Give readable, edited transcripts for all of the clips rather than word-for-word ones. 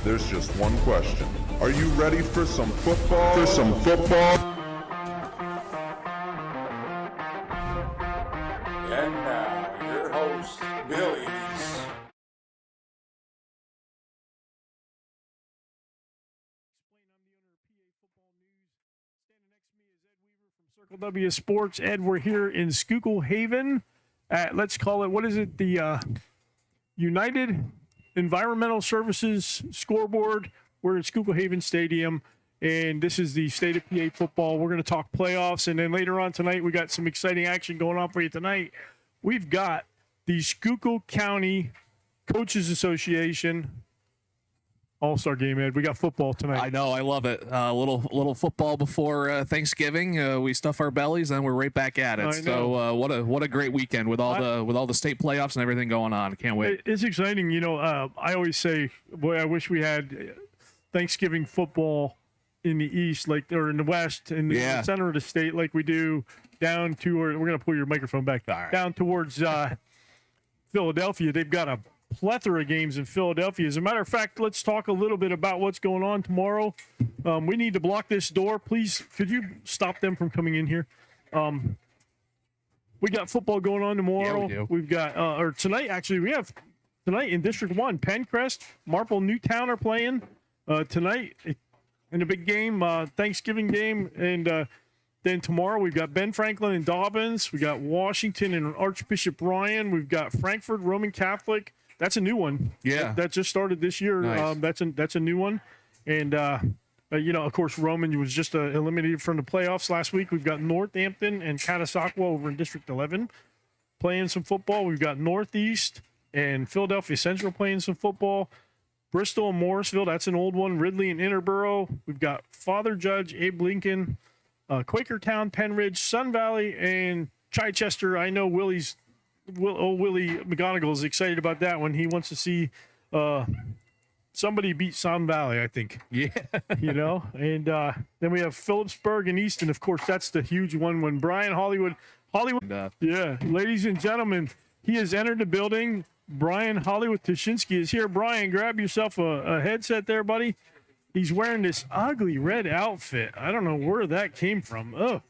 There's just one question. Are you ready for some football? And now, your host, Billy's. Circle W Sports. Ed, we're here in Schuylkill Haven at, let's call it, what is it? The United Environmental Services scoreboard. We're at Schuylkill Haven Stadium, and this is the state of PA football. We're going to talk playoffs, and then later on tonight, we got some exciting action going on for you tonight. We've got the Schuylkill County Coaches Association All-Star game, Ed. We got football tonight. I know, I love it. A little football before Thanksgiving. We stuff our bellies, and we're right back at it. So what a great weekend with all the state playoffs and everything going on. Can't wait. It's exciting. You know, I always say, boy, I wish we had Thanksgiving football in the East, or in the West, in the center of the state, like we do down to, or we're going to pull your microphone back, down towards Philadelphia. They've got a plethora of games in Philadelphia. As a matter of fact, let's talk a little bit about what's going on tomorrow. We need to block this door. Please, could you stop them from coming in here? We got football going on tomorrow. Yeah, We've got, or tonight, actually, we have tonight in District 1, Pencrest, Marple, Newtown are playing tonight in a big game, Thanksgiving game. And then tomorrow we've got Ben Franklin and Dobbins. We got Washington and Archbishop Ryan. We've got Frankfurt Roman Catholic. That's a new one. Yeah. That just started this year. Nice. That's a new one. And, of course, Roman was just eliminated from the playoffs last week. We've got Northampton and Catasauqua over in District 11 playing some football. We've got Northeast and Philadelphia Central playing some football. Bristol and Morrisville, that's an old one. Ridley and Interboro. We've got Father Judge, Abe Lincoln, Quakertown, Penridge, Sun Valley, and Chichester. I know Willie McGonigal is excited about that one. He wants to see somebody beat Sun Valley, I think. Yeah. And then we have Phillipsburg and Easton. Of course, that's the huge one when Brian Hollywood. Ladies and gentlemen, he has entered the building. Brian Hollywood Tashinsky is here. Brian, grab yourself a headset there, buddy. He's wearing this ugly red outfit. I don't know where that came from. Oh,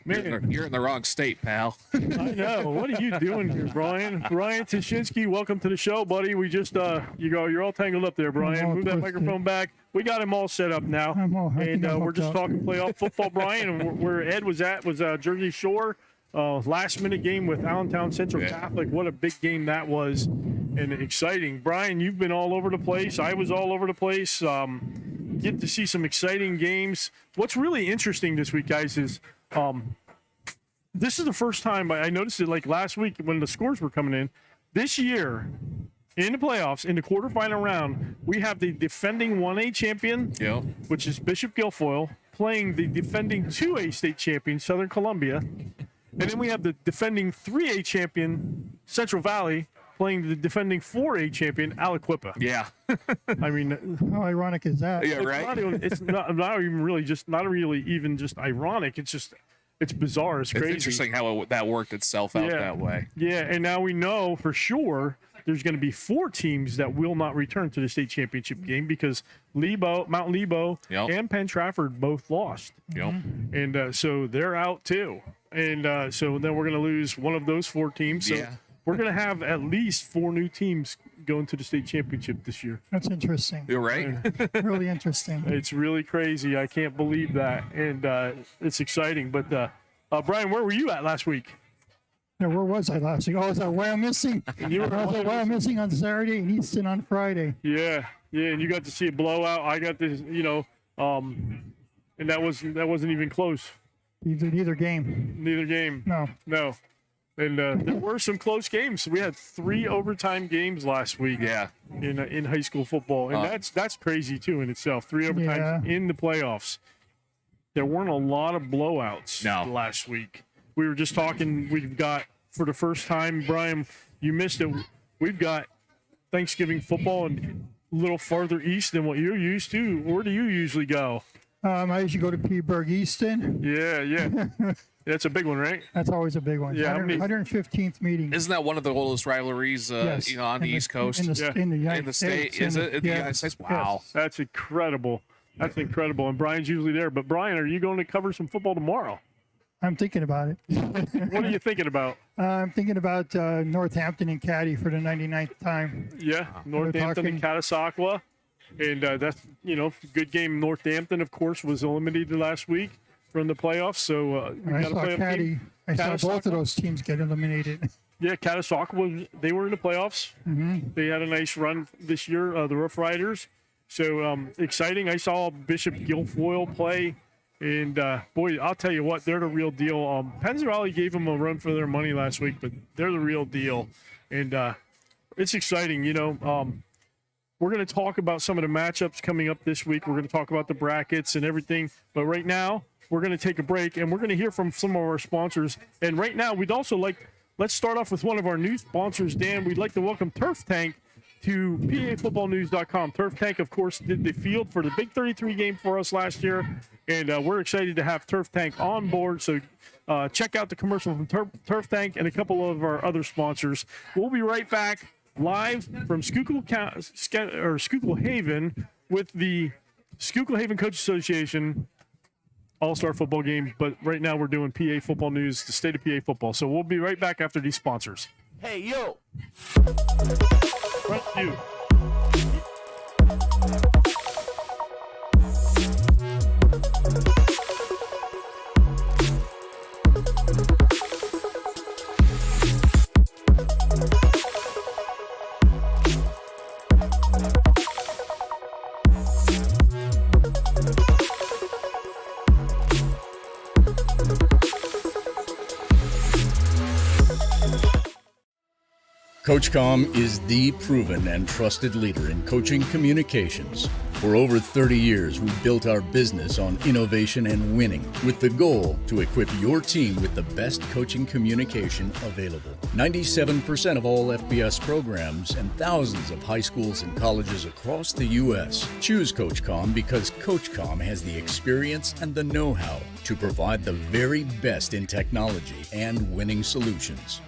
man. You're in the wrong state, pal. I know. What are you doing here, Brian? Brian Tashinsky, welcome to the show, buddy. We just, you're all tangled up there, Brian. Move that microphone back. We got him all set up now. And we're just talking playoff football, Brian. And where Ed was at was Jersey Shore. Last minute game with Allentown Central Catholic. What a big game that was, and exciting. Brian, you've been all over the place. I was all over the place. Get to see some exciting games. What's really interesting this week, guys, is this is the first time I noticed it like last week when the scores were coming in. This year, in the playoffs, in the quarterfinal round, we have the defending 1A champion, which is Bishop Guilfoyle, playing the defending 2A state champion, Southern Columbia. And then we have the defending 3A champion, Central Valley, playing the defending 4A champion, Aliquippa. Yeah. I mean, how ironic is that? Yeah, right. It's not really even just ironic. It's bizarre. It's crazy. It's interesting how that worked itself out that way. Yeah, and now we know for sure there's going to be 4 teams that will not return to the state championship game because Mount Lebo and Penn Trafford both lost. And so they're out too. And so then we're going to lose one of those 4 teams. So we're going to have at least 4 new teams going to the state championship this year. That's interesting. You're right. Really interesting. It's really crazy. I can't believe that. And it's exciting. But, Brian, where were you at last week? Yeah, where was I last week? Oh, is that Wyomissing? I was at Wyomissing on Saturday and Easton on Friday. Yeah, and you got to see a blowout. I got this, and that wasn't even close. Neither game. No. And there were some close games. We had 3 overtime games last week. Yeah. In high school football, and that's crazy too in itself. 3 overtimes in the playoffs. There weren't a lot of blowouts last week. We were just talking. We've got for the first time, Brian. You missed it. We've got Thanksgiving football a little farther east than what you're used to. Where do you usually go? I usually go to Petersburg Easton. Yeah. That's a big one, right? That's always a big one. Yeah, 115th meeting. Isn't that one of the oldest rivalries, Yes. on the East Coast? In the United state? States. Is it? In the Yes, United States? Wow. yes. That's incredible. That's incredible. And Brian's usually there. But Brian, are you going to cover some football tomorrow? I'm thinking about it. What are you thinking about? I'm thinking about Northampton and Caddy for the 99th time. Yeah, Northampton and Catasauqua. And that's, good game. Northampton, of course, was eliminated last week from the playoffs. So we I got to saw play a Caddy. game. I saw both of Catasauqua. those teams get eliminated. Yeah, Catasauqua, they were in the playoffs. Mm-hmm. They had a nice run this year, the Rough Riders. So exciting. I saw Bishop Guilfoyle play. And, boy, I'll tell you what, they're the real deal. Penns Valley gave them a run for their money last week, but they're the real deal. And it's exciting, We're going to talk about some of the matchups coming up this week. We're going to talk about the brackets and everything. But right now, we're going to take a break, and we're going to hear from some of our sponsors. And right now, we'd also let's start off with one of our new sponsors, Dan. We'd like to welcome Turf Tank to PAFootballnews.com. Turf Tank, of course, did the field for the Big 33 game for us last year, and we're excited to have Turf Tank on board. So check out the commercial from Turf Tank and a couple of our other sponsors. We'll be right back live from Schuylkill Haven with the Schuylkill Haven Coach Association All-Star football game. But right now we're doing PA Football News, the state of PA football. So we'll be right back after these sponsors. Hey, yo! Right to you. CoachComm is the proven and trusted leader in coaching communications. For over 30 years, we've built our business on innovation and winning, with the goal to equip your team with the best coaching communication available. 97% of all FBS programs and thousands of high schools and colleges across the U.S. choose CoachComm because CoachComm has the experience and the know-how to provide the very best in technology and winning solutions.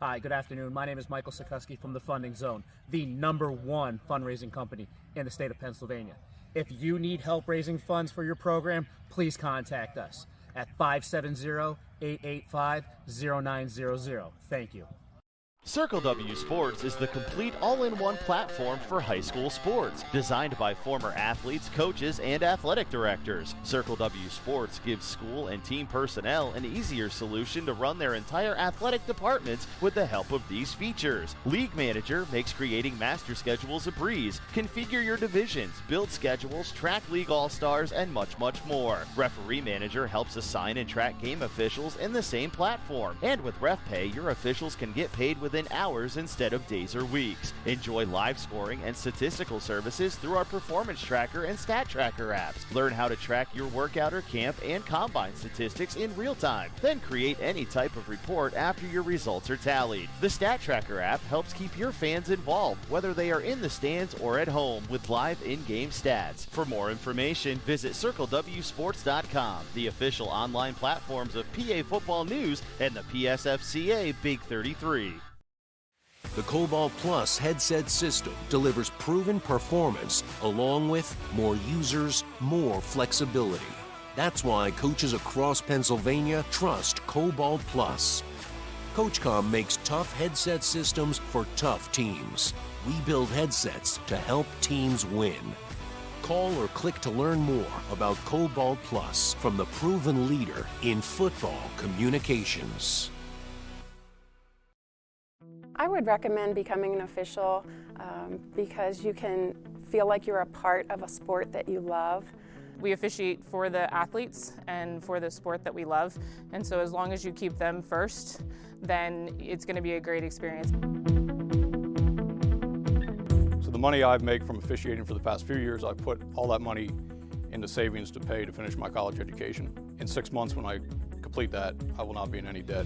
Hi, good afternoon. My name is Michael Sikorsky from the Funding Zone, the #1 fundraising company in the state of Pennsylvania. If you need help raising funds for your program, please contact us at 570-885-0900. Thank you. Circle W Sports is the complete all-in-one platform for high school sports, designed by former athletes, coaches, and athletic directors. Circle W Sports gives school and team personnel an easier solution to run their entire athletic departments with the help of these features. League Manager makes creating master schedules a breeze. Configure your divisions, build schedules, track league all-stars, and much, much more. Referee Manager helps assign and track game officials in the same platform. And with RefPay, your officials can get paid within hours instead of days or weeks. Enjoy live scoring and statistical services through our Performance Tracker and Stat Tracker apps. Learn how to track your workout or camp and combine statistics in real time. Then create any type of report after your results are tallied. The Stat Tracker app helps keep your fans involved, whether they are in the stands or at home, with live in-game stats. For more information, visit CircleWSports.com, the official online platforms of PA Football News and the PSFCA Big 33. The Cobalt Plus headset system delivers proven performance along with more users, more flexibility. That's why coaches across Pennsylvania trust Cobalt Plus. CoachComm makes tough headset systems for tough teams. We build headsets to help teams win. Call or click to learn more about Cobalt Plus from the proven leader in football communications. I would recommend becoming an official because you can feel like you're a part of a sport that you love. We officiate for the athletes and for the sport that we love, and so as long as you keep them first, then it's going to be a great experience. So the money I make from officiating for the past few years, I've put all that money into savings to pay to finish my college education. In 6 months, when I complete that, I will not be in any debt.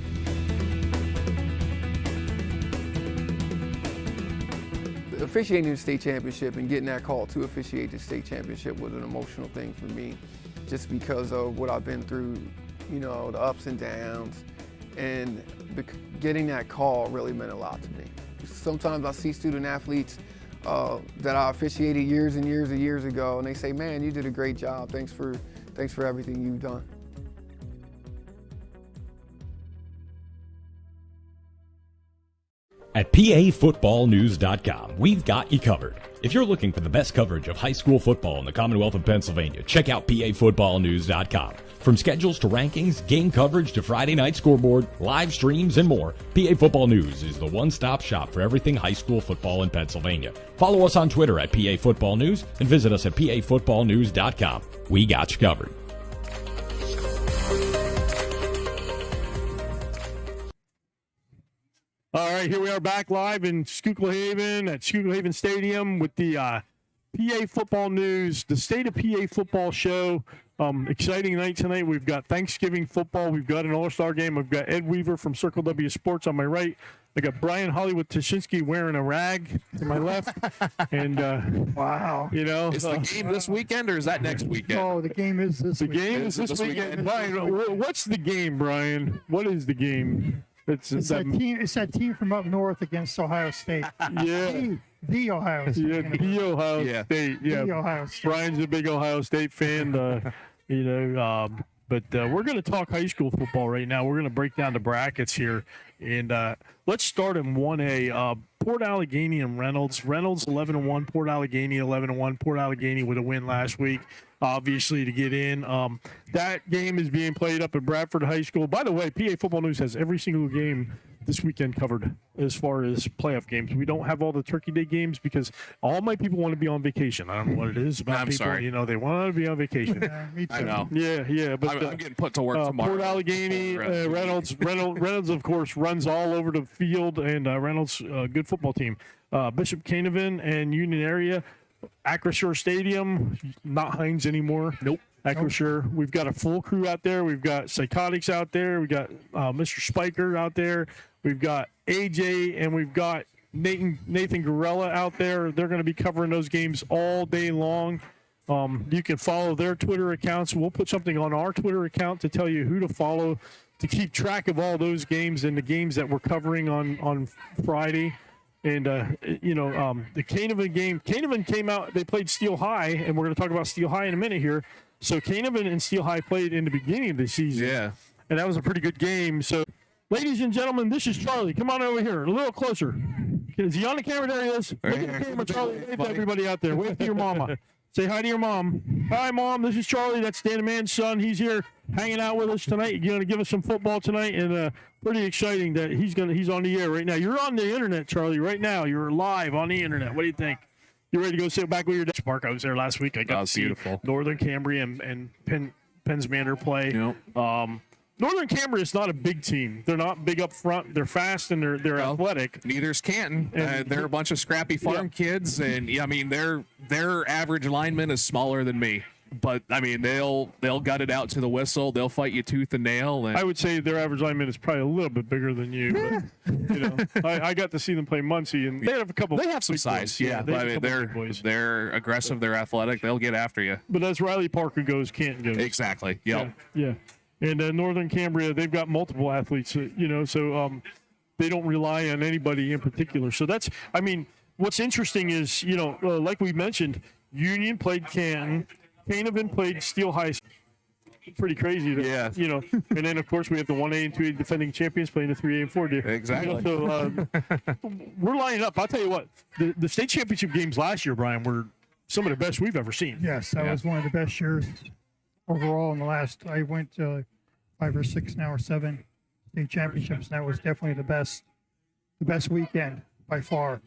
Officiating the state championship and getting that call to officiate the state championship was an emotional thing for me. just because of what I've been through, you know, the ups and downs, and getting that call really meant a lot to me. Sometimes I see student athletes that I officiated years and years ago, and they say, man, you did a great job. Thanks for everything you've done. At PAFootballNews.com, we've got you covered. If you're looking for the best coverage of high school football in the Commonwealth of Pennsylvania, check out PAFootballNews.com. From schedules to rankings, game coverage to Friday night scoreboard, live streams, and more, PA Football News is the one-stop shop for everything high school football in Pennsylvania. Follow us on Twitter at PA Football News and visit us at PAFootballNews.com. We got you covered. All right, here we are back live in Schuylkill Haven at Schuylkill Haven Stadium with the PA Football News, the State of PA Football Show. Exciting night tonight. We've got Thanksgiving football. We've got an all-star game. I've got Ed Weaver from Circle W Sports on my right. I got Brian Hollywood Tashinsky wearing a rag to my left. And wow, you know, is the game this weekend or is that next weekend? Oh, the game is this weekend. The game is this weekend. Brian, what's the game, Brian? What is the game? It's that team from up north against Ohio State. Yeah. The Ohio State. Yeah, the Ohio State. Yeah. The Ohio State. Brian's a big Ohio State fan. You know, but we're going to talk high school football right now. We're going to break down the brackets here. And let's start in 1A. Port Allegheny and Reynolds. Reynolds 11-1. Port Allegheny 11-1. Port Allegheny with a win last week, obviously, to get in. That game is being played up at Bradford High School. By the way, PA Football News has every single game this weekend covered as far as playoff games. We don't have all the Turkey Day games because all my people want to be on vacation. I don't know what it is about people. Sorry. You know, they want to be on vacation. Me too. I know. Yeah. But I'm getting put to work tomorrow. Port Allegheny, Reynolds, of course, runs all over the field, and Reynolds, good football team. Bishop Canevin and Union Area, Acrisure Stadium, not Hines anymore. Nope. Acrisure. We've got a full crew out there. We've got Psychotics out there. We've got Mr. Spiker out there. We've got AJ, and we've got Nathan Gorella out there. They're going to be covering those games all day long. You can follow their Twitter accounts. We'll put something on our Twitter account to tell you who to follow to keep track of all those games and the games that we're covering on Friday. And, the Canevin game, Canevin came out, they played Steel High, and we're going to talk about Steel High in a minute here. So Canevin and Steel High played in the beginning of the season. Yeah. And that was a pretty good game. So, ladies and gentlemen, this is Charlie. Come on over here, a little closer. Is he on the camera? There he is. Look at the camera, Charlie. Wave to everybody out there. Wave to your mama. Say hi to your mom. Hi, Mom. This is Charlie. That's Dan the Man's son. He's here hanging out with us tonight. He's going to give us some football tonight, and pretty exciting that he's on the air right now. You're on the internet, Charlie, right now. You're live on the internet. What do you think? You ready to go sit back with your dad? Park. I was there last week. I got to see beautiful. Northern Cambria and Pennsmander play. Yep. Northern Cambria is not a big team. They're not big up front. They're fast and they're athletic. Neither's Canton. They're a bunch of scrappy farm kids, and I mean their average lineman is smaller than me. But I mean they'll gut it out to the whistle. They'll fight you tooth and nail. And I would say their average lineman is probably a little bit bigger than you. But, I got to see them play Muncie, and they have a couple. They have some size, yeah. But I mean they're aggressive. They're athletic. They'll get after you. But as Riley Parker goes, Canton goes. Exactly. Yep. Yeah. And Northern Cambria, they've got multiple athletes, so they don't rely on anybody in particular. So that's, I mean, what's interesting is, like we mentioned, Union played Canton, Canevin played Steel High. Pretty crazy. Yeah. And then, of course, we have the 1A and 2A defending champions playing the 3A and 4A. Exactly. So we're lining up. I'll tell you what, the state championship games last year, Brian, were some of the best we've ever seen. Yes, that was one of the best years overall in the last. I went to 5 or 6 now or 7 state championships. And that was definitely the best weekend by far.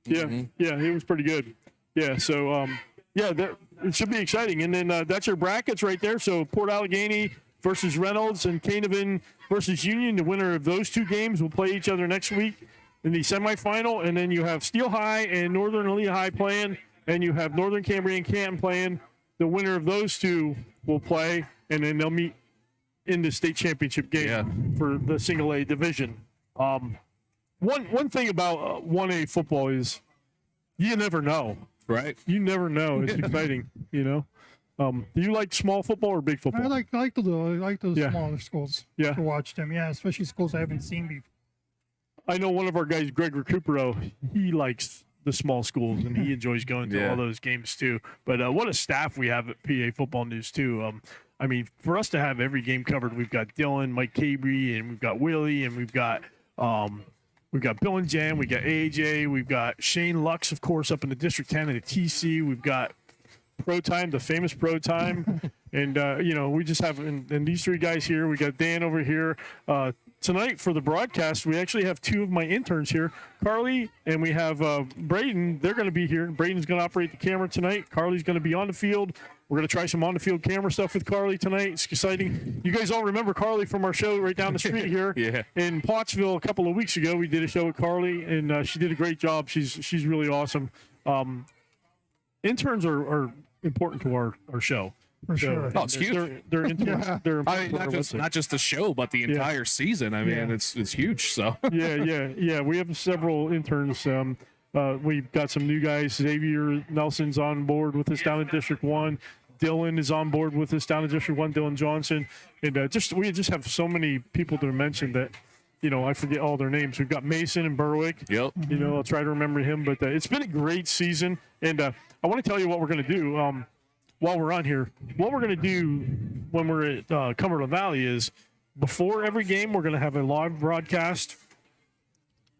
Yeah, it was pretty good. Yeah, so it should be exciting. And then that's your brackets right there. So Port Allegheny versus Reynolds and Canevin versus Union. The winner of those two games will play each other next week in the semifinal. And then you have Steel High and Northern and Lehigh playing, and you have Northern Cambria and Canton playing. The winner of those two will play, and then they'll meet in the state championship game for the single A division. One thing about 1A football is you never know. Right. You never know. It's exciting, Do you like small football or big football? I like the Yeah. smaller schools Yeah. to watch them. Yeah, especially schools I haven't seen before. I know one of our guys, Greg Recupero, he likes the small schools and he enjoys going to all those games too. But what a staff we have at PA Football News too. I mean, for us to have every game covered, we've got Dylan, Mike Cabry, and we've got Willie, and we've got Bill and Jan, we got AJ, we've got Shane Lux, of course, up in the District 10 and the TC. We've got Pro Time, the famous Pro Time, and we just have and these three guys here. We got Dan over here. Tonight for the broadcast, we actually have two of my interns here, Carly, and we have Braden. They're going to be here. Braden's going to operate the camera tonight. Carly's going to be on the field. We're going to try some on-the-field camera stuff with Carly tonight. It's exciting. You guys all remember Carly from our show right down the street here in Pottsville a couple of weeks ago. We did a show with Carly, and she did a great job. She's really awesome. Interns are important to our show. For sure. Oh, it's huge. They're they're I mean, not just the show, but the entire season. I mean, it's huge. So yeah. We have several interns. We've got some new guys. Xavier Nelson's on board with us down in District 1. Dylan is on board with us down in District 1. Dylan Johnson, and we just have so many people to mention that. I forget all their names. We've got Mason and Berwick. Yep. I'll try to remember him, but it's been a great season, and I want to tell you what we're going to do. While we're on here, what we're going to do when we're at Cumberland Valley is before every game, we're going to have a live broadcast.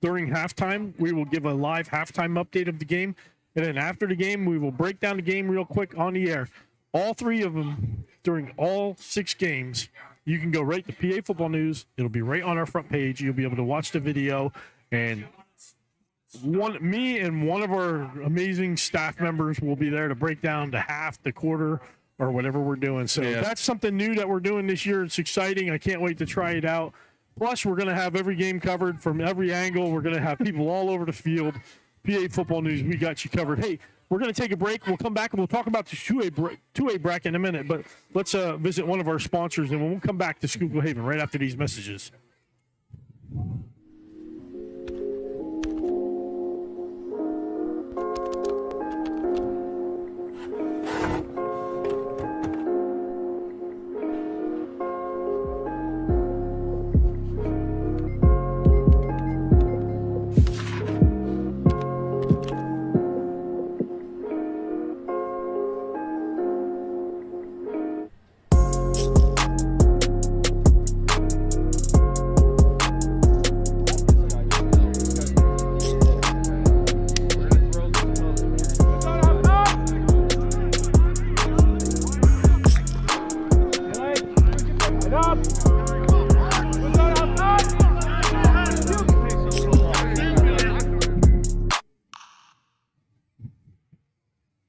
During halftime, we will give a live halftime update of the game. And then after the game, we will break down the game real quick on the air. All three of them during all 6 games. You can go right to PA Football News. It'll be right on our front page. You'll be able to watch the video. And me and one of our amazing staff members will be there to break down the half, the quarter, or whatever we're doing. So that's something new that we're doing this year. It's exciting. I can't wait to try it out. Plus, we're going to have every game covered from every angle. We're going to have people all over the field. PA Football News, we got you covered. Hey, we're going to take a break. We'll come back and we'll talk about the 2A bracket in a minute. But let's visit one of our sponsors, and we'll come back to Schuylkill Haven right after these messages.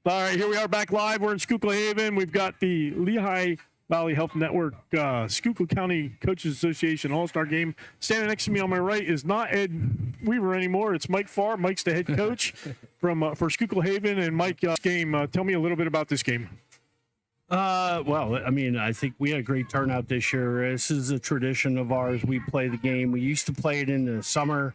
All right, here we are back live. We're in Schuylkill Haven. We've got the Lehigh Valley Health Network Schuylkill County Coaches Association All-Star Game. Standing next to me on my right is not Ed Weaver anymore. It's Mike Farr. Mike's the head coach for Schuylkill Haven. And Mike, game. Tell me a little bit about this game. Well, I mean, I think we had a great turnout this year. This is a tradition of ours. We play the game. We used to play it in the summer.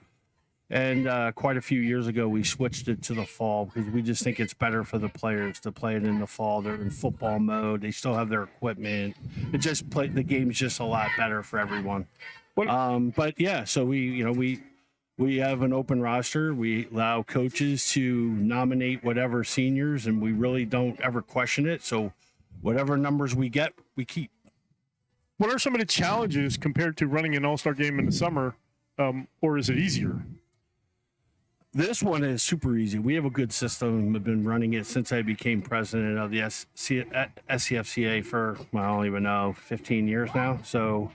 And quite a few years ago, we switched it to the fall because we just think it's better for the players to play it in the fall. They're in football mode. They still have their equipment. The game's just a lot better for everyone. But yeah, so we have an open roster. We allow coaches to nominate whatever seniors, and we really don't ever question it. So whatever numbers we get, we keep. What are some of the challenges compared to running an all-star game in the summer, or is it easier? This one is super easy. We have a good system. I've been running it since I became president of the SCFCA for, I don't even know, 15 years now. So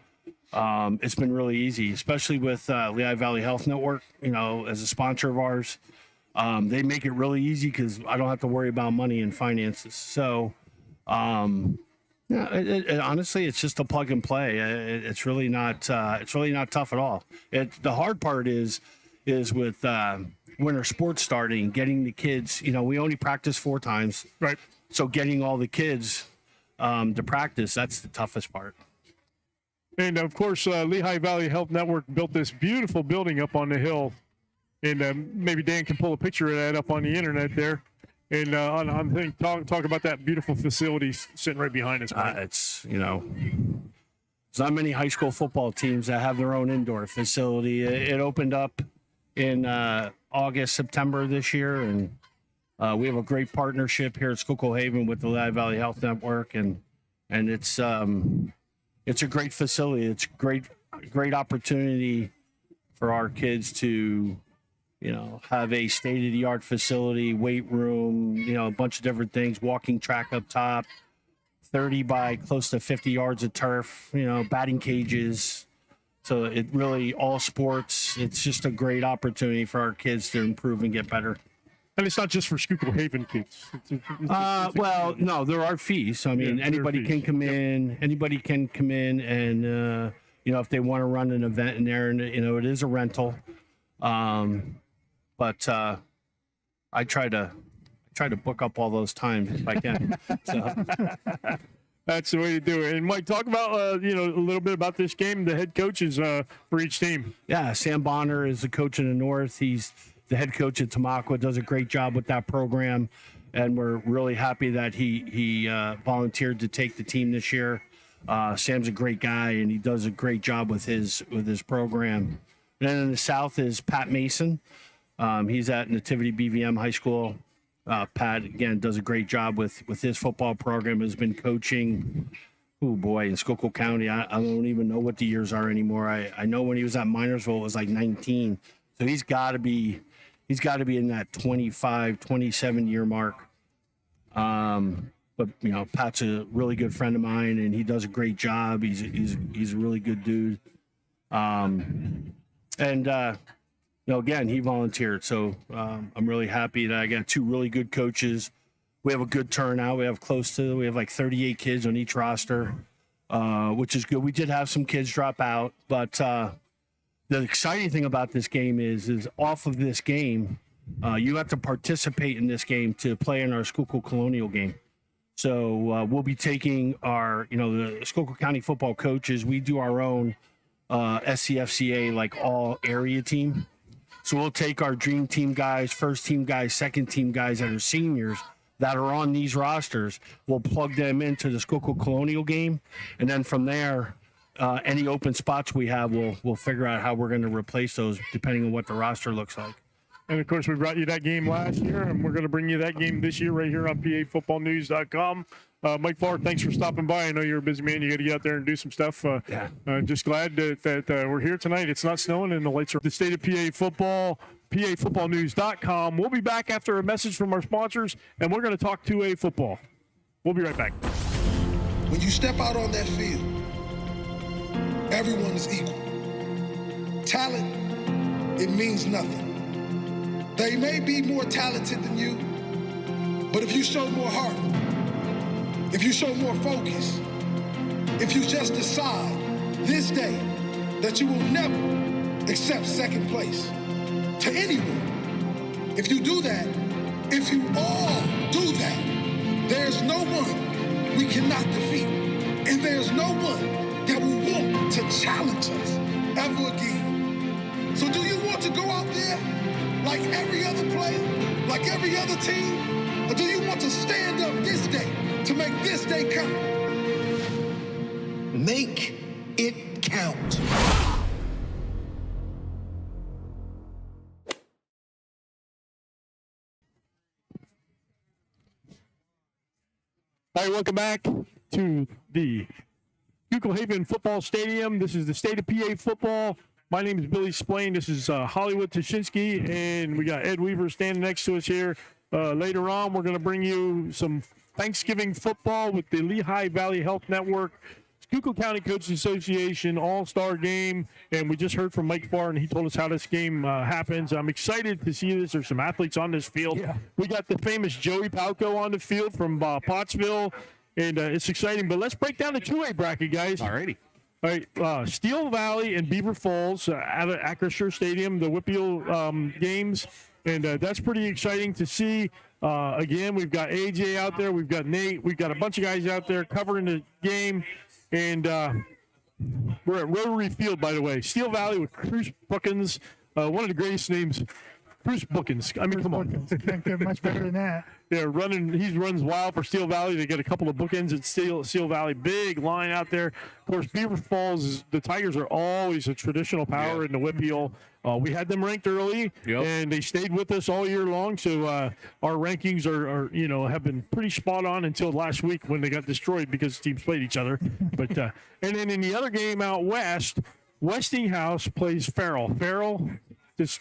it's been really easy, especially with Lehigh Valley Health Network, as a sponsor of ours. They make it really easy because I don't have to worry about money and finances. So honestly, it's just a plug and play. It's really not tough at all. The hard part is with winter sports starting, getting the kids, we only practice 4 times. Right. So getting all the kids to practice, that's the toughest part. And of course, Lehigh Valley Health Network built this beautiful building up on the hill. And maybe Dan can pull a picture of that up on the internet there. And on the thing, talk about that beautiful facility sitting right behind us. It's, there's not many high school football teams that have their own indoor facility. It opened up in August, September this year, and we have a great partnership here at Schuylkill Haven with the Lehigh Valley Health Network, and it's a great facility. It's great opportunity for our kids to, have a state-of-the-art facility, weight room, a bunch of different things, walking track up top, 30 by close to 50 yards of turf, batting cages. So it really, all sports, it's just a great opportunity for our kids to improve and get better. And it's not just for Schuylkill Haven kids. Well, no, there are fees. I mean, anybody can come in. Anybody can come in, and if they want to run an event in there, and it is a rental. But I try to book up all those times if I can. So. That's the way to do it. And Mike, talk about a little bit about this game. The head coaches for each team. Yeah, Sam Bonner is the coach in the North. He's the head coach at Tamaqua, does a great job with that program, and we're really happy that he volunteered to take the team this year. Sam's a great guy, and he does a great job with his program. And then in the South is Pat Mason. He's at Nativity BVM High School. Pat, again, does a great job with his football program, has been coaching, in Schuylkill County. I don't even know what the years are anymore. I know when he was at Minersville, it was like 19. So he's got to be in that 25, 27-year mark. But, Pat's a really good friend of mine, and he does a great job. He's a really good dude. Again, he volunteered. So I'm really happy that I got two really good coaches. We have a good turnout. We have like 38 kids on each roster, which is good. We did have some kids drop out, but the exciting thing about this game is off of this game, you have to participate in this game to play in our Schuylkill Colonial game. So we'll be taking our, the Schuylkill County football coaches. We do our own SCFCA, like all area team. So we'll take our dream team guys, first team guys, second team guys that are seniors that are on these rosters. We'll plug them into the Schuylkill Colonial game. And then from there, any open spots we have, we'll figure out how we're going to replace those depending on what the roster looks like. And, of course, we brought you that game last year, and we're going to bring you that game this year right here on PAFootballNews.com. Mike Farr, thanks for stopping by. I know you're a busy man. You got to get out there and do some stuff. Just glad that we're here tonight. It's not snowing, and the lights are the state of PA football, PAFootballNews.com. We'll be back after a message from our sponsors, and we're going to talk 2A football. We'll be right back. When you step out on that field, everyone is equal. Talent, it means nothing. They may be more talented than you, but if you show more heart, if you show more focus, if you just decide this day that you will never accept second place to anyone, if you do that, if you all do that, there's no one we cannot defeat, and there's no one that will want to challenge us ever again. So do you want to go out there like every other player, like every other team? Or do you want to stand up this day to make this day count? Make it count. All right, welcome back to the Schuylkill Haven Football Stadium. This is the State of PA Football. My name is Billy Splain. This is Hollywood Tashinsky, and we got Ed Weaver standing next to us here. Later on, we're going to bring you some Thanksgiving football with the Lehigh Valley Health Network, Schuylkill County Coaches Association All-Star Game, and we just heard from Mike Farr, and he told us how this game happens. I'm excited to see this. There's some athletes on this field. Yeah. We got the famous Joey Palco on the field from Pottsville, and it's exciting. But let's break down the 2A bracket, guys. All righty. All right, Steel Valley and Beaver Falls at Acrisure Stadium, the Whippeal games, and that's pretty exciting to see. Again, we've got AJ out there, we've got Nate, we've got a bunch of guys out there covering the game, and we're at Rotary Field, by the way. Steel Valley with Cruz Brookins, one of the greatest names Bruce Bookins. I mean, come on. Can't get much better than that. Yeah, he runs wild for Steel Valley. They get a couple of bookends at Steel Valley. Big line out there. Of course, Beaver Falls, the Tigers are always a traditional power in the Whitfield. We had them ranked early, and they stayed with us all year long. So our rankings are have been pretty spot on until last week when they got destroyed because teams played each other. But and then in the other game out west, Westinghouse plays Farrell. Farrell just.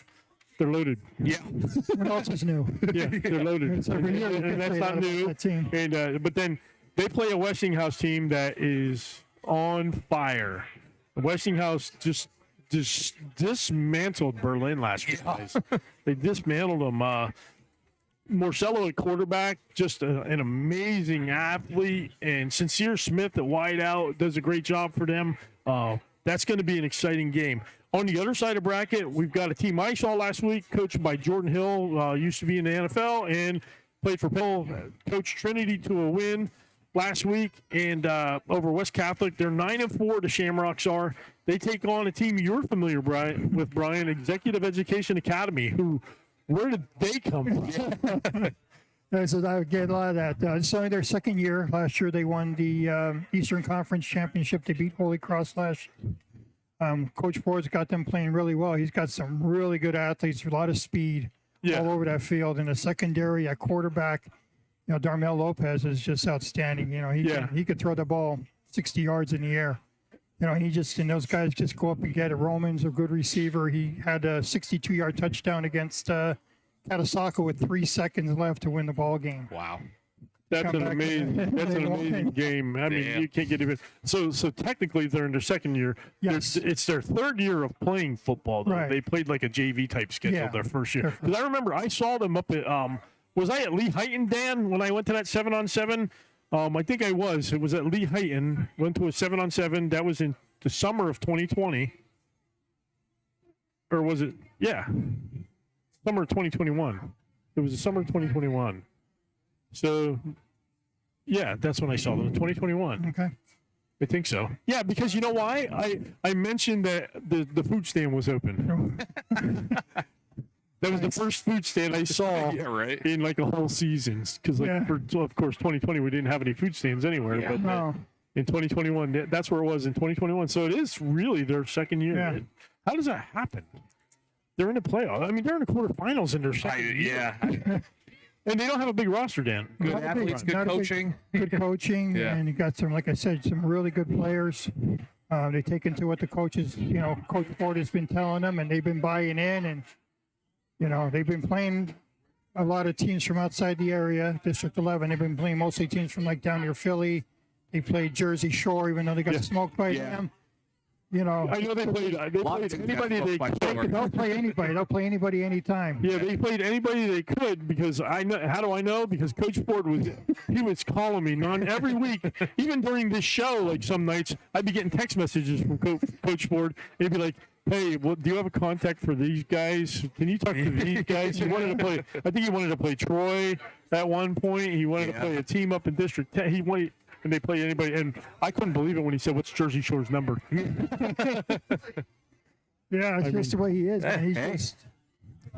They're loaded. Yeah. What else is new? Yeah, they're loaded. And that's not new. And but then they play a Westinghouse team that is on fire. Westinghouse just dismantled Berlin last week. They dismantled them. Marcelo at quarterback, just an amazing athlete, and Sincere Smith at wideout does a great job for them. That's going to be an exciting game. On the other side of bracket, we've got a team I saw last week, coached by Jordan Hill, used to be in the NFL, and played for Pill, coached Trinity to a win last week, and over West Catholic. They're 9-4, the Shamrocks are. They take on a team you're familiar with, Brian, Executive Education Academy, where did they come from? So I get a lot of that. It's only their second year. Last year they won the Eastern Conference Championship. They beat Holy Cross last year. Coach Ford's got them playing really well. He's got some really good athletes, a lot of speed all over that field. In the secondary, at quarterback, Darmel Lopez is just outstanding. He could throw the ball 60 yards in the air. And those guys just go up and get it. Roman's a good receiver. He had a 62-yard touchdown against Catasauqua with 3 seconds left to win the ball game. Wow. That's an amazing game. I mean, you can't get even. So technically, they're in their second year. Yes. It's their third year of playing football, though. Right. They played like a JV type schedule their first year. Because I remember I saw them up at, was I at Lehigh, Dan, when I went to that 7-on-7? I think I was. It was at Lehigh. Went to a 7-on-7. That was in the summer of 2020. Or was it? Yeah. Summer of 2021. It was the summer of 2021. So, yeah, that's when I saw them, 2021. Okay. I think so. Yeah, because you know why? I mentioned that the food stand was open. That was the first food stand I saw in like a whole season. Because of course, 2020 we didn't have any food stands anywhere. Yeah. But in 2021, that's where it was in 2021. So it is really their second year. Yeah. How does that happen? They're in the playoff. I mean, they're in the quarterfinals in their second year. And they don't have a big roster, Dan. Good athletes, good coaching. Good coaching, and you got some, like I said, some really good players. They take into what the coaches, Coach Ford has been telling them, and they've been buying in, and they've been playing a lot of teams from outside the area. District 11, they've been playing mostly teams from like down near Philly. They played Jersey Shore, even though they got smoked by them. I know they played anybody they could. They'll play anybody. They'll play anybody anytime. Yeah, they played anybody they could because I know. How do I know? Because Coach Ford was calling me every week, even during this show. Like some nights, I'd be getting text messages from Coach Ford. He'd be like, "Hey, do you have a contact for these guys? Can you talk to these guys?" He wanted to play. I think he wanted to play Troy at one point. He wanted to play a team up in District 10. And they play anybody, and I couldn't believe it when he said, "What's Jersey Shore's number?" It's just the way he is. Man.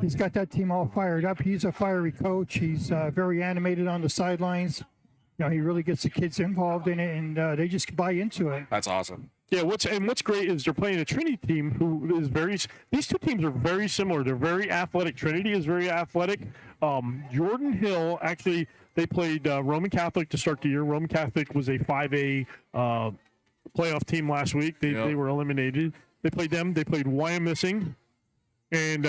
He's got that team all fired up. He's a fiery coach. He's very animated on the sidelines. He really gets the kids involved in it, and they just buy into it. That's awesome. Yeah, what's great is they're playing a Trinity team who is these two teams are very similar. They're very athletic. Trinity is very athletic. Jordan Hill, actually, they played Roman Catholic to start the year. Roman Catholic was a 5A playoff team last week. They were eliminated. They played them. They played Wyomissing. And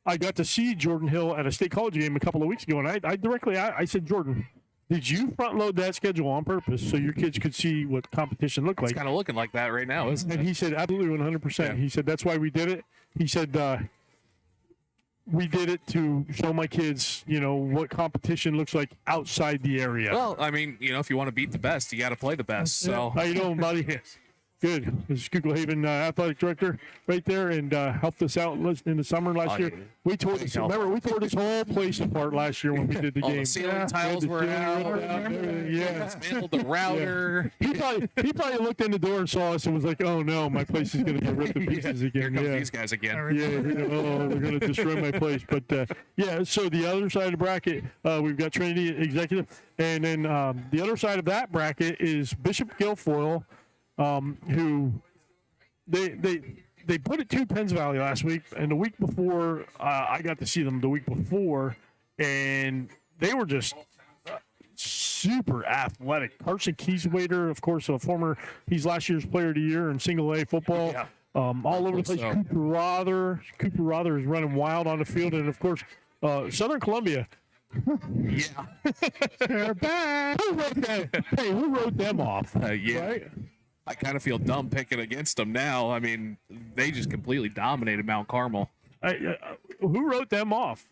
I got to see Jordan Hill at a state college game a couple of weeks ago. And I said, Jordan, did you front load that schedule on purpose so your kids could see what competition looked like? It's kind of looking like that right now, isn't it? And he said, absolutely, 100%. Yeah. He said, that's why we did it. He said, we did it to show my kids, what competition looks like outside the area. Well, I mean, if you want to beat the best, you got to play the best. So how you doing, buddy? Good. This is Schuylkill Haven athletic director right there, and helped us out in the summer last year. We tore this whole place apart last year when we did the All game. the ceiling tiles were out. Yeah. Dismantled the router. Yeah. He probably looked in the door and saw us and was like, "Oh no, my place is going to get ripped to pieces again." Here comes these guys again. Yeah, they're going to destroy my place. But yeah, so the other side of the bracket, we've got Trinity Executive, and then the other side of that bracket is Bishop Guilfoyle. Who they put at 2 Penns Valley last week, and the week before I got to see them the week before, and they were just super athletic. Carson Kieswader, of course, he's last year's Player of the Year in single A football. Yeah. All over the place. So. Cooper Rother is running wild on the field, and of course, Southern Columbia. Yeah. They're back. Who wrote them off? Yeah. Right? I kind of feel dumb picking against them now. I mean, they just completely dominated Mount Carmel. Who wrote them off?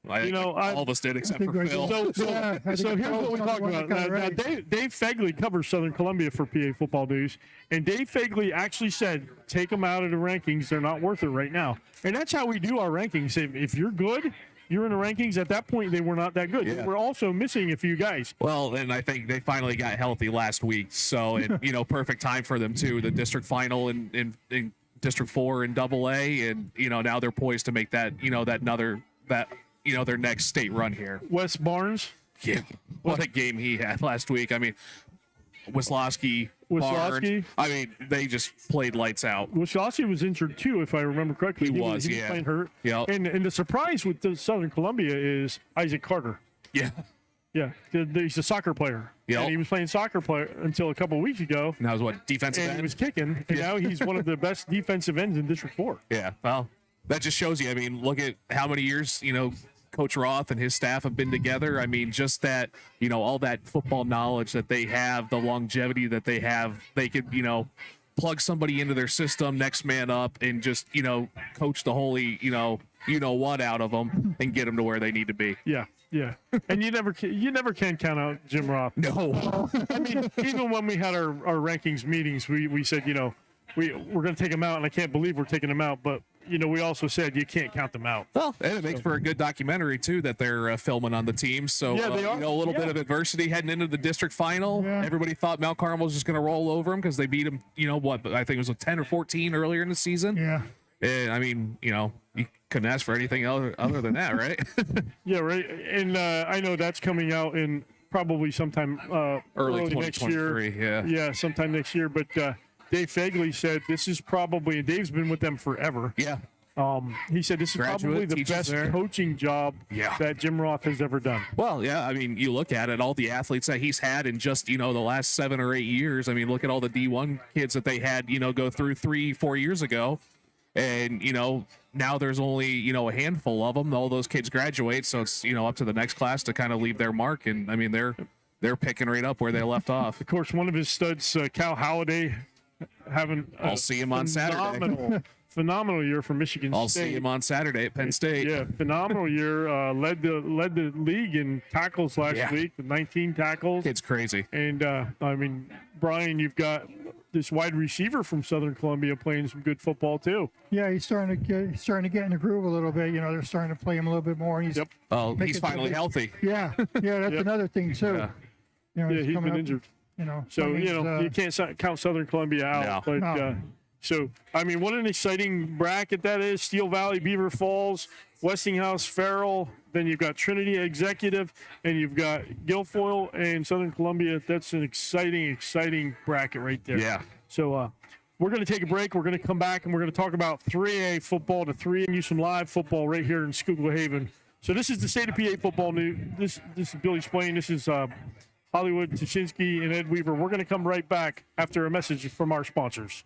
All of us did except for Phil. So here's what we talk about. Now, Dave Fegley covers Southern Columbia for PA Football News, and Dave Fegley actually said, take them out of the rankings. They're not worth it right now. And that's how we do our rankings. If you're good, you're in the rankings. At that point, they were not that good. Yeah. We're also missing a few guys. Well, and I think they finally got healthy last week. So, perfect time for them, too. The district final in District 4 in AA. And, now they're poised to make that, their next state run here. Wes Barnes. Yeah. What a game he had last week. I mean, Wisloski. Barnes, I mean, they just played lights out. Wisloski was injured too, if I remember correctly. He was playing hurt. Yeah. And the surprise with the Southern Columbia is Isaac Carter. Yeah. Yeah. He's a soccer player. Yep. And he was playing soccer player until a couple of weeks ago. And that was what, defensive end? And he was kicking. And now he's one of the best defensive ends in District 4. Yeah. Well, that just shows you. I mean, look at how many years, Coach Roth and his staff have been together. I mean, just that, all that football knowledge that they have, the longevity that they have, they could, plug somebody into their system, next man up, and just, coach the holy, what out of them and get them to where they need to be. Yeah. Yeah. And you never can count out Jim Roth. No. I mean, even when we had our rankings meetings, we said, we're going to take them out, and I can't believe we're taking them out, but we also said you can't count them out. Well, and it makes for a good documentary, too, that they're filming on the team. So, yeah, they are. A little bit of adversity heading into the district final. Yeah. Everybody thought Mount Carmel was just going to roll over them because they beat them, I think it was 10 or 14 earlier in the season. Yeah. And, I mean, you couldn't ask for anything other than that, right? Yeah, right. And I know that's coming out in probably sometime early next year. Yeah, sometime next year. But Dave Fegley said this is probably, and Dave's been with them forever. Yeah. He said this is probably the best coaching job that Jim Roth has ever done. Well, yeah, I mean, you look at it, all the athletes that he's had in just, the last 7 or 8 years. I mean, look at all the D1 kids that they had, go through 3-4 years ago. And, now there's only, a handful of them. All those kids graduate. So it's, up to the next class to kind of leave their mark. And, I mean, they're picking right up where they left off. Of course, one of his studs, Cal Halliday, I'll see him on Saturday. Phenomenal year for Michigan State. I'll see him on Saturday at Penn State. Yeah, phenomenal year. Led the league in tackles last week with 19 tackles. It's crazy. And I mean, Brian, you've got this wide receiver from Southern Columbia playing some good football too. Yeah, he's starting to get in the groove a little bit. They're starting to play him a little bit more. And he's he's finally healthy. Yeah, that's another thing too. Yeah, he's been injured. So you can't count Southern Columbia out. No. But so I mean, what an exciting bracket that is! Steel Valley, Beaver Falls, Westinghouse, Farrell. Then you've got Trinity Executive, and you've got Guilfoyle and Southern Columbia. That's an exciting bracket right there. Yeah. So we're going to take a break. We're going to come back, and we're going to talk about 3A football to 3A and use some live football right here in Schuylkill Haven. So this is the State of PA football news. This is Billy Swain. This is Hollywood Tuschinski and Ed Weaver. We're going to come right back after a message from our sponsors.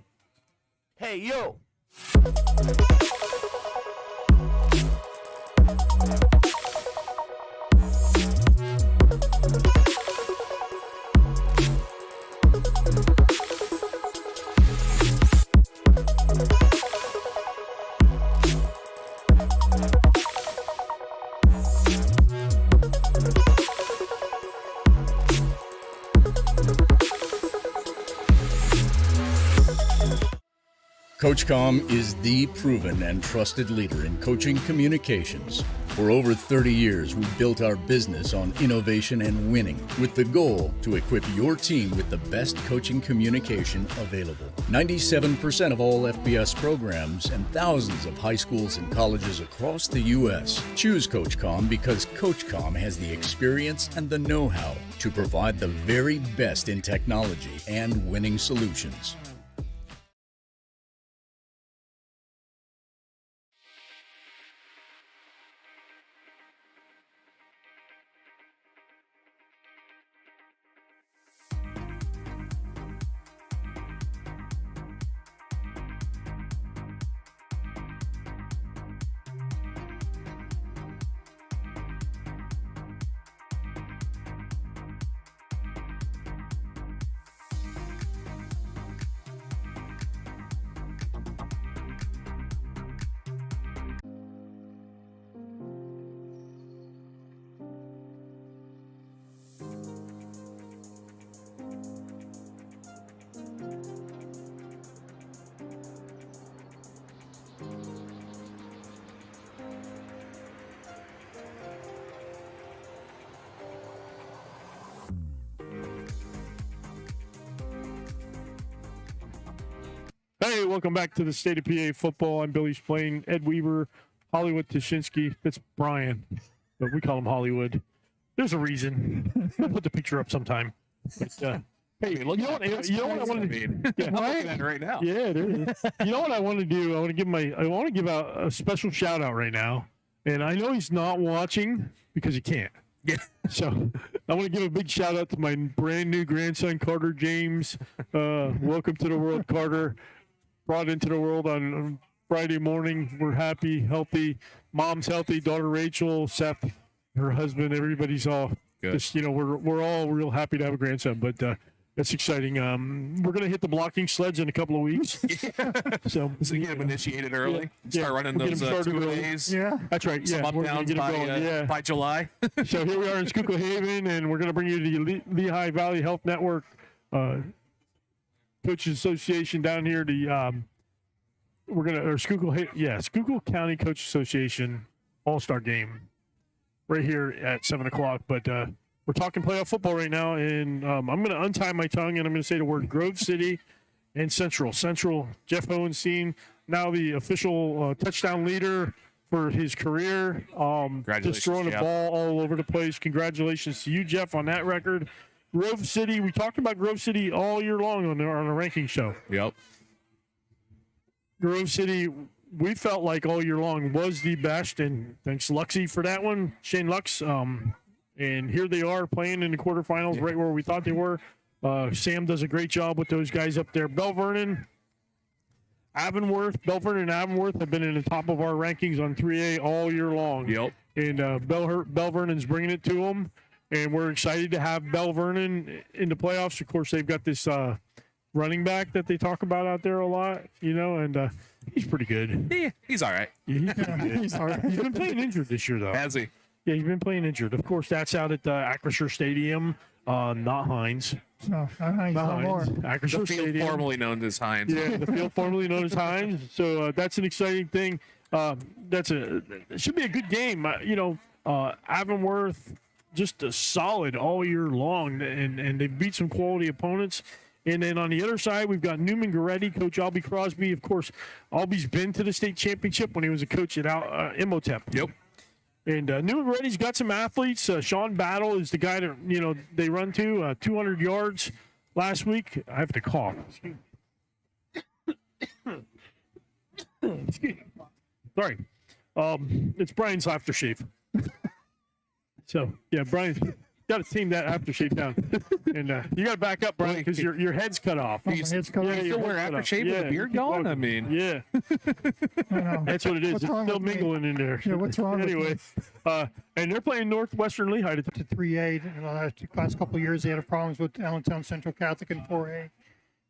Hey, yo. CoachComm is the proven and trusted leader in coaching communications. For over 30 years, we've built our business on innovation and winning, with the goal to equip your team with the best coaching communication available. 97% of all FBS programs and thousands of high schools and colleges across the U.S. choose CoachComm because CoachComm has the experience and the know-how to provide the very best in technology and winning solutions. Hey, welcome back to the State of PA Football. I'm Billy Splain, Ed Weaver, Hollywood Tashinsky. That's Brian, but we call him Hollywood. There's a reason. I'll put the picture up sometime. But, hey, look, you know what I want to do? Yeah, I'm looking at it right now. Yeah, it is. You know what I want to do? I want to give out a special shout out right now. And I know he's not watching because he can't. Yeah. So I want to give a big shout out to my brand new grandson, Carter James. Welcome to the world, Carter. Brought into the world on Friday morning. We're happy, healthy. Mom's healthy. Daughter Rachel, Seth, her husband. Everybody's all good. Just, we're all real happy to have a grandson. But it's exciting. We're gonna hit the blocking sleds in a couple of weeks. So get them initiated early. Start running we'll those 2 days. Yeah, that's right. Some up downs by July. So here we are in Schuylkill Haven, and we're gonna bring you the Lehigh Valley Health Network Coaches Association down here. Schuylkill County Coach Association All-Star Game right here at 7:00. But we're talking playoff football right now, and I'm going to untie my tongue and I'm going to say the word Grove City and Central. Central, Jeff Hohenstein, now the official touchdown leader for his career. Just throwing the ball all over the place. Congratulations to you, Jeff, on that record. Grove City, we talked about Grove City all year long on a ranking show. Yep. Grove City, we felt like all year long was the best, and thanks Luxie for that one, Shane Lux. And here they are playing in the quarterfinals right where we thought they were. Sam does a great job with those guys up there. Bell Vernon and Avonworth have been in the top of our rankings on 3A all year long. Yep. And Bell Vernon's bringing it to them. And we're excited to have Bell Vernon in the playoffs. Of course, they've got this running back that they talk about out there a lot, and he's pretty good. Yeah, he's all right. Yeah, he's all right. He's been playing injured this year, though. Has he? Yeah, he's been playing injured. Of course, that's out at Acrisure Stadium, not Hines. No, not Hines, no more. Acrisure The field Stadium. formerly known as Hines. Yeah, the field formerly known as Hines. So that's an exciting thing. It should be a good game. Avonworth, just a solid all year long, and they beat some quality opponents. And then on the other side, we've got Newman Goretti, Coach Albie Crosby. Of course, Albie's been to the state championship when he was a coach at Imhotep. Yep. And Newman Goretti's got some athletes. Sean Battle is the guy that they run to 200 yards last week. I have to cough. Excuse me. Sorry. It's Brian's aftershave. So, yeah, Brian, got to tame that aftershave down. And you got to back up, Brian, because your head's cut off. You still wear aftershave with a beard going? I mean. Yeah. That's what it is. It's still mingling in there. Yeah, what's wrong anyway, and they're playing Northwestern Lehigh to 3A. In the last couple of years, they had problems with Allentown Central Catholic in 4A.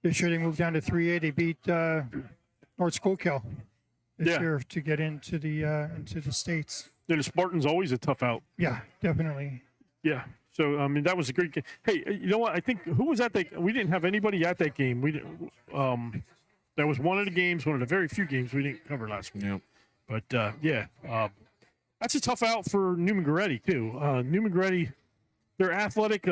This year, they moved down to 3A. They beat Network-Schuylkill this year to get into the States. Yeah, the Spartans always a tough out. Yeah, definitely. Yeah. So, I mean, that was a great game. Hey, you know what? I think who was at that? We didn't have anybody at that game. We didn't. That was one of the games, one of the very few games we didn't cover last week. Yep. But that's a tough out for Newman Goretti too. Newman Goretti, they're athletic.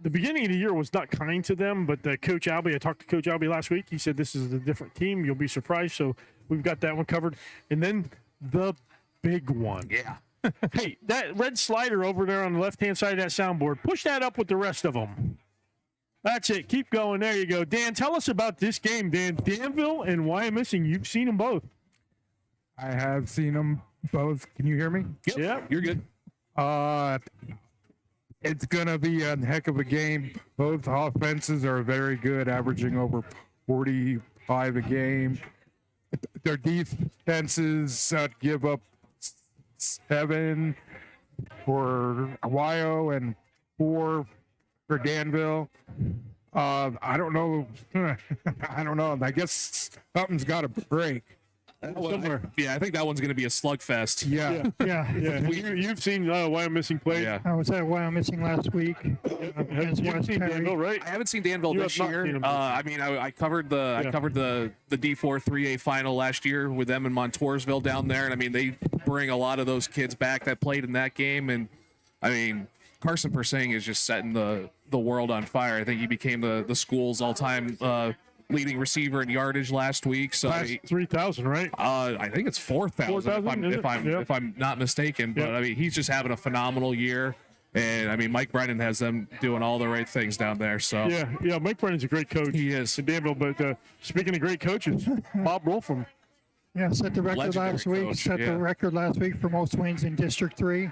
The beginning of the year was not kind to them, but Coach Albie, I talked to Coach Albie last week. He said this is a different team. You'll be surprised. So we've got that one covered. And then the big one. Yeah. Hey, that red slider over there on the left-hand side of that soundboard, push that up with the rest of them. That's it. Keep going. There you go. Dan, tell us about this game, Dan. Danville and Wyomissing. You've seen them both. I have seen them both. Can you hear me? Yep. Yeah. You're good. It's going to be a heck of a game. Both offenses are very good, averaging over 45 a game. Their defenses give up 7 for Ohio and 4 for Danville. I don't know. I don't know. I guess something's got to break. I think that one's going to be a slugfest. Yeah. You've seen Wyomissing play. Yeah. I was at Wyomissing last week. You've seen Danville, right? I haven't seen Danville this year. I covered the D4 3A final last year with them in Montoursville down there, and I mean they bring a lot of those kids back that played in that game, and I mean Carson Persing is just setting the world on fire. I think he became the school's all-time leading receiver in yardage last week. So 3,000, right? I think it's 4,000 if I'm not mistaken. But I mean, he's just having a phenomenal year, and I mean, Mike Brennan has them doing all the right things down there. So yeah, Mike Brennan's a great coach. He is. In Danville, but speaking of great coaches, Bob Rolfam. Yeah, set the record Legendary last week. coach, Set the record last week for most wins in District 3.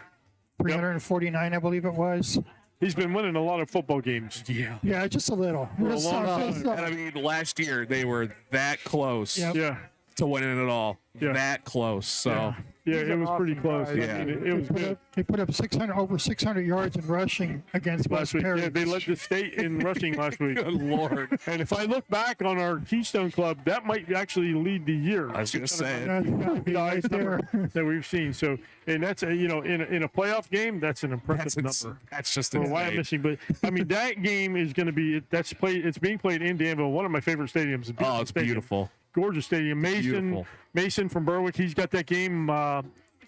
349, I believe it was. He's been winning a lot of football games. Yeah, just a little. For a long time. And I mean, last year they were that close Yeah. to winning it all. Yeah. That close. So Yeah, it was pretty close. Yeah. I mean, it was good. They put up over 600 yards in rushing against Last West week, Perry. yeah, they led the state in rushing last week. Good Lord. And if I look back on our Keystone Club, that might actually lead the year. I was going to say That's gotta be right there. that we've seen. So, and that's in a playoff game, that's an impressive number. That's just For insane. Wyomissing, but I mean that game is going to be It's being played in Danville, one of my favorite stadiums. Oh, it's Stadium. beautiful. Gorgeous stadium. Beautiful. Mason from Berwick, he's got that game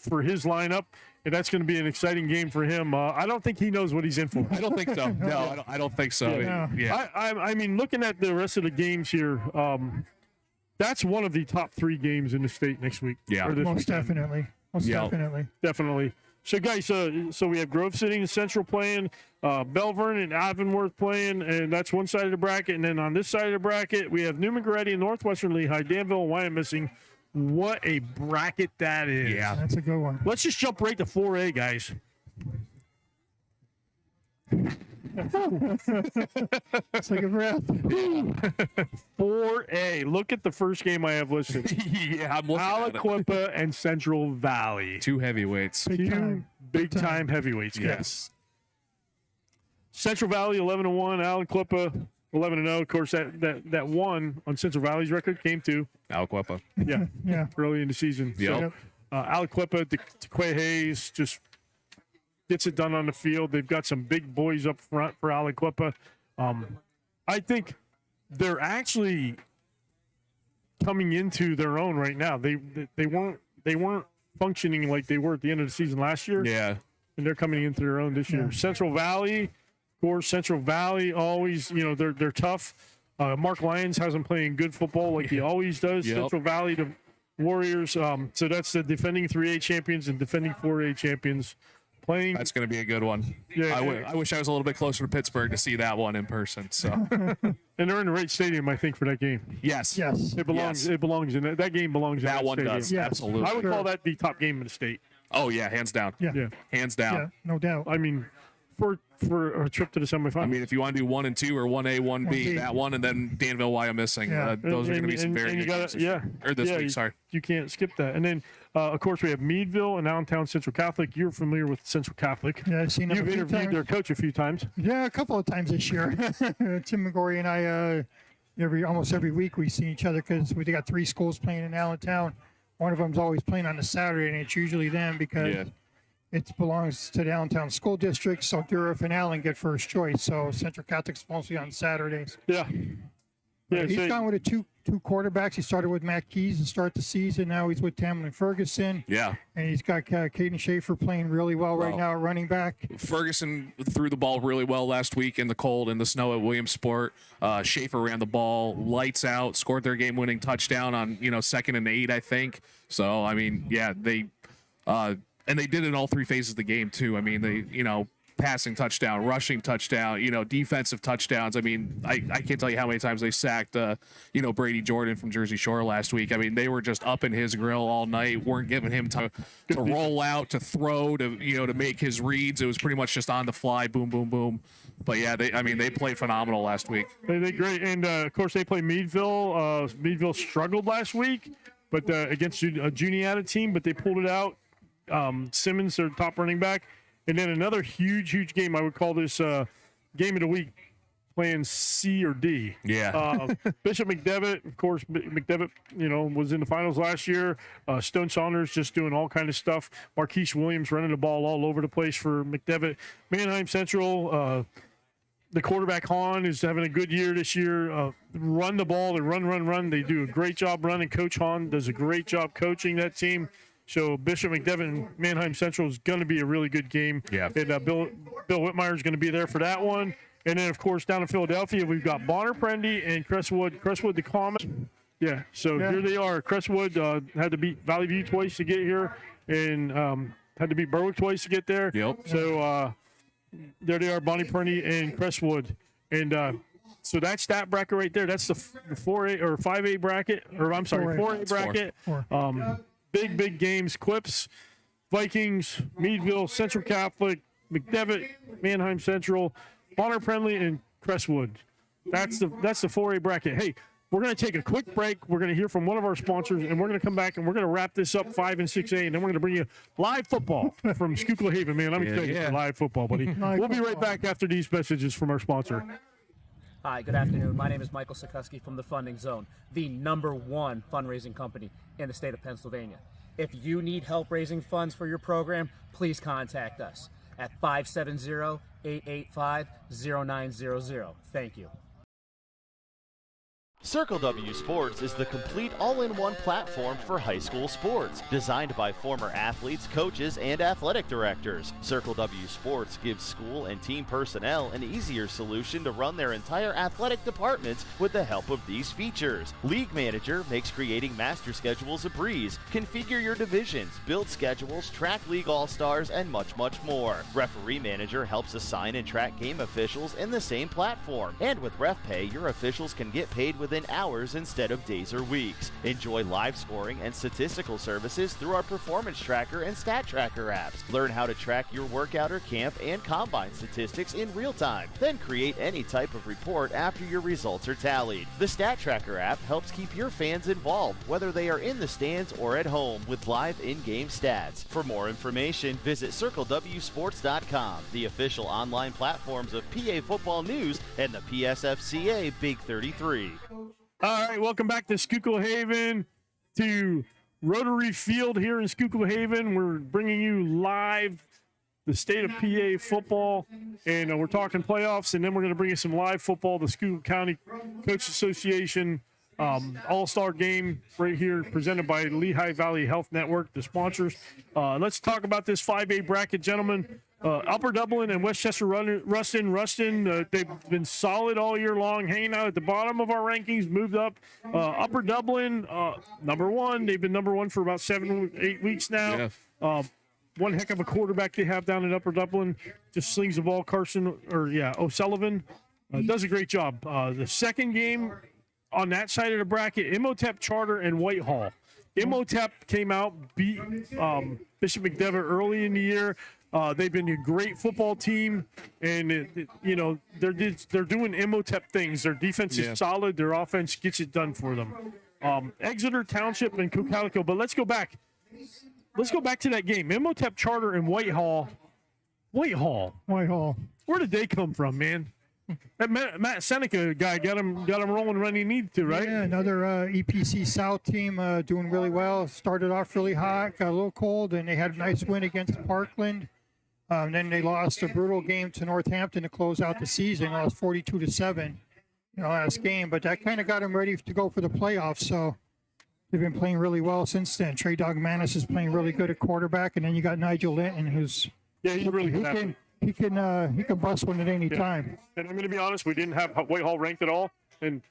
for his lineup, and that's going to be an exciting game for him. I don't think he knows what he's in for. I don't think so. No, I don't think so. Yeah. I mean, looking at the rest of the games here, that's one of the top 3 games in the state next week. Yeah. or this Most weekend. definitely. Most definitely. Definitely. So, guys, so we have Grove City and Central playing, Belvern and Avonworth playing, and that's one side of the bracket. And then on this side of the bracket, we have Newman Goretti and Northwestern Lehigh, Danville, and Wyomissing. What a bracket that is. Yeah. That's a good one. Let's just jump right to 4A, guys. Take a breath. 4A. Look at the first game I have listed. Yeah, I'm looking at it. Aliquippa and Central Valley. 2 heavyweights. Two big-time heavyweights, guys. Yes. Central Valley 11-1, Aliquippa 11-0. Of course, that one on Central Valley's record came to Aliquippa. Yeah, early in the season. Yep. So, Aliquippa, DeQuay Hayes just gets it done on the field. They've got some big boys up front for Aliquippa. I think they're actually coming into their own right now. They weren't functioning like they were at the end of the season last year. Yeah. And they're coming into their own this year. Central Valley, of course, Central Valley always, they're tough. Mark Lyons has them playing good football like he always does. Yep. Central Valley, the Warriors. So that's the defending 3A champions and defending 4A champions playing. That's going to be a good one. Yeah, I wish I was a little bit closer to Pittsburgh to see that one in person. So, and they're in the right stadium, I think, for that game. yes. Yes. It belongs. It belongs in that game. Belongs in That one stadium. does. Yes. Absolutely. I would call that the top game in the state. Oh, yeah. Hands down. Yeah. Hands down. Yeah, no doubt. I mean, for a trip to the semifinals. I mean, if you want to do 1 and 2 or 1A, 1B, 1B. that one, and then Danville, Wyomissing, Yeah. those are going to be some very you good gotta, games this year. Or this week, sorry. You can't skip that. And then, of course, we have Meadville and Allentown Central Catholic. You're familiar with Central Catholic. Yeah, I've seen them. You've a few interviewed times. their coach a few times. Yeah, a couple of times this year. Tim McGorry and I, almost every week we see each other because we got 3 schools playing in Allentown. One of them's always playing on a Saturday, and it's usually them because it belongs to the Allentown School District. So Durham and Allen get first choice. So Central Catholic's mostly on Saturdays. Yeah. Yeah, He's gone with the two quarterbacks. He started with Matt Keys to start the season. Now he's with Tamlin Ferguson. Yeah. And he's got Caden Schaefer playing really well right now at running back. Ferguson threw the ball really well last week in the cold and the snow at Williamsport. Schaefer ran the ball lights out, scored their game-winning touchdown on 2nd and 8, I think. So I mean, yeah, they and they did it in all 3 phases of the game too. I mean, they passing touchdown, rushing touchdown, defensive touchdowns. I mean, I can't tell you how many times they sacked, Brady Jordan from Jersey Shore last week. I mean, they were just up in his grill all night, weren't giving him time to roll out, to throw, to make his reads. It was pretty much just on the fly, boom, boom, boom. But yeah, they played phenomenal last week. They did great, and of course they played Meadville. Meadville struggled last week, but against a Juniata team, but they pulled it out. Simmons, their top running back. And then another huge game. I would call this game of the week, playing C or D. Yeah. Bishop McDevitt, of course. McDevitt, was in the finals last year. Stone Saunders just doing all kind of stuff. Marquise Williams running the ball all over the place for McDevitt. Manheim Central, the quarterback Hahn is having a good year this year. Run the ball, they run. They do a great job running. Coach Hahn does a great job coaching that team. So Bishop McDevitt and Manheim Central is going to be a really good game. Yeah. And Bill Whitmire is going to be there for that one. And then, of course, down in Philadelphia, we've got Bonner Prendy and Crestwood the Common. Yeah, so here they are. Crestwood had to beat Valley View twice to get here, and had to beat Berwick twice to get there. Yep. So there they are, Bonnie Prendy and Crestwood. And so that's that bracket right there. That's the 4A or 5A bracket, or I'm sorry, 4A bracket. Big games. Quips, Vikings, Meadville, Central Catholic, McDevitt, Manheim Central, Bonner Prendy, and Crestwood. That's the 4A bracket. Hey, we're going to take a quick break. We're going to hear from one of our sponsors, and we're going to come back, and we're going to wrap this up 5 and 6A, and then we're going to bring you live football from Schuylkill Haven. Man, I'm excited for live football, buddy. We'll be right back after these messages from our sponsor. Hi, good afternoon. My name is Michael Sikoski from the Funding Zone, the #1 fundraising company in the state of Pennsylvania. If you need help raising funds for your program, please contact us at 570-885-0900. Thank you. Circle W Sports is the complete all-in-one platform for high school sports, designed by former athletes, coaches, and athletic directors. Circle W Sports gives school and team personnel an easier solution to run their entire athletic departments with the help of these features. League Manager makes creating master schedules a breeze. Configure your divisions, build schedules, track league all-stars, and much more. Referee Manager helps assign and track game officials in the same platform. And with RefPay, your officials can get paid within hours instead of days or weeks. Enjoy live scoring and statistical services through our Performance Tracker and Stat Tracker apps. Learn how to track your workout or camp and combine statistics in real time. Then create any type of report after your results are tallied. The Stat Tracker app helps keep your fans involved, whether they are in the stands or at home, with live in-game stats. For more information, visit CircleWSports.com, the official online platforms of PA Football News and the PSFCA Big 33. All right, welcome back to Schuylkill Haven, to Rotary Field here in Schuylkill Haven. We're bringing you live the state of PA football, and we're talking playoffs, and then we're going to bring you some live football, the Schuylkill County Coach Association All-Star game right here, presented by Lehigh Valley Health Network, the sponsors. Let's talk about this 5A bracket, gentlemen. Upper Dublin and Westchester Ruston, they've been solid all year long, hanging out at the bottom of our rankings, moved up. Upper Dublin, #1. They've been #1 for about 7-8 weeks now. Yeah. One heck of a quarterback they have down in Upper Dublin. Just slings the ball. O'Sullivan does a great job. The second game on that side of the bracket, Imhotep Charter and Whitehall. Imhotep came out, beat Bishop McDevitt early in the year. They've been a great football team, and they're doing Imhotep things. Their defense is solid. Their offense gets it done for them. Exeter Township and Cocalico. But let's go back. Let's go back to that game. Imhotep Charter and Whitehall. Whitehall. Where did they come from, man? That Matt Seneca guy got him rolling when he needed to, right? Yeah, another EPC South team doing really well. Started off really hot, got a little cold, and they had a nice win against Parkland. Then they lost a brutal game to Northampton to close out the season. Lost 42-7. last game, but that kind of got them ready to go for the playoffs. So they've been playing really well since then. Trey Dogmanis is playing really good at quarterback, and then you got Nigel Linton, who's he's really good. He can bust one at any time. And I'm going to be honest, we didn't have Whitehall ranked at all, and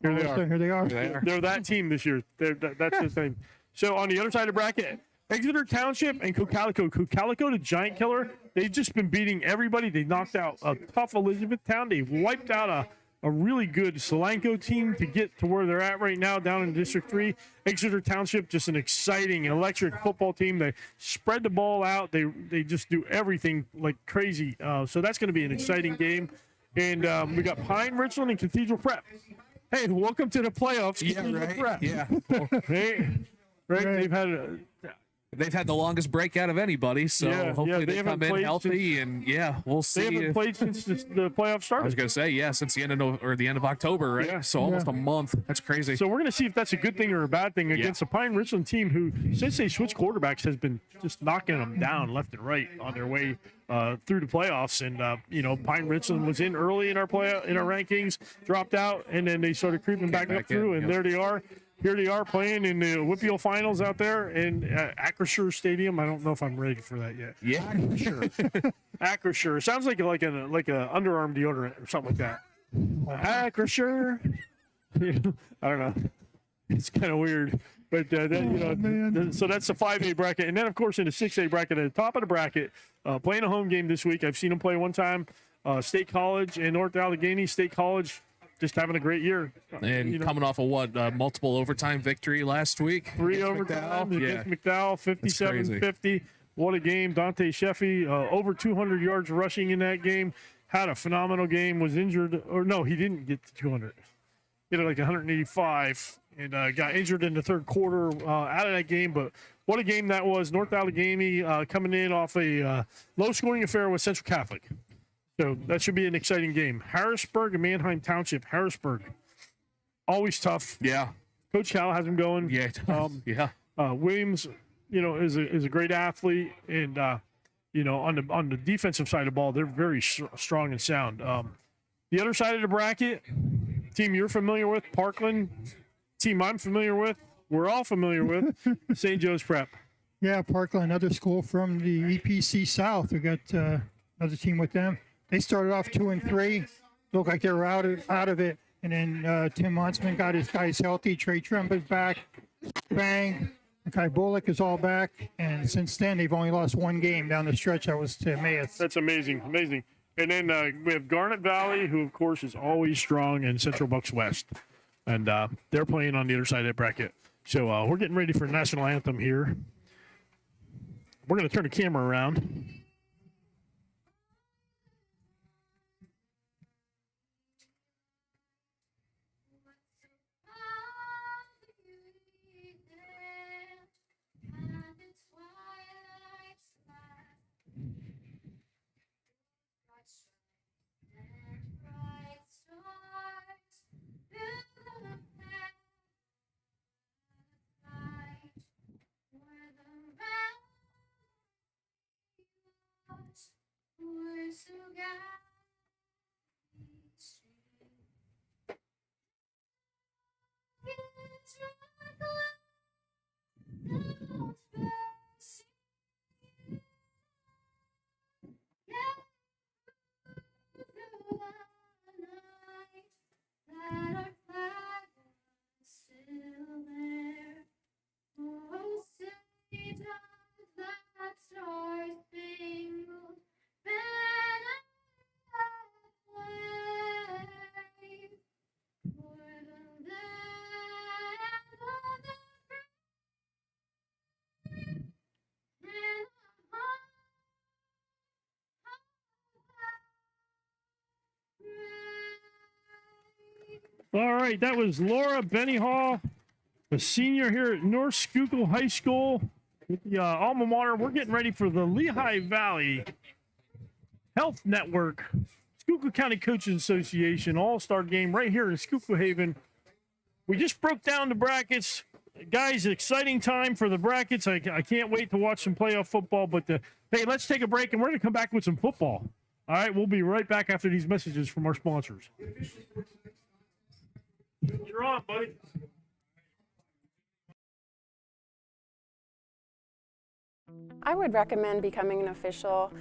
here they are. Here they are. They're that team this year. That's the thing. So on the other side of the bracket, Exeter Township and Cocalico. Cocalico, the giant killer, they've just been beating everybody. They knocked out a tough Elizabethtown. They wiped out a really good Solanco team to get to where they're at right now down in District 3. Exeter Township, just an exciting, electric football team. They spread the ball out. They just do everything like crazy. So that's going to be an exciting game. And we got Pine, Richland, and Cathedral Prep. Hey, welcome to the playoffs. Yeah, right. Prep. Yeah. Hey, right. They've had the longest breakout of anybody, so hopefully they come in healthy, and we'll see. They haven't played since the playoffs started. I was going to say, since the end of October, right? Yeah. So almost a month. That's crazy. So we're going to see if that's a good thing or a bad thing against the Pine Richland team, who since they switched quarterbacks has been just knocking them down left and right on their way through the playoffs. And Pine Richland was in early in our rankings, dropped out, and then they started creeping back up through, and there they are. Here they are playing in the Whippeal finals out there in Acrisure Stadium. I don't know if I'm ready for that yet. Yeah, Acrisure. Acrisure. Sounds like a underarm deodorant or something like that. Acrisure. I don't know. It's kind of weird, but so that's the 5A bracket, and then of course in the 6A bracket, at the top of the bracket, playing a home game this week. I've seen them play one time. State College in North Allegheny. State College. Just having a great year. And coming off of multiple overtime victory last week. 3 overtimes against McDowell, 57-50. What a game. Dante Sheffy, over 200 yards rushing in that game. Had a phenomenal game, was injured. Or no, he didn't get to 200. He had like 185 and got injured in the third quarter out of that game. But what a game that was. North Allegheny coming in off a low-scoring affair with Central Catholic. So that should be an exciting game. Harrisburg and Manheim Township. Harrisburg, always tough. Yeah. Coach Cal has him going. Yeah. Williams, is a great athlete, and on the defensive side of the ball, they're very strong and sound. The other side of the bracket, team you're familiar with, Parkland. Team I'm familiar with. We're all familiar with, St. Joe's Prep. Yeah, Parkland, another school from the EPC South. We got another team with them. They started off 2-3, looked like they were out of it, and then Tim Monsman got his guys healthy. Trey Tremba's back, Bang, Kai Bullock is all back, and since then they've only lost one game down the stretch. That was to Emmaus. That's amazing. And then we have Garnet Valley, who of course is always strong, and Central Bucks West, and they're playing on the other side of that bracket. So we're getting ready for the national anthem here. We're going to turn the camera around. All right, that was Laura Bennyhall, a senior here at North Schuylkill High School with the alma mater. We're getting ready for the Lehigh Valley Health Network, Schuylkill County Coaches Association All-Star Game right here in Schuylkill Haven. We just broke down the brackets. Guys, exciting time for the brackets. I can't wait to watch some playoff football, but hey, let's take a break, and we're going to come back with some football. All right, we'll be right back after these messages from our sponsors. You're on, buddy. I would recommend becoming an official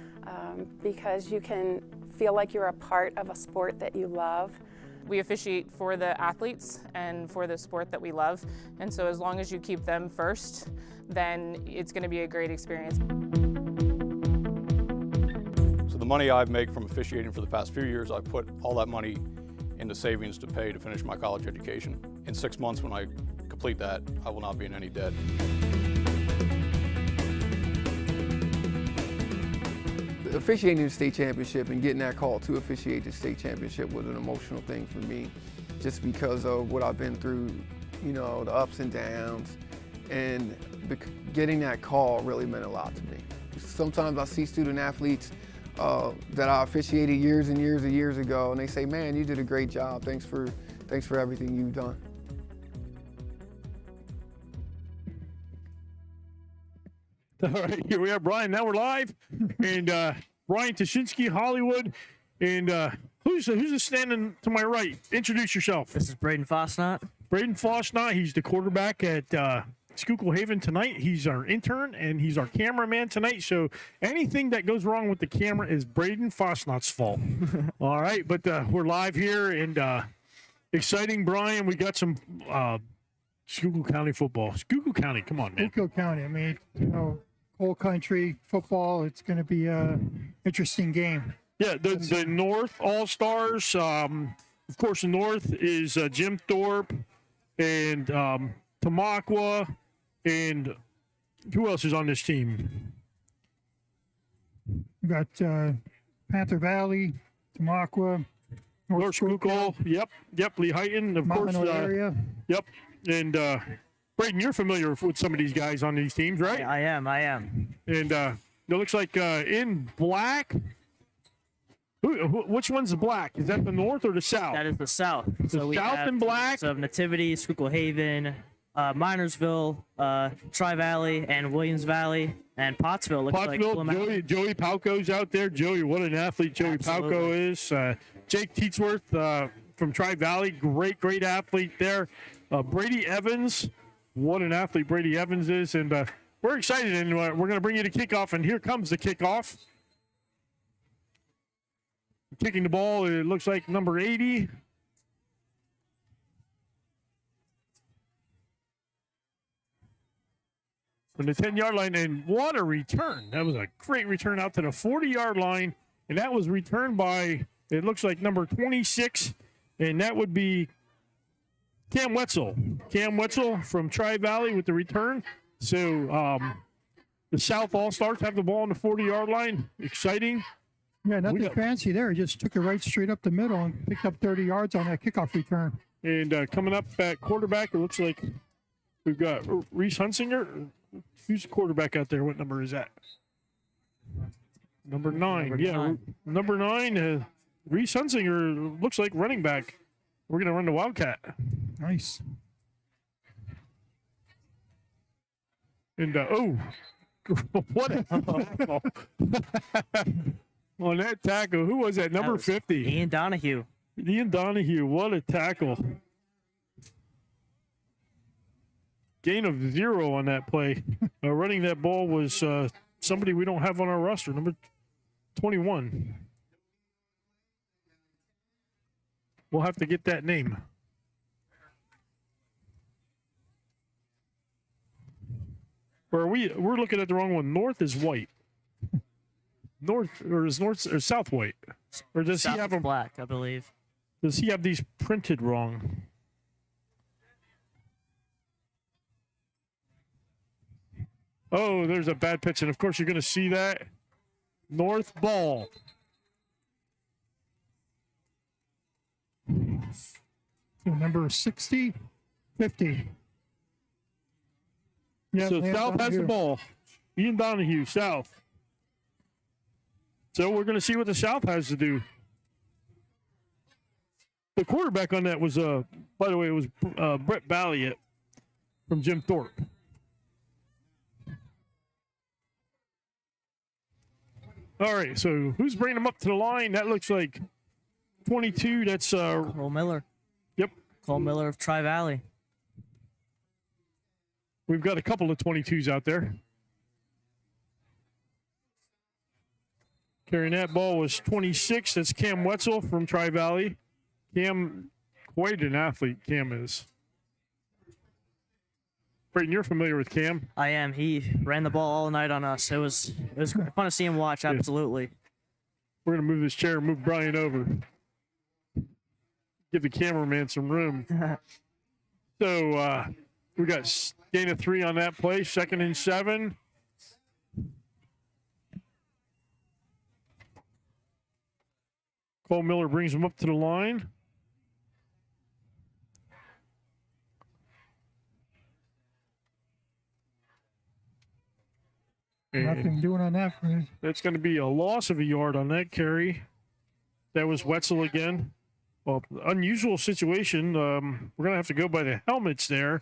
because you can feel like you're a part of a sport that you love. We officiate for the athletes and for the sport that we love, and so as long as you keep them first, then it's going to be a great experience. So the money I make from officiating for the past few years, I've put all that money into savings to pay to finish my college education. In 6 months, when I complete that, I will not be in any debt. Officiating the state championship and getting that call to officiate the state championship was an emotional thing for me, just because of what I've been through, you know, the ups and downs, and getting that call really meant a lot to me. Sometimes I see student athletes that I officiated years and years ago, and they say, "Man, you did a great job. Thanks for everything you've done." All right, here we are, Brian. Now we're live, and Brian Tashinsky, Hollywood, and who's standing to my right? Introduce yourself. This is Braden Fosnot. Braden Fosnot. He's the quarterback at Schuylkill Haven tonight. He's our intern, and he's our cameraman tonight. So anything that goes wrong with the camera is Braden Fosnot's fault. All right, but we're live here, and exciting, Brian. We got some Schuylkill County football. Schuylkill County, come on, man. Schuylkill County. I mean, you know, whole country football. It's going to be an interesting game. Yeah, the North All-Stars. Of course, the North is Jim Thorpe and Tamaqua, and who else is on this team? We got Panther Valley, Tamaqua, North Schuylkill. Yep. Lehigh, of course. area. Yep. And Braden, you're familiar with some of these guys on these teams, right? I am. And it looks like in black. Which one's the black? Is that the North or the South? That is the South. The South in black. So Nativity, Schuylkill Haven, Minersville, Tri-Valley, and Williams Valley, and Pottsville. Looks like Joey Palco's out there. Joey, what an athlete Joey Palco is. Jake Teetsworth from Tri-Valley, great athlete there. Brady Evans, what an athlete Brady Evans is. And we're excited, and we're going to bring you to kickoff, and here comes the kickoff. Kicking the ball, it looks like number 80. From the 10-yard line, and what a return. That was a great return out to the 40-yard line, and that was returned by, it looks like number 26, and that would be Cam Wetzel. Cam Wetzel from Tri-Valley with the return. So the South All-Stars have the ball on the 40-yard line. Exciting. Yeah, nothing fancy there. He just took it right straight up the middle and picked up 30 yards on that kickoff return. And coming up at quarterback, it looks like we've got Reese Hunsinger. Who's the quarterback out there? What number is that? Number 9. Number 9. Reese Hunsinger looks like running back. We're going to run the Wildcat. Nice. And, what a tackle. On that tackle, who was that? Number 50. Ian Donahue. What a tackle. Gain of 0 on that play. Running that ball was somebody we don't have on our roster, number 21. We'll have to get that name. Or we're looking at the wrong one. North is white. North or South white? Or does South he have them black, I believe. Does he have these printed wrong? Oh, there's a bad pitch, and of course you're going to see that. North ball. Number 60, 50. Yeah, so South has the ball. Ian Donahue, South. So we're going to see what the South has to do. The quarterback on that was, by the way, it was Brett Balliet from Jim Thorpe. All right, so who's bringing him up to the line? That looks like 22. That's Cole Miller. Yep, Cole Miller of Tri-Valley. We've got a couple of 22s out there. Carrying that ball was 26. That's Cam Wetzel from Tri-Valley. Cam, quite an athlete, Cam is. Brayden, you're familiar with Cam. I am. He ran the ball all night on us. It was fun to see him watch, absolutely. We're going to move this chair and move Brian over. Give the cameraman some room. So we got gain of 3 on that play, 2nd and 7. Cole Miller brings him up to the line. Nothing doing on that. That's going to be a loss of a yard on that carry. That was Wetzel again. Well, unusual situation. We're going to have to go by the helmets there.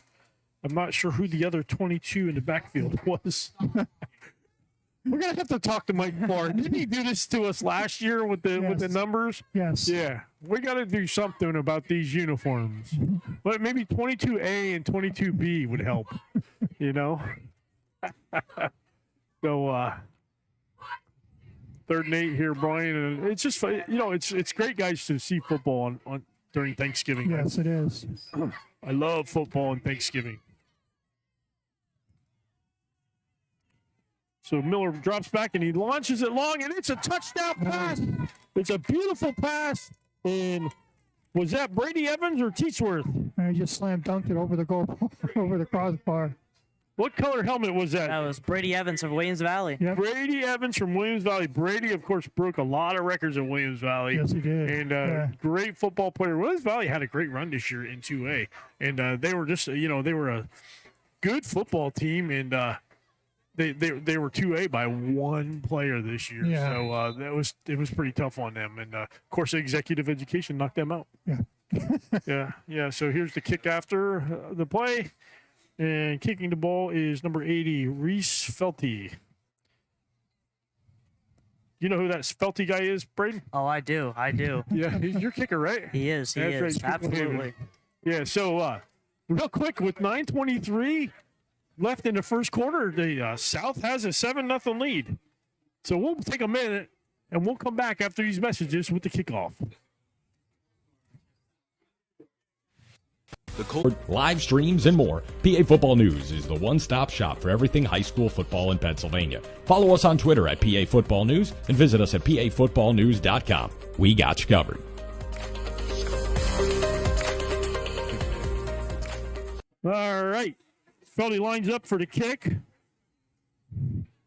I'm not sure who the other 22 in the backfield was. We're going to have to talk to Mike Clark. Didn't he do this to us last year with the numbers? Yes. Yeah. We got to do something about these uniforms. But maybe 22A and 22B would help, you know? So, 3rd and 8 here, Brian. And it's just, you know, it's great, guys, to see football on during Thanksgiving. Yes, it is. I love football on Thanksgiving. So Miller drops back and he launches it long, and it's a touchdown pass. It's a beautiful pass. And was that Brady Evans or Teachworth? I just slam dunked it over the goal, over the crossbar. What color helmet was that? That was Brady Evans of Williams Valley. Yep. Brady Evans from Williams Valley. Brady, of course, broke a lot of records in Williams Valley. Yes, he did. And great football player. Williams Valley had a great run this year in 2A. And they were just, you know, they were a good football team. And they were 2A by 1 player this year. Yeah. So it was pretty tough on them. And, of course, executive education knocked them out. Yeah. Yeah. So here's the kick after the play. And kicking the ball is number 80, Reese Felty. You know who that Felty guy is, Braden? Oh, I do. Yeah, he's your kicker, right? He is. He is. Right. Absolutely. Yeah, so real quick, with 9:23 left in the first quarter, the South has a 7-0 lead. So we'll take a minute, and we'll come back after these messages with the kickoff. Live streams and more, PA Football News is the one-stop shop for everything high school football in Pennsylvania. Follow us on Twitter at PA Football News and visit us at pafootballnews.com. We got you covered. All right. Felty lines up for the kick.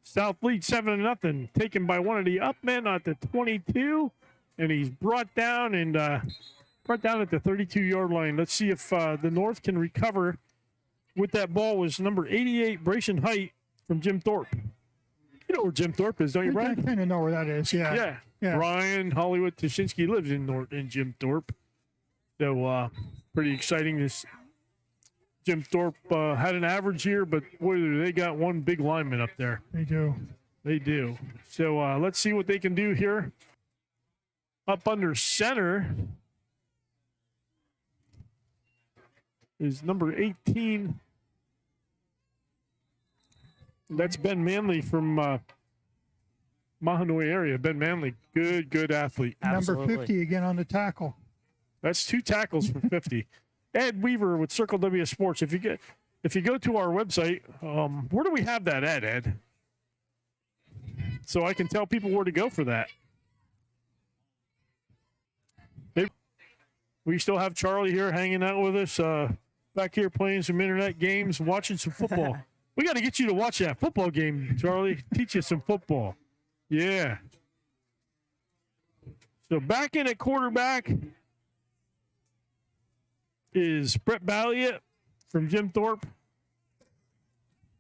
South lead 7-0, taken by one of the up men at the 22, and he's brought down at the 32-yard line. Let's see if the North can recover. With that ball was number 88, Brayson Height from Jim Thorpe. You know where Jim Thorpe is, don't you, Brian? I kind of know where that is, yeah. Brian Hollywood Tuschinski lives in Jim Thorpe. So pretty exciting. This Jim Thorpe had an average year, but boy, they got one big lineman up there. They do. They do. So let's see what they can do here. Up under center is number 18. That's Ben Manley from Mahanoy area. Ben Manley, good athlete. Number 50 again on the tackle. That's 2 tackles for 50. Ed Weaver with Circle W Sports. If you go to our website, where do we have that at, Ed? So I can tell people where to go for that. Maybe we still have Charlie here hanging out with us, back here playing some internet games, watching some football. We got to get you to watch that football game, Charlie. Teach you some football. Yeah. So back in at quarterback is Brett Balliet from Jim Thorpe.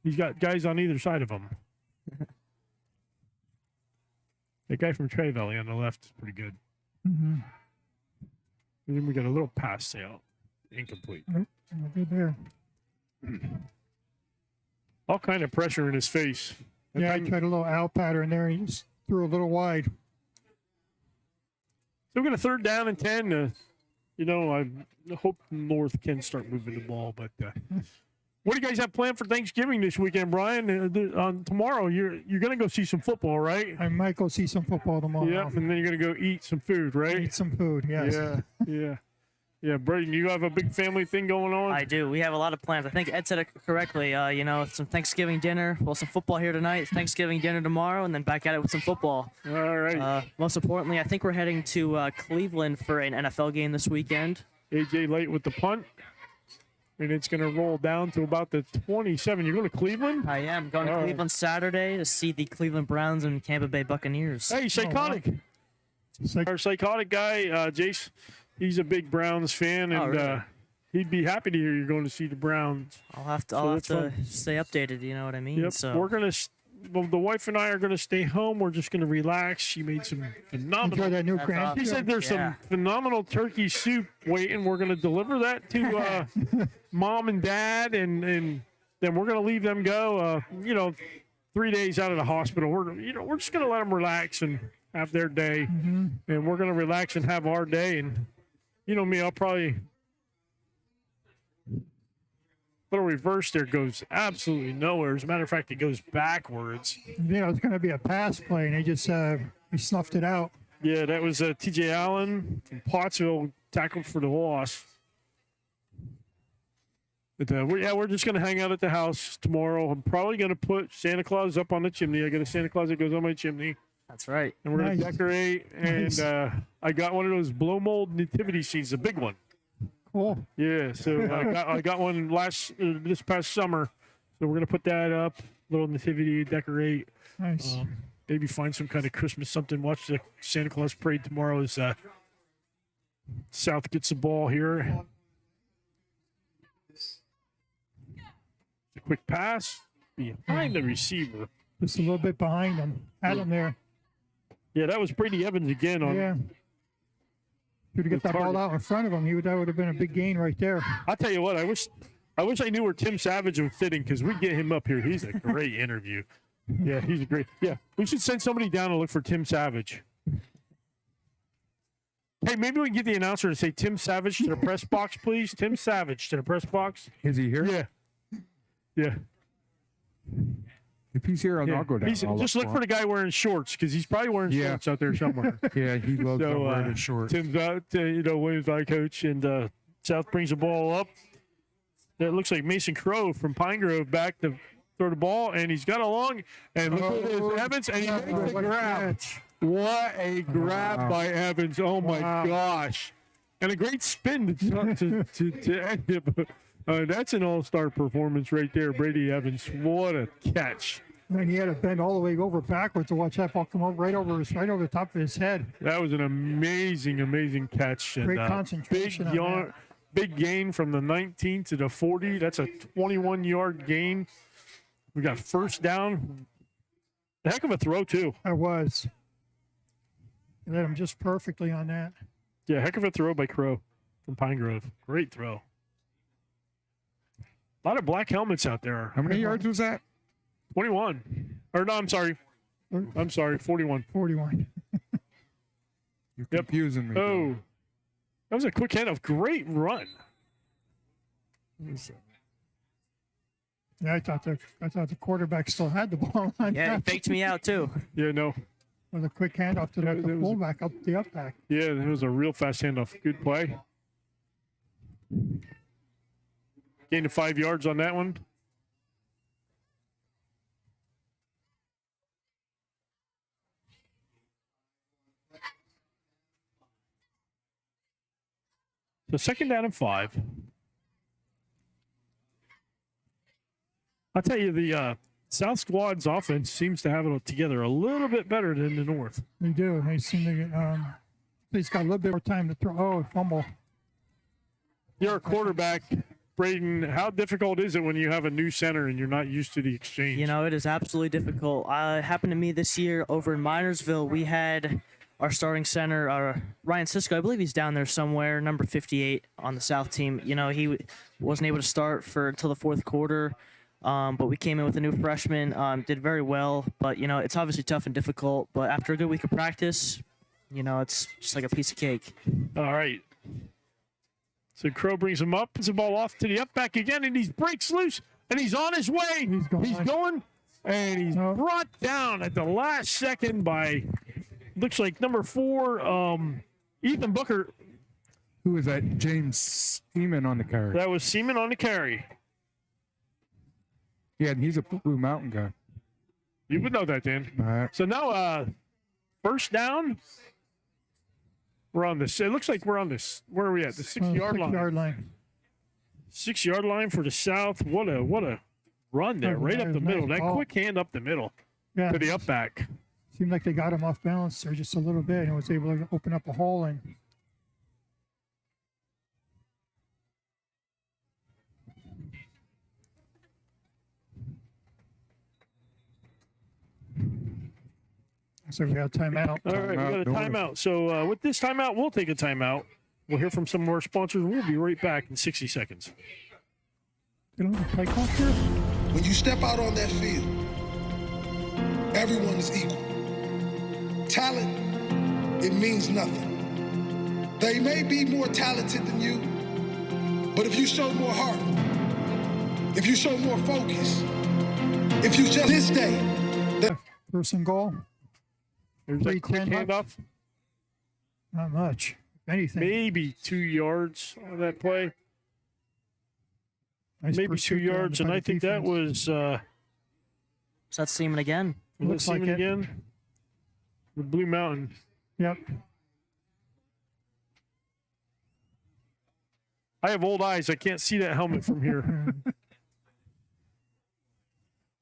He's got guys on either side of him. The guy from Trey Valley on the left is pretty good. Mm-hmm. And then we got a little pass out. Incomplete. Nope. Good there. All kind of pressure in his face. Yeah, I tried a little owl pattern there. He just threw a little wide. So we got a 3rd down and 10. You know, I hope North can start moving the ball. But what do you guys have planned for Thanksgiving this weekend, Brian? On tomorrow, you're going to go see some football, right? I might go see some football tomorrow. Yep, and then you're going to go eat some food, right? Eat some food, yes. Yeah. Yeah, Braden, you have a big family thing going on? I do. We have a lot of plans. I think Ed said it correctly. You know, some Thanksgiving dinner. Well, some football here tonight. Thanksgiving dinner tomorrow, and then back at it with some football. All right. Most importantly, I think we're heading to Cleveland for an NFL game this weekend. AJ late with the punt. And it's going to roll down to about the 27. You're going to Cleveland? I am going to Cleveland Saturday to see the Cleveland Browns and Tampa Bay Buccaneers. Hey, Psychotic. Our Psychotic guy, Jace, he's a big Browns fan, and really? he'd be happy to hear you're going to see the Browns. I'll have to stay updated. You know what I mean? Yep. So We're going to. Well, the wife and I are going to stay home. We're just going to relax. She made some phenomenal. Enjoy that new She said there's some phenomenal turkey soup waiting. We're going to deliver that to mom and dad, and then we're going to leave them go. 3 days out of the hospital. We're just going to let them relax and have their day, and we're going to relax and have our day. And you know me, I'll probably. Little reverse there goes absolutely nowhere. As a matter of fact, it goes backwards. Yeah, it's going to be a pass play, and they just he snuffed it out. Yeah, that was T.J. Allen from Pottsville, tackled for the loss. But, we're just going to hang out at the house tomorrow. I'm probably going to put Santa Claus up on the chimney. I got a Santa Claus that goes on my chimney. That's right. And we're going to decorate. And I got one of those blow mold nativity scenes, a big one. Cool. Yeah, so I got one this past summer, so we're gonna put that up. Little nativity, decorate. Nice. Maybe find some kind of Christmas something. Watch the Santa Claus parade tomorrow as South gets the ball here. A quick pass behind the receiver. Just a little bit behind him. Had him there. Yeah, that was Brady Evans again on. Yeah. To get that ball out in front of him, that would have been a big gain right there. I'll tell you what, I wish I knew where Tim Savage was sitting, because we get him up here. He's a great interview. Yeah, he's a great. Yeah, we should send somebody down to look for Tim Savage. Hey, maybe we can get the announcer to say Tim Savage to the press box, please. Tim Savage to the press box. Is he here? Yeah. If he's here, I'll go down. Just look for the guy wearing shorts, because he's probably wearing shorts out there somewhere. Yeah, he loves wearing his shorts. Tim's out, Williams by coach, and South brings the ball up. That looks like Mason Crow from Pine Grove back to throw the ball, and he's got a long, and look at this, Evans, and he makes the grab. What a grab by Evans! Oh my gosh, and a great spin to end it. That's an all-star performance right there, Brady Evans. What a catch! And he had to bend all the way over backwards to watch that ball come right over the top of his head. That was an amazing catch. Great concentration. Big gain from the 19 to the 40. That's a 21-yard gain. We got first down. A heck of a throw too. That was. He led him just perfectly on that. Yeah, heck of a throw by Crow from Pine Grove. Great throw. A lot of black helmets out there. How many yards was that? 21. Or no, I'm sorry, 41. 41. You're confusing me. Oh, that was a quick handoff. Great run. Yeah, I thought the quarterback still had the ball on. Yeah, he faked me out too. Yeah, no. With a quick handoff to the fullback up the up back. Yeah, it was a real fast handoff. Good play. Gained of 5 yards on that one. So second down and 5. I'll tell you, the South squad's offense seems to have it together a little bit better than the North. They do. They seem to get, he's got a little bit more time to throw. Oh, fumble. You're a quarterback, Braden. How difficult is it when you have a new center and you're not used to the exchange? You know, it is absolutely difficult. It happened to me this year over in Minersville. We had our starting center, Ryan Cisco. I believe he's down there somewhere, number 58 on the South team. You know, he wasn't able to start until the fourth quarter. But we came in with a new freshman, did very well. But, you know, it's obviously tough and difficult. But after a good week of practice, you know, it's just like a piece of cake. All right. So Crow brings him up, puts the ball off to the up back again, and he breaks loose, and he's on his way. He's going, and he's brought down at the last second by, looks like number 4, Ethan Booker. Who was that? James Seaman on the carry. That was Seaman on the carry. Yeah, and he's a Blue Mountain guy. You would know that, Dan. All right. So now, first down. We're on this. It looks like we're on this. Where are we at? The 6-yard line. 6-yard line. 6-yard line for the South. What a run there, right up the middle. That quick hand up the middle to the up back. Seemed like they got him off balance there just a little bit and was able to open up a hole. And so we got a timeout. All right, we got a timeout. So with this timeout, we'll take a timeout. We'll hear from some more sponsors. We'll be right back in 60 seconds. When you step out on that field, everyone is equal. Talent, it means nothing. They may be more talented than you, but if you show more heart, if you show more focus, if you just this day. First and goal. There's that quick handoff. Not much. If anything. Maybe 2 yards on that play. Nice maybe 2 yards, and I think that was. Was that Seaman again? Looks like it again. The Blue Mountain. Yep. I have old eyes. I can't see that helmet from here.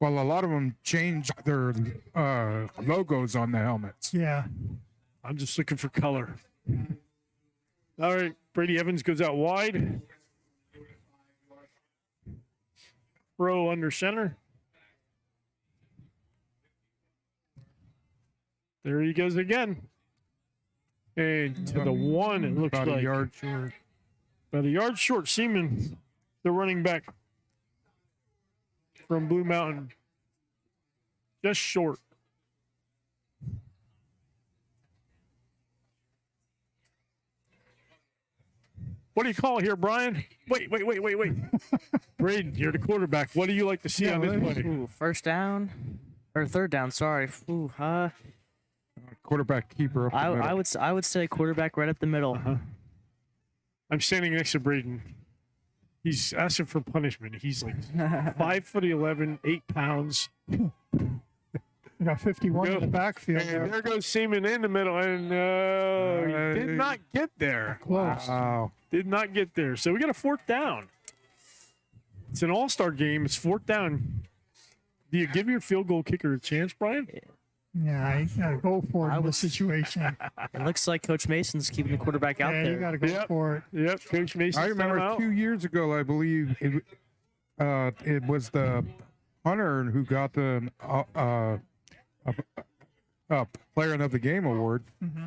Well, a lot of them changed their logos on the helmets. Yeah. I'm just looking for color. All right. Brady Evans goes out wide. Row under center. There he goes again. And to the one, it looks about like. A yard short. About a yard short. Seaman, the running back from Blue Mountain. Just short. What do you call here, Brian? Wait. Braden, you're the quarterback. What do you like to see on this play? Ooh, first down. Or third down, sorry. Ooh, quarterback keeper up the middle. I would say quarterback right up the middle. I'm standing next to Braden. He's asking for punishment. He's like 5'11", 8 pounds. We got 51 in the backfield. And there goes Seaman in the middle, and he did not get there. Close. Wow. Did not get there. So we got a 4th down. It's an all-star game. It's 4th down. Do you give your field goal kicker a chance, Brian? Yeah, you got to go for it in this situation. It looks like Coach Mason's keeping the quarterback out there. You got to go for it. Yep, Coach Mason. I remember 2 years ago, I believe it was the punter who got the Player of the Game award. Mm-hmm.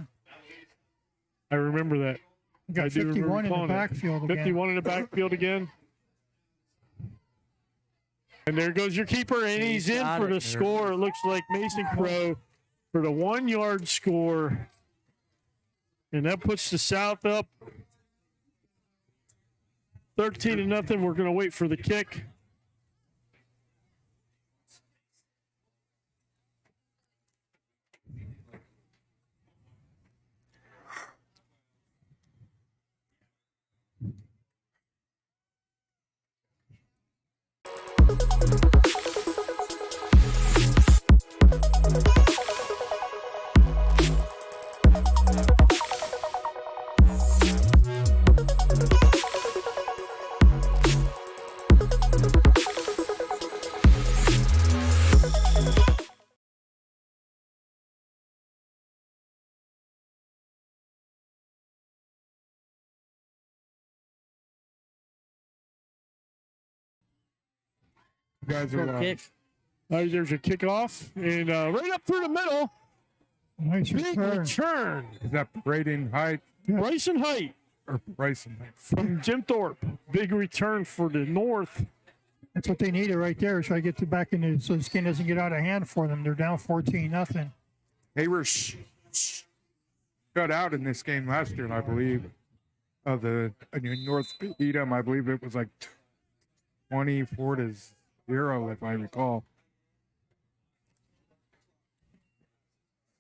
I remember that. You got 51 in the backfield again. 51 in the backfield again. And there goes your keeper, and he's in for the score. It looks like Mason Crow for the 1-yard score. And that puts the South up 13-0. We're going to wait for the kick. You guys are Kick. There's a kickoff, and right up through the middle. Nice Big return. Is that Braden Height? Bryson Height. Or Bryson Height. From Jim Thorpe. Big return for the North. That's what they needed right there. Try to get back in so this game doesn't get out of hand for them. They're down 14-0. They were shut out in this game last year, I believe. of the North Edom. I believe it was like 24-0, if I recall.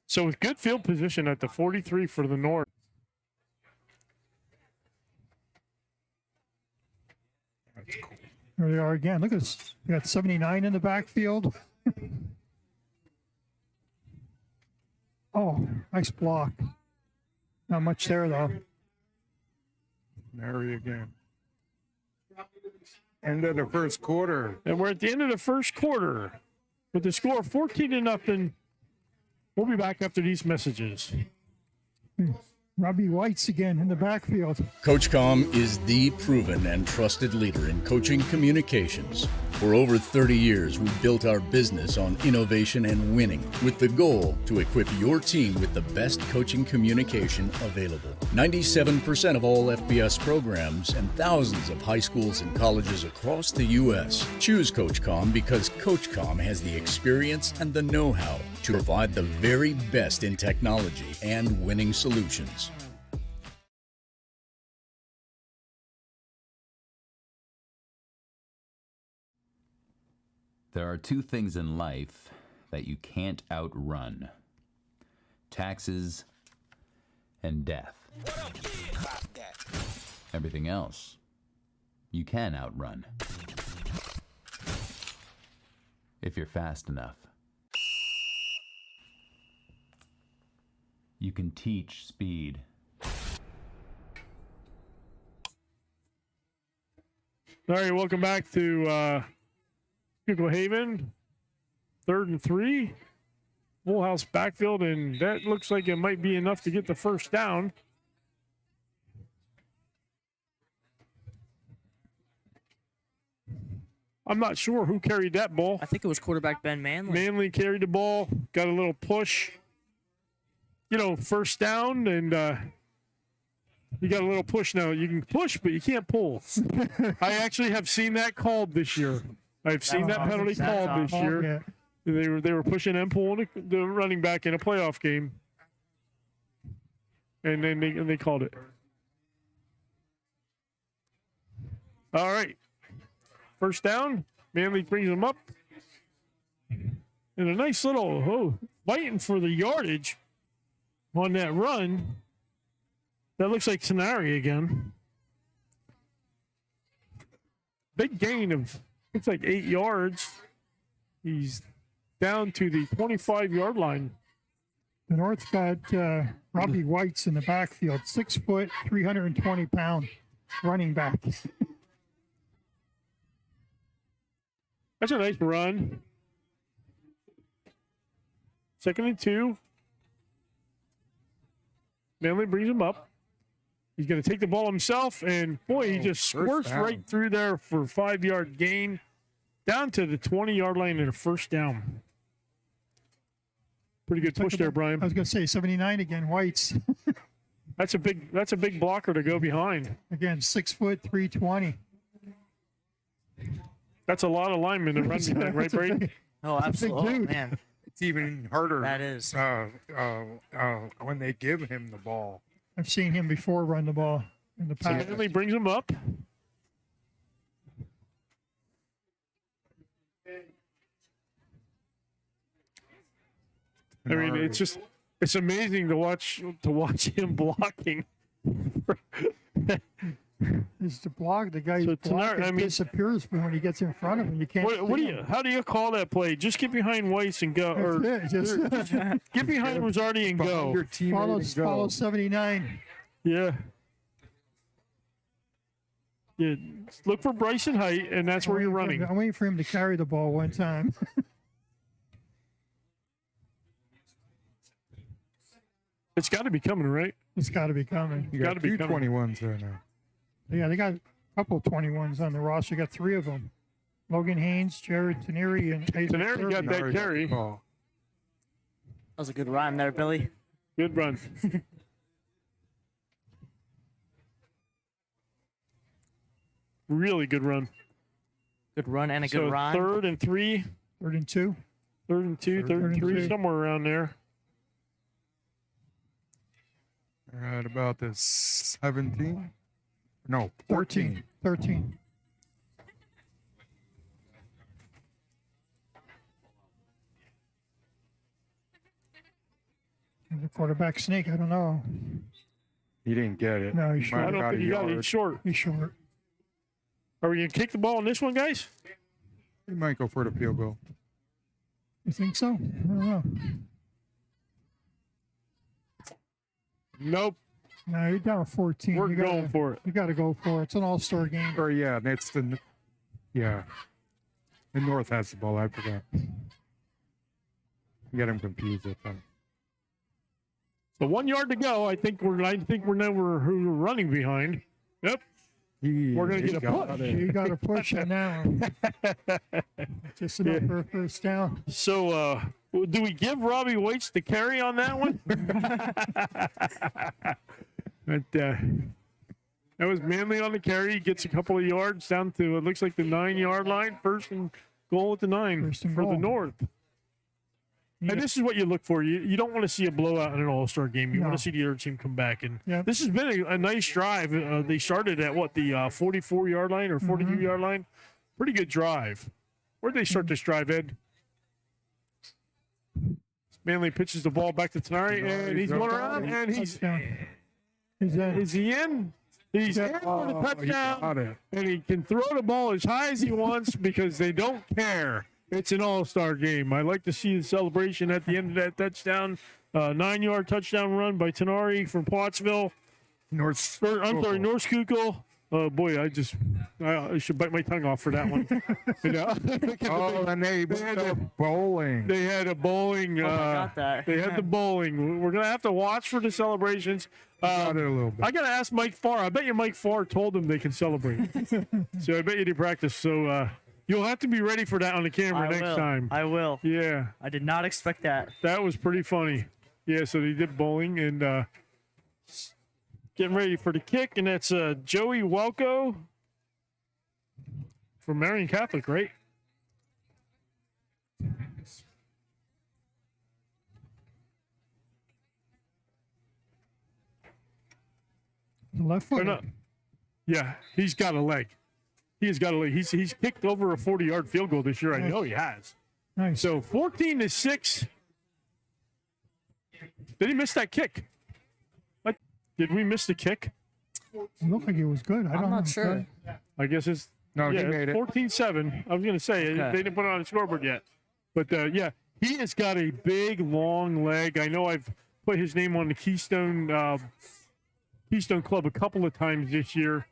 So with good field position at the 43 for the North. There they are again. Look at this. We got 79 in the backfield. Oh, nice block. Not much there, though. Mary again. End of the first quarter. And we're at the end of the first quarter with the score 14-0. We'll be back after these messages. Robbie White's again in the backfield. CoachComm is the proven and trusted leader in coaching communications. For over 30 years, we've built our business on innovation and winning, with the goal to equip your team with the best coaching communication available. 97% of all FBS programs and thousands of high schools and colleges across the U.S. choose CoachComm because CoachComm has the experience and the know-how to provide the very best in technology and winning solutions. There are two things in life that you can't outrun: taxes and death. Everything else you can outrun if you're fast enough. You can teach speed. All right, welcome back to Schuylkill Haven. 3rd and 3. Full house backfield, and that looks like it might be enough to get the first down. I'm not sure who carried that ball. I think it was quarterback Ben Manley. Manley carried the ball, got a little push. You know, first down, and you got a little push now. You can push, but you can't pull. I actually have seen that called this year. I've seen that penalty called this year. Yeah. They were pushing and pulling the running back in a playoff game, and then they called it. All right, first down. Manley brings them up, and a nice little fighting for the yardage on that run. That looks like Tenari again. Big gain of, looks like 8 yards. He's down to the 25-yard line. The North's got Robbie White's in the backfield, 6 foot, 320 pound running back. That's a nice run. 2nd and 2. Manley brings him up. He's going to take the ball himself, and boy, he just squirts right through there for a 5-yard gain, down to the 20-yard line and a first down. Pretty good push there, Brian. I was going to say 79 again, White's. That's a big blocker to go behind. Again, 6 foot, 320. That's a lot of linemen to run behind, right, Brady? Oh, absolutely, man. It's even harder. That is. When they give him the ball. I've seen him before run the ball in the past. Manley brings him up. I mean, it's amazing to watch him blocking. It's the block. The guy disappears when he gets in front of him. You can't. How do you call that play? Just get behind Weiss and go, or just get behind Rosardi and go. Follow 79. Yeah. Yeah. Look for Bryson Height, and that's where you're running. I'm waiting for him to carry the ball one time. It's got to be coming, right? It's got to be coming. You got 2 21s there now. Yeah, they got a couple of 21s on the roster. Got 3 of them. Logan Haynes, Jared Teneri, and Teneri got that carry. That was a good run there, Billy. Good run. Really good run. Good run and a good run. 3rd and 3. 3rd and 2. 3rd and 2. 3rd and 3. Somewhere around there. Right about the 17. No, 14. 13. The quarterback sneak, I don't know. He didn't get it. No, he's He short. might I have don't got think a he got it. yard. He's short. He's short. Are we going to kick the ball on this one, guys? He might go for the field goal. You think so? I don't know. Nope. No, you're down 14. We're You gotta- going for it. You got to go for it. It's an all-star game. Or yeah, that's the the North has the ball. I forgot. You got him confused with them. So 1 yard to go. I think we're running behind. Yep. We're going to get a push. You got to push it now. Just enough for a first down. So, do we give Robbie Waits the carry on that one? But, that was Manley on the carry. He gets a couple of yards down to, it looks like the 9-yard line. First and goal at the 9 for the North. And this is what you look for. You don't want to see a blowout in an all-star game. You want to see the other team come back. And this has been a nice drive. They started at, the 44-yard line or 42-yard line? Pretty good drive. Where'd they start this drive, Ed? Manley pitches the ball back to Tenari, and he's going around, and is he in? He's in for the touchdown, and he can throw the ball as high as he wants because they don't care. It's an all-star game. I like to see the celebration at the end of that touchdown. 9-yard touchdown run by Tenari from Pottsville. North-Schuylkill. Oh, boy, I should bite my tongue off for that one. And they had the bowling. They had a bowling. got that. They had the bowling. We're going to have to watch for the celebrations. Got it a little bit. I got to ask Mike Farr. I bet you Mike Farr told them they can celebrate. So I bet you they practice. So you'll have to be ready for that on the camera next time. I will. Yeah. I did not expect that. That was pretty funny. Yeah, so they did bowling and getting ready for the kick, and that's Joey Welko from Marion Catholic, right? The left foot. Yeah, he's got a leg. He has got a leg. He's kicked over a 40-yard field goal this year. I know he has. Nice. So 14-6. Did he miss that kick? Did we miss the kick? It looked like it was good. I'm not sure. I guess it's he made it. 14-7. I was going to say they didn't put it on the scoreboard yet, but he has got a big, long leg. I know I've put his name on the Keystone Club a couple of times this year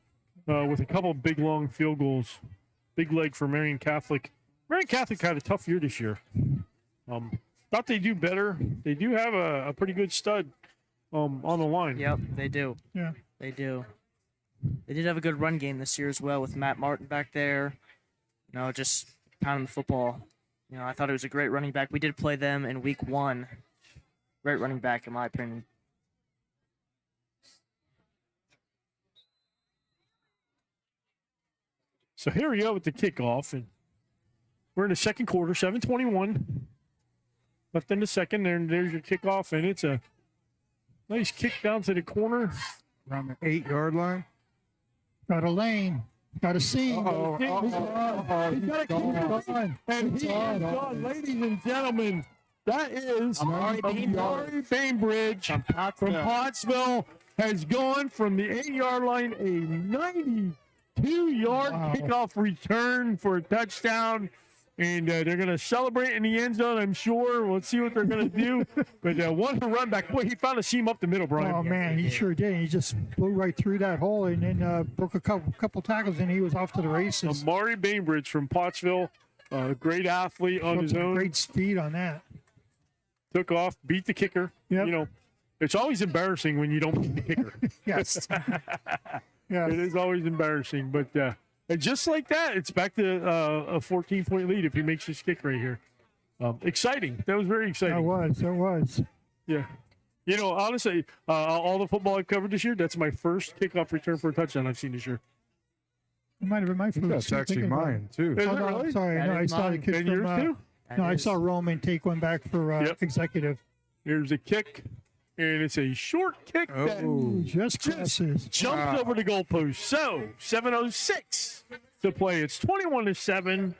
with a couple of big, long field goals. Big leg for Marion Catholic. Marion Catholic had a tough year this year. Thought they do better. They do have a pretty good stud on the line. Yep, they do. Yeah. They do. They did have a good run game this year as well with Matt Martin back there. Just pounding the football. I thought it was a great running back. We did play them in week 1. Great running back, in my opinion. So here we go with the kickoff, and we're in the second quarter, 7:21 left in the second. There's your kickoff, and it's a nice kick down to the corner. Around the 8-yard line. Got a lane. Got a seam. He's got a kick on, and he is gone. Ladies and gentlemen, that is Amari Bainbridge from Pottsville has gone from the 8-yard line, a 92-yard kickoff return for a touchdown. And they're going to celebrate in the end zone, I'm sure. Let's see what they're going to do. But one run back. Boy, he found a seam up the middle, Brian. Oh, man, he sure did. He just blew right through that hole and then broke a couple tackles, and he was off to the races. Amari Bainbridge from Pottsville, great athlete on his own. Great speed on that. Took off, beat the kicker. Yep. It's always embarrassing when you don't beat the kicker. Yes. Yeah. It is always embarrassing, but and just like that, it's back to a 14-point lead if he makes this kick right here. Exciting. That was very exciting. It was. Yeah. Honestly, all the football I've covered this year, that's my first kickoff return for a touchdown I've seen this year. It might have been my first. That's actually mine, too. Is it no, really? Sorry, no, I saw the kid And from, yours too? No, I saw Roman take one back for executive. Here's a kick. and it's a short kick that just jumped over the goalpost. So 7:06 to play. It's 21-7.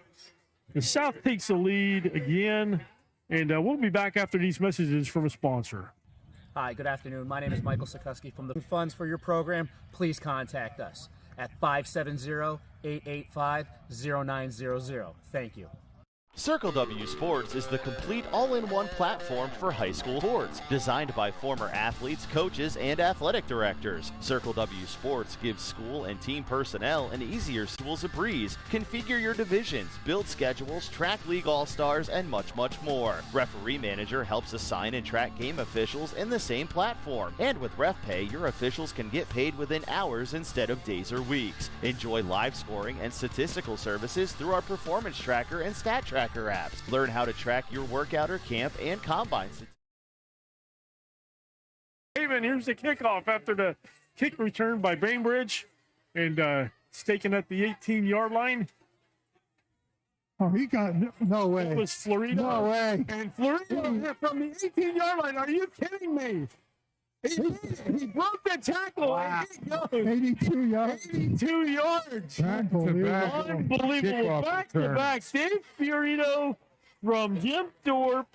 The South takes the lead again, and we'll be back after these messages from a sponsor. Hi, good afternoon. My name is Michael Sikoski from the Funds for Your Program. Please contact us at 570-885-0900. Thank you. Circle W Sports is the complete all-in-one platform for high school sports, designed by former athletes, coaches, and athletic directors. Circle W Sports gives school and team personnel an easier tools a breeze. Configure your divisions, build schedules, track league all-stars, and much, much more. Referee Manager helps assign and track game officials in the same platform. And with RefPay, your officials can get paid within hours instead of days or weeks. Enjoy live scoring and statistical services through our performance tracker and stat tracker apps. Learn how to track your workout or camp and combine. Even here's the kickoff after the kick return by Bainbridge, and it's taken at the 18-yard line. Oh, he got no way. It was Florida. No way. And Florida from the 18-yard line. Are you kidding me? He broke the tackle. Wow. 82 yards. 82 yards. Unbelievable. Back-to-back. Dave Fiorito from Jim Thorpe.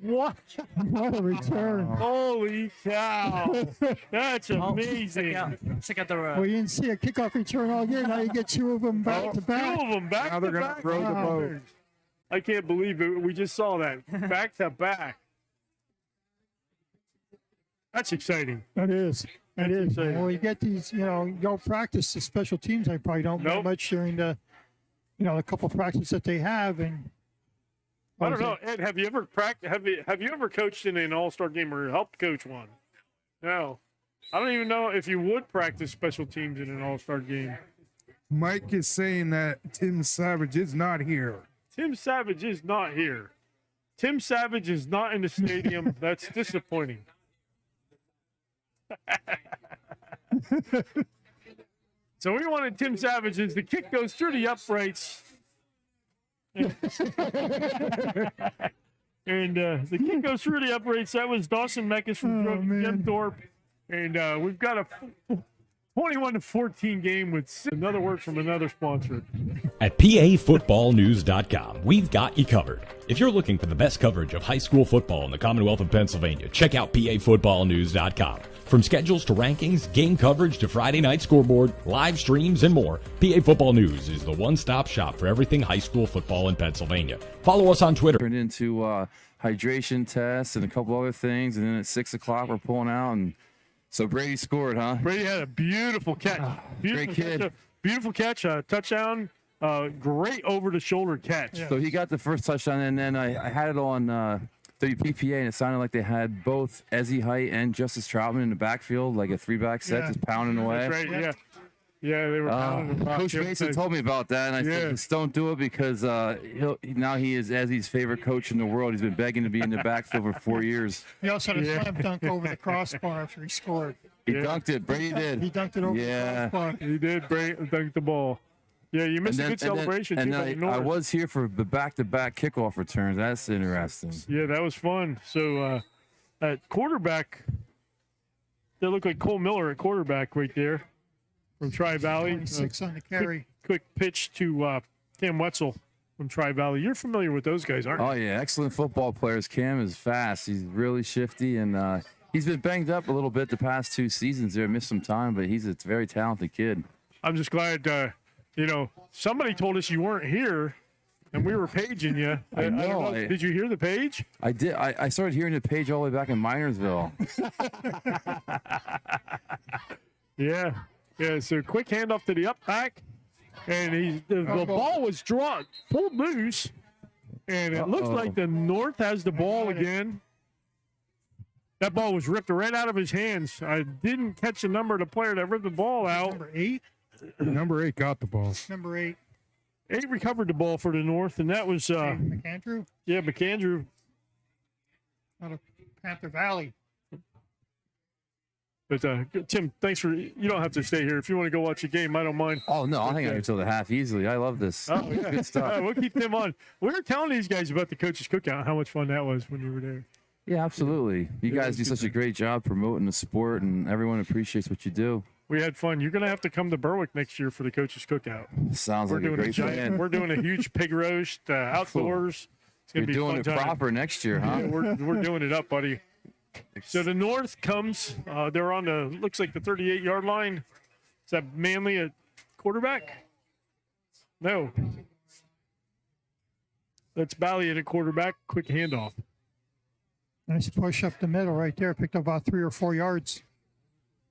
What a return. Holy cow. That's amazing. Check out the Well, you didn't see a kickoff return all year. Now you get two of them back to back. Two of them back Now they're to going to back. throw the boat. I can't believe it. We just saw that. Back to back. That's exciting. It is. It is. exciting. Well, you get these, you don't practice the special teams. I probably don't get much during the, the couple practices that they have. And I don't know, Ed. Have you ever have you ever coached in an all-star game or helped coach one? No. I don't even know if you would practice special teams in an all-star game. Mike is saying that Tim Savage is not here. Tim Savage is not here. Tim Savage is not in the stadium. That's disappointing. So we wanted Tim Savage as the kick goes through the uprights. And the kick goes through the uprights. That was Dawson Meckes from Jim Thorpe. And we've got a 21-14 game with another word from another sponsor. At PAFootballNews.com, we've got you covered. If you're looking for the best coverage of high school football in the Commonwealth of Pennsylvania, check out PAFootballNews.com. From schedules to rankings, game coverage to Friday night scoreboard, live streams, and more, PA Football News is the one-stop shop for everything high school football in Pennsylvania. Follow us on Twitter. Turned into hydration tests and a couple other things, and then at 6 o'clock we're pulling out, and so Brady scored, huh? Brady had a beautiful catch. Great kid. Beautiful catch, touchdown, great over-the-shoulder catch. So he got the first touchdown, and then I had it on WPPA, and it sounded like they had both Ezzie Height and Justice Troutman in the backfield, like a three-back set, just pounding away. That's right, yeah. Yeah, they were pounding the Coach Mason told me about that, and I said, just don't do it because now he is Ezzie's favorite coach in the world. He's been begging to be in the backfield for 4 years. He also had a slam dunk over the crossbar after he scored. He dunked it. Brady did. He dunked it over the crossbar. He did dunk the ball. Yeah, you missed a good celebration. And then I was here for the back-to-back kickoff returns. That's interesting. Yeah, that was fun. So at quarterback, they look like Cole Miller at quarterback right there from Tri-Valley. 26 on the carry. Quick pitch to Cam Wetzel from Tri-Valley. You're familiar with those guys, aren't you? Oh, yeah, excellent football players. Cam is fast. He's really shifty, and he's been banged up a little bit the past 2 seasons there. Missed some time, but he's a very talented kid. I'm just glad, somebody told us you weren't here, and we were paging you. I know. Did you hear the page? I did. I started hearing the page all the way back in Minersville. Yeah. So quick handoff to the up back, and the ball was pulled loose, and it looks like the North has the ball again. That ball was ripped right out of his hands. I didn't catch the number of the player that ripped the ball out. Number 8? Number 8 got the ball. Number 8. 8 recovered the ball for the North, and that was McAndrew? Yeah, McAndrew. Out of Panther Valley. But Tim, thanks for. You don't have to stay here if you want to go watch a game. I don't mind. Oh no, I'll hang out here till the half easily. I love this. Oh yeah, good stuff. We'll keep them on. We were telling these guys about the coaches cookout, how much fun that was when you were there. Yeah, absolutely. You guys do such a great job promoting the sport, and everyone appreciates what you do. We had fun. You're going to have to come to Berwick next year for the coaches' cookout. Sounds like a doing great plan. We're doing a huge pig roast outdoors. It's going to be You're a doing fun it time. proper next year, huh? Yeah, we're doing it up, buddy. So the North comes. They're on the looks like the 38-yard line. Is that Manley at quarterback? No. That's Balliet at quarterback. Quick handoff. Nice push up the middle right there. Picked up about 3 or 4 yards.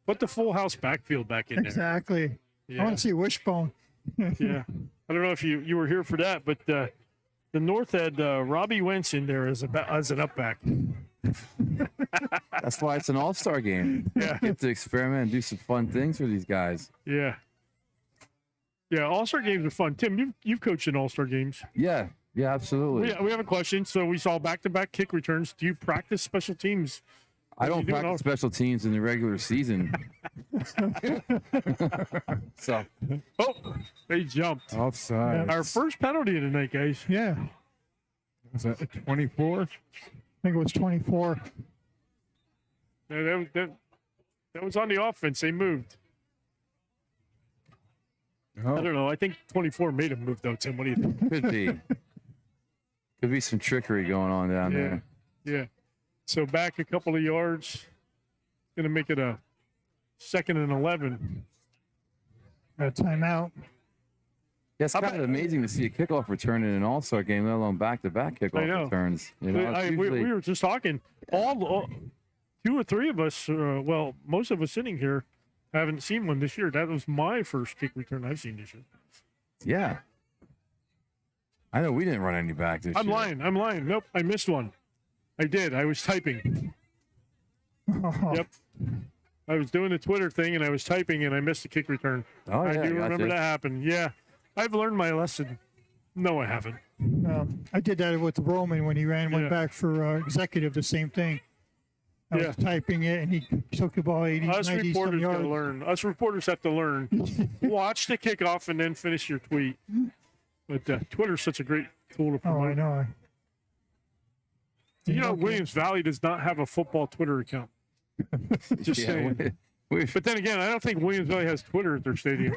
Put the full house backfield back in there. Exactly. Yeah. I want to see Wishbone. Yeah. I don't know if you were here for that, but the North had Robbie Wentz in there as an up back. That's why it's an all-star game. Yeah. Get to experiment and do some fun things for these guys. Yeah. Yeah, all-star games are fun. Tim, you've coached in all-star games. Yeah, absolutely. We have a question. So we saw back-to-back kick returns. Do you practice special teams? I don't practice special teams in the regular season. So. Oh, they jumped. Offside. Our first penalty of the night, guys. Yeah. Was that 24? I think it was 24. Yeah, that was on the offense. They moved. Oh. I don't know. I think 24 made him move, though, Tim. What do you think? Could be. Could be some trickery going on down there. Yeah. So back a couple of yards. Going to make it a 2nd and 11. Timeout. Yeah, it's kind of amazing to see a kickoff return in an all-star game, let alone back-to-back kickoff returns. You know, it's usually... we were just talking. All 2 or 3 of us, well, most of us sitting here, haven't seen one this year. That was my first kick return I've seen this year. Yeah. I know we didn't run any back this year. I'm lying. Nope, I missed one. I did. I was typing. Yep. I was doing the Twitter thing, and I was typing, and I missed the kick return. Oh, yeah, I do remember gotcha. that happened. Yeah. I've learned my lesson. No, I haven't. I did that with Roman when he went back for executive, the same thing. I was typing it, and he took the ball 80, Us 90 reporters yards. got to learn. Us reporters have to learn. Watch the kickoff and then finish your tweet. But Twitter's such a great tool to promote. Oh, I know. You know, Williams Valley does not have a football Twitter account. Just saying. But then again, I don't think Williams Valley has Twitter at their stadium.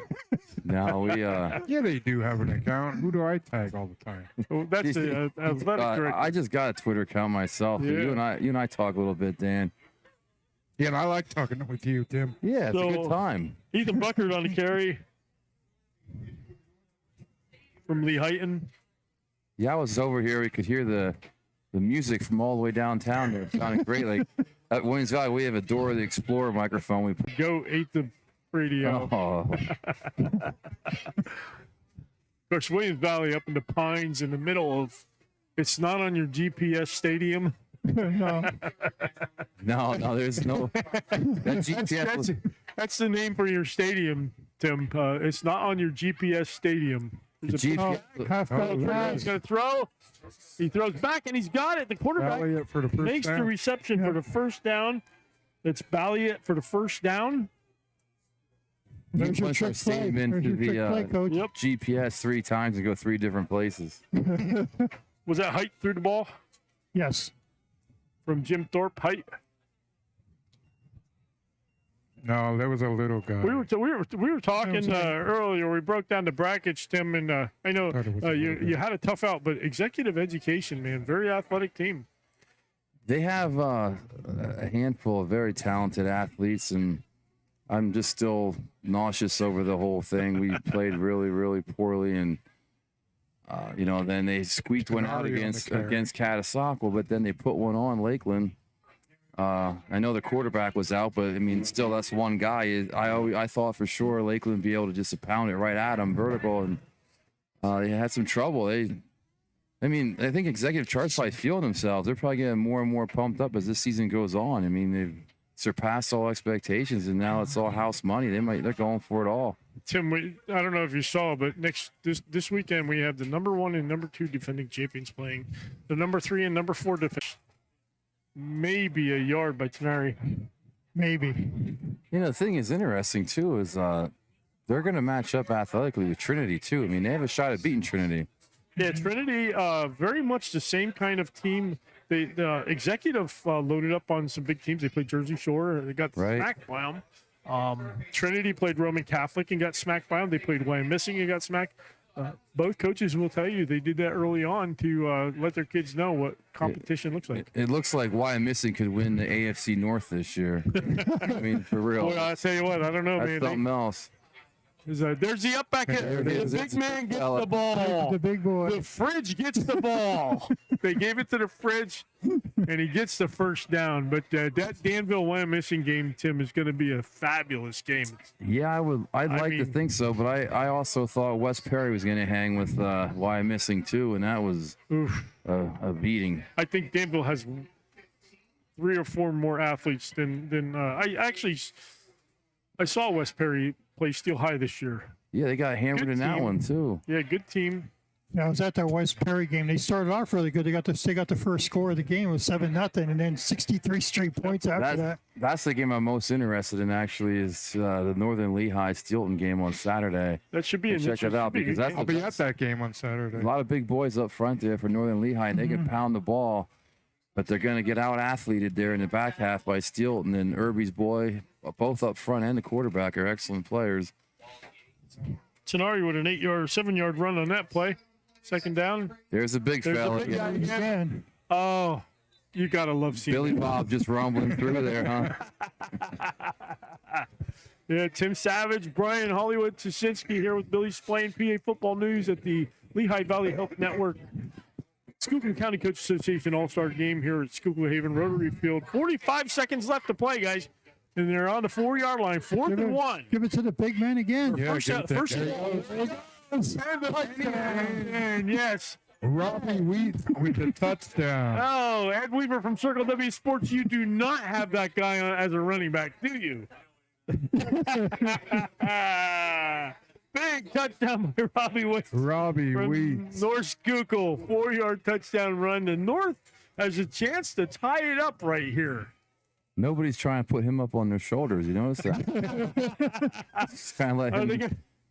No, we. Yeah, they do have an account. Who do I tag all the time? Well, that's the athletic director. I just got a Twitter account myself. Yeah. You and I talk a little bit, Dan. Yeah, and I like talking with you, Tim. Yeah, it's a good time. Ethan Buckard on the carry from Lehigh. Yeah, I was over here. We could hear the music from all the way downtown there. It sounded great. Like at Williams Valley, we have a Dora the Explorer microphone. We Go ate the radio. Oh. Of course, Williams Valley up in the pines in the middle of. It's not on your GPS stadium. No. No, there's no. That GPS That's the name for your stadium, Tim. It's not on your GPS stadium. There's The a GPS he's going to throw. He throws back, and he's got it. The quarterback Balliet for the first makes down. the reception for the first down. It's Balliet for the first down. You There's your punch our trick play. stadium There's into your trick play, the Coach. GPS 3 times and go 3 different places. Was that Height through the ball Yes. from Jim Thorpe? Height. No, there was a little guy. We were talking earlier. We broke down the brackets, Tim, and I know you had a tough out, but executive education, man, very athletic team. They have a handful of very talented athletes, and I'm just still nauseous over the whole thing. We played really, really poorly, and then they squeaked one out against Catasauqua, but then they put one on Lakeland. I know the quarterback was out, but I mean, still, that's one guy. I thought for sure Lakeland would be able to just pound it right at him vertical, and they had some trouble. I think Executive Chart's probably feeling themselves. They're probably getting more and more pumped up as this season goes on. I mean, they've surpassed all expectations, and now it's all house money. They're going for it all. Tim, I don't know if you saw, but this weekend we have the number 1 and number 2 defending champions playing, the number 3 and number 4 defending. Maybe a yard by Tenari. Maybe. The thing is interesting too is they're going to match up athletically with Trinity too. I mean, they have a shot at beating Trinity. Yeah, Trinity, very much the same kind of team. The executive loaded up on some big teams. They played Jersey Shore. They got smacked by them. Trinity played Roman Catholic and got smacked by them. They played Wyomissing and got smacked. Both coaches will tell you they did that early on to let their kids know what competition looks like. It looks like Wyomissing could win the AFC North this year. I mean, for real. Boy, I tell you what, I don't know, That's man. something else. There's the up back. The big man gets the ball. The big boy. The fridge gets the ball. They gave it to the fridge, and he gets the first down. But that Danville Wyomissing game, Tim, is going to be a fabulous game. Yeah, I'd like to think so, but I also thought West Perry was going to hang with Wyomissing too, and that was a beating. I think Danville has 3 or 4 more athletes than I saw West Perry play Steel High this year. Yeah, they got hammered in that one too. Yeah, good team. Yeah, I was at that West Perry game. They started off really good. They got the first score of the game. It was 7-0, and then 63 straight points after that. That's the game I'm most interested in. Actually, is the Northern Lehigh Steelton game on Saturday. That should be check it out because I'll be at that game on Saturday. A lot of big boys up front there for Northern Lehigh, and they can pound the ball, but they're going to get out athleted there in the back half by Steelton and Irby's boy. Both up front and the quarterback are excellent players. Tenari with an 7-yard run on that play. Second down. There's a big fella. Again. Oh, you got to love seeing Billy Bob just rumbling through there, huh? Yeah, Tim Savage, Brian Hollywood Tuschinski here with Billy Splain, PA Football News at the Lehigh Valley Health Network Schuylkill County Coach Association All-Star Game here at Schuylkill Haven Rotary Field. 45 seconds left to play, guys. And they're on the 4-yard line, 4th and 1. Give it to the big man again. Yeah, first and yes. Robbie Wheat with a touchdown. Oh, Ed Weaver from Circle W Sports. You do not have that guy as a running back, do you? Big touchdown by Robbie Wheat. Robbie Wheat. North Schuylkill, 4-yard touchdown run. The North has a chance to tie it up right here. Nobody's trying to put him up on their shoulders. You notice that? Just kind of like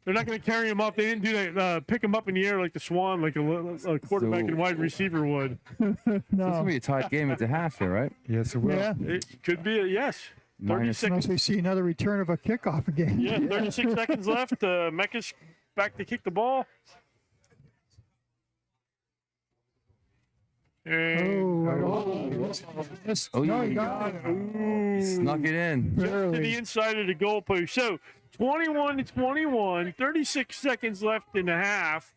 they're not going to carry him up. They didn't do that. Pick him up in the air like the Swan, like a quarterback and wide receiver would. It's gonna be a tight game at the half here, right? Yes, it will. Yeah. It could be yes. 36. Unless we see another return of a kickoff again. Yeah, 36 seconds left. Mecca's back to kick the ball. Snuck it in. Just to the inside of the goalpost. So 21-21, 36 seconds left in the half.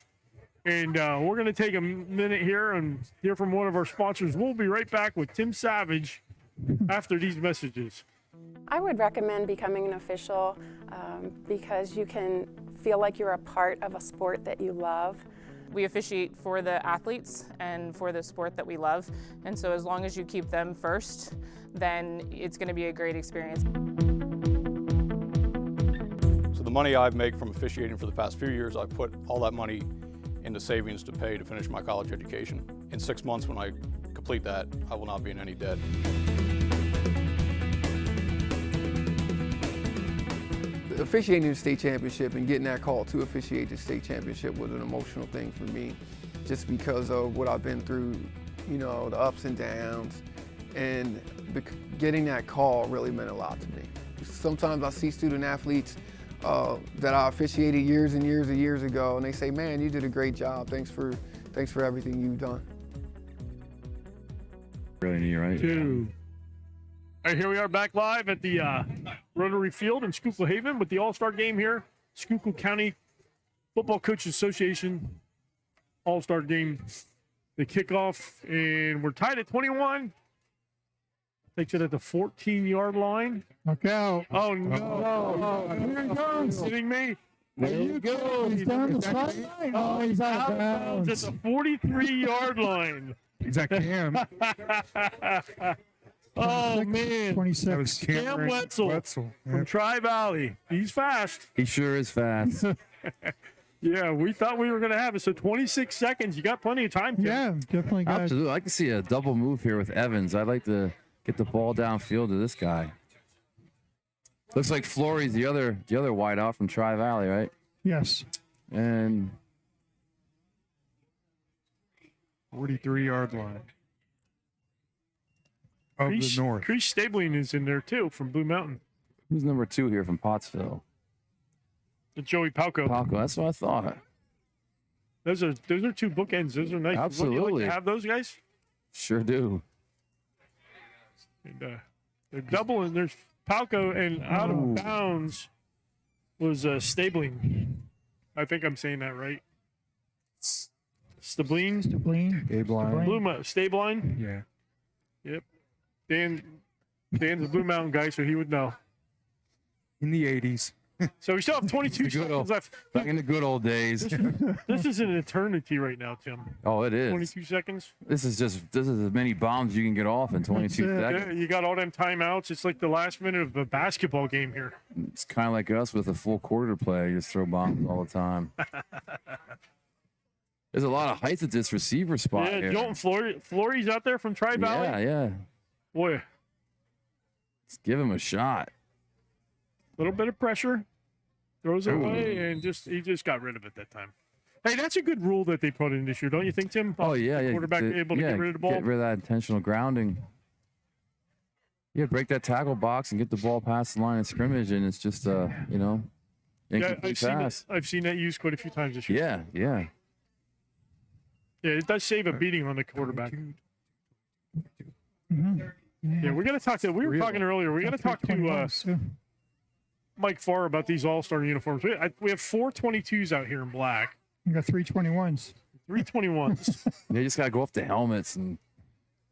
And we're going to take a minute here and hear from one of our sponsors. We'll be right back with Tim Savage after these messages. I would recommend becoming an official because you can feel like you're a part of a sport that you love. We officiate for the athletes and for the sport that we love, and so as long as you keep them first, then it's going to be a great experience. So the money I've made from officiating for the past few years, I've put all that money into savings to pay to finish my college education. In 6 months, when I complete that, I will not be in any debt. Officiating the state championship and getting that call to officiate the state championship was an emotional thing for me, just because of what I've been through, you know, the ups and downs, and getting that call really meant a lot to me. Sometimes I see student athletes that I officiated years and years ago, and they say, "Man, you did a great job. Thanks for everything you've done." Really neat, right? All right, here we are back live at the Rotary Field in Schuylkill Haven with the All-Star Game here. Schuylkill County Football Coaches Association All-Star Game. The kickoff, and we're tied at 21. Takes it at the 14-yard line. Look out. Oh, no. Here he goes. Kidding me? There you go. He's down the sideline. Oh, he's out of bounds. It's a 43-yard line. Is that Cam? Oh, man. 26. That was Cam Wetzel from Tri-Valley. He's fast. He sure is fast. Yeah, we thought we were going to have it. So 26 seconds. You got plenty of time, Tim. Yeah, definitely got Absolutely. I like to see a double move here with Evans. I'd like to get the ball downfield to this guy. Looks like Flory's the other wide out from Tri-Valley, right? Yes. And 43-yard line of the North. Chris Stabling is in there too from Blue Mountain. Who's number 2 here from Pottsville? Joey Palco. Palco, that's what I thought. Those are 2 bookends. Those are nice. Absolutely. Wouldn't you like to have those guys? Sure do. And, they're doubling. There's Palco, and out of bounds was Stabling. I think I'm saying that right. Stabling? Stabline? Yeah. Yep. Dan's a Blue Mountain guy, so he would know. In the 80s. So we still have 22 seconds left. Back in the good old days. This is an eternity right now, Tim. Oh, it is. 22 seconds. This is as many bombs you can get off in 22 Yeah, seconds. you got all them timeouts. It's like the last minute of a basketball game here. It's kind of like us with a full quarter to play. You just throw bombs all the time. There's a lot of height at this receiver spot Yeah, here. Jolton Flory's out there from Tri-Valley. Yeah. Boy, Let's give him a shot. little bit of pressure, throws it away, and he just got rid of it that time. Hey, that's a good rule that they put in this year, don't you think, Tim? Oh, yeah. The quarterback able to get rid of the ball. Get rid of that intentional grounding. Yeah, break that tackle box and get the ball past the line of scrimmage, and it's just, incomplete pass. I've seen that used quite a few times this year. Yeah. Yeah, it does save a beating on the quarterback. Yeah, we're gonna talk to. We were talking earlier. We got to talk to Mike Farr about these All-Star uniforms. We have 422s out here in black. You got 321s. 321s. They just got to go off the helmets and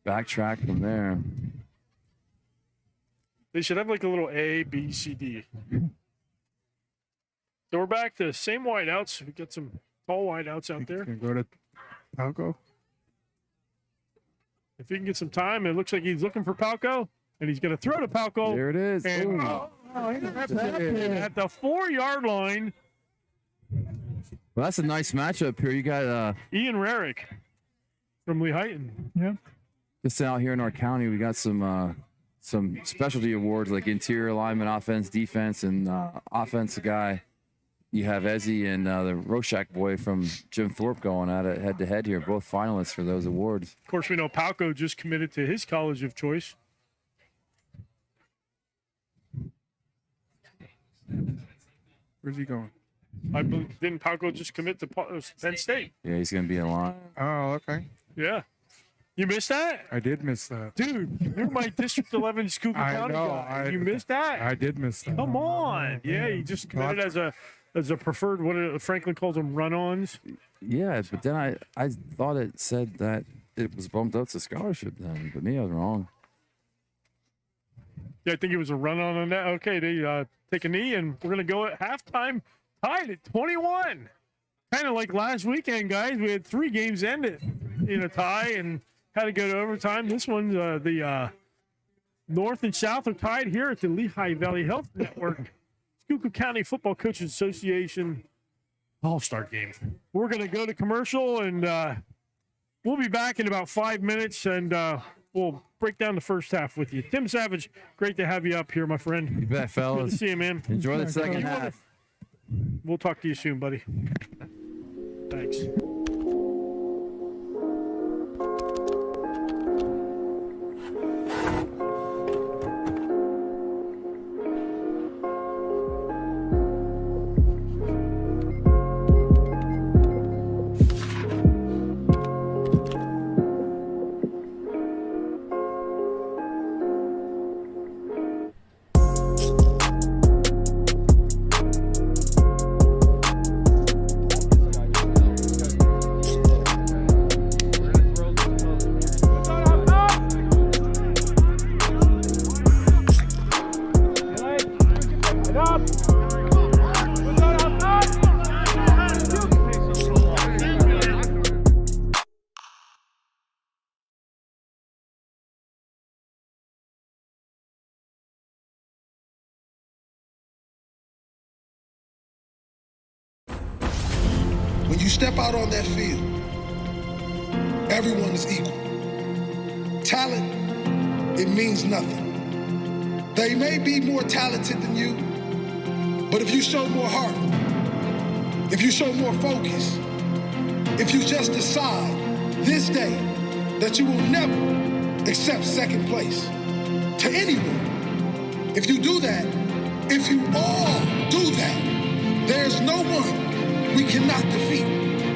backtrack from there. They should have like a little A, B, C, D. So we're back to the same wideouts. We got some tall wideouts out there. Can go to Palco. If he can get some time, it looks like he's looking for Palco, and he's going to throw to Palco. There it is. And, at the 4-yard line. Well, that's a nice matchup here. You got Ian Rarick from Lehigh. Yeah. just out here in our county. We got some specialty awards like interior alignment, offense, defense, and offensive guy. You have Ezzy and the Roshak boy from Jim Thorpe going at it head-to-head here, both finalists for those awards. Of course, we know Palco just committed to his college of choice. Where's he going? I believe, didn't Palco just commit to Penn State? Yeah, he's going to be in line. Oh, okay. Yeah. You missed that? I did miss that. Dude, you're my District 11 Schuylkill County guy. You missed that? I did miss that. Come on. Yeah, he just committed as a preferred, what Franklin calls them, run-ons. Yeah, but then I thought it said that it was bumped up to scholarship then, but me, I was wrong. Yeah, I think it was a run-on on that. Okay, they take a knee, and we're going to go at halftime, tied at 21. Kind of like last weekend, guys. We had 3 games ended in a tie and had to go to overtime. This one, the North and South are tied here at the Lehigh Valley Health Network. Schuylkill County Football Coaches Association All-Star Game. We're going to go to commercial, and we'll be back in about 5 minutes, and we'll break down the first half with you. Tim Savage, great to have you up here, my friend. You bet, fellas. Good to see you, man. Enjoy the second half. We'll talk to you soon, buddy. Thanks. When you step out on that field, everyone is equal. Talent, it means nothing. They may be more talented than you, but if you show more heart, if you show more focus, if you just decide this day that you will never accept second place to anyone. If you do that, if you all do that, there's no one we cannot defeat.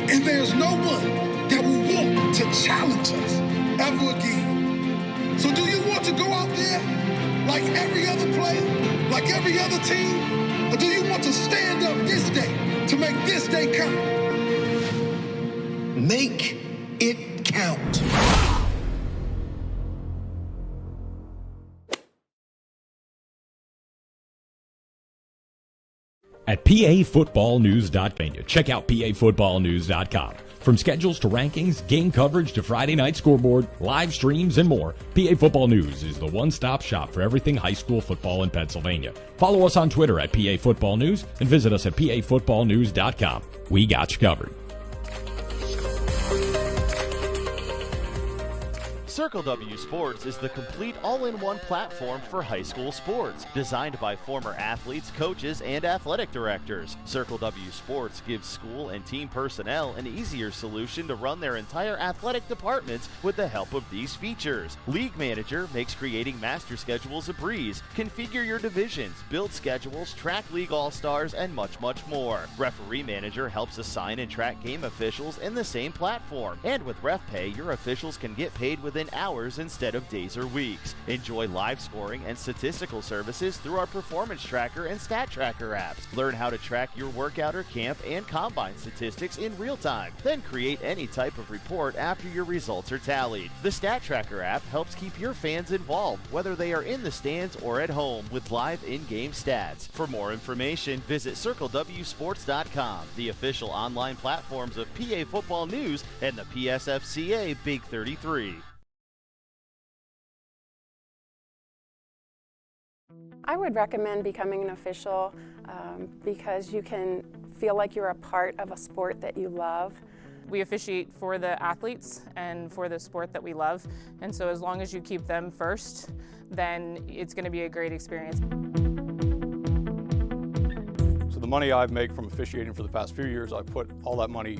And there's no one that will want to challenge us ever again. So do you want to go out there like every other player, like every other team? Or do you want to stand up this day to make this day count? Make it count. At PAFootballNews.com. Check out PAFootballNews.com. From schedules to rankings, game coverage to Friday night scoreboard, live streams, and more, PA Football News is the one-stop shop for everything high school football in Pennsylvania. Follow us on Twitter at PA Football News and visit us at PAFootballNews.com. We got you covered. Circle W Sports is the complete all-in-one platform for high school sports, designed by former athletes, coaches, and athletic directors. Circle W Sports gives school and team personnel an easier solution to run their entire athletic departments with the help of these features. League Manager makes creating master schedules a breeze. Configure your divisions, build schedules, track league all-stars, and much, much more. Referee Manager helps assign and track game officials in the same platform. And with RefPay, your officials can get paid within hours instead of days or weeks. Enjoy live scoring and statistical services through our Performance Tracker and Stat Tracker apps. Learn how to track your workout or camp and combine statistics in real time. Then create any type of report after your results are tallied. The Stat Tracker app helps keep your fans involved, whether they are in the stands or at home, with live in-game stats. For more information, visit CircleWSports.com, the official online platforms of PA Football News and the PSFCA Big 33. I would recommend becoming an official because you can feel like you're a part of a sport that you love. We officiate for the athletes and for the sport that we love, and so as long as you keep them first, then it's going to be a great experience. So the money I make from officiating for the past few years, I put all that money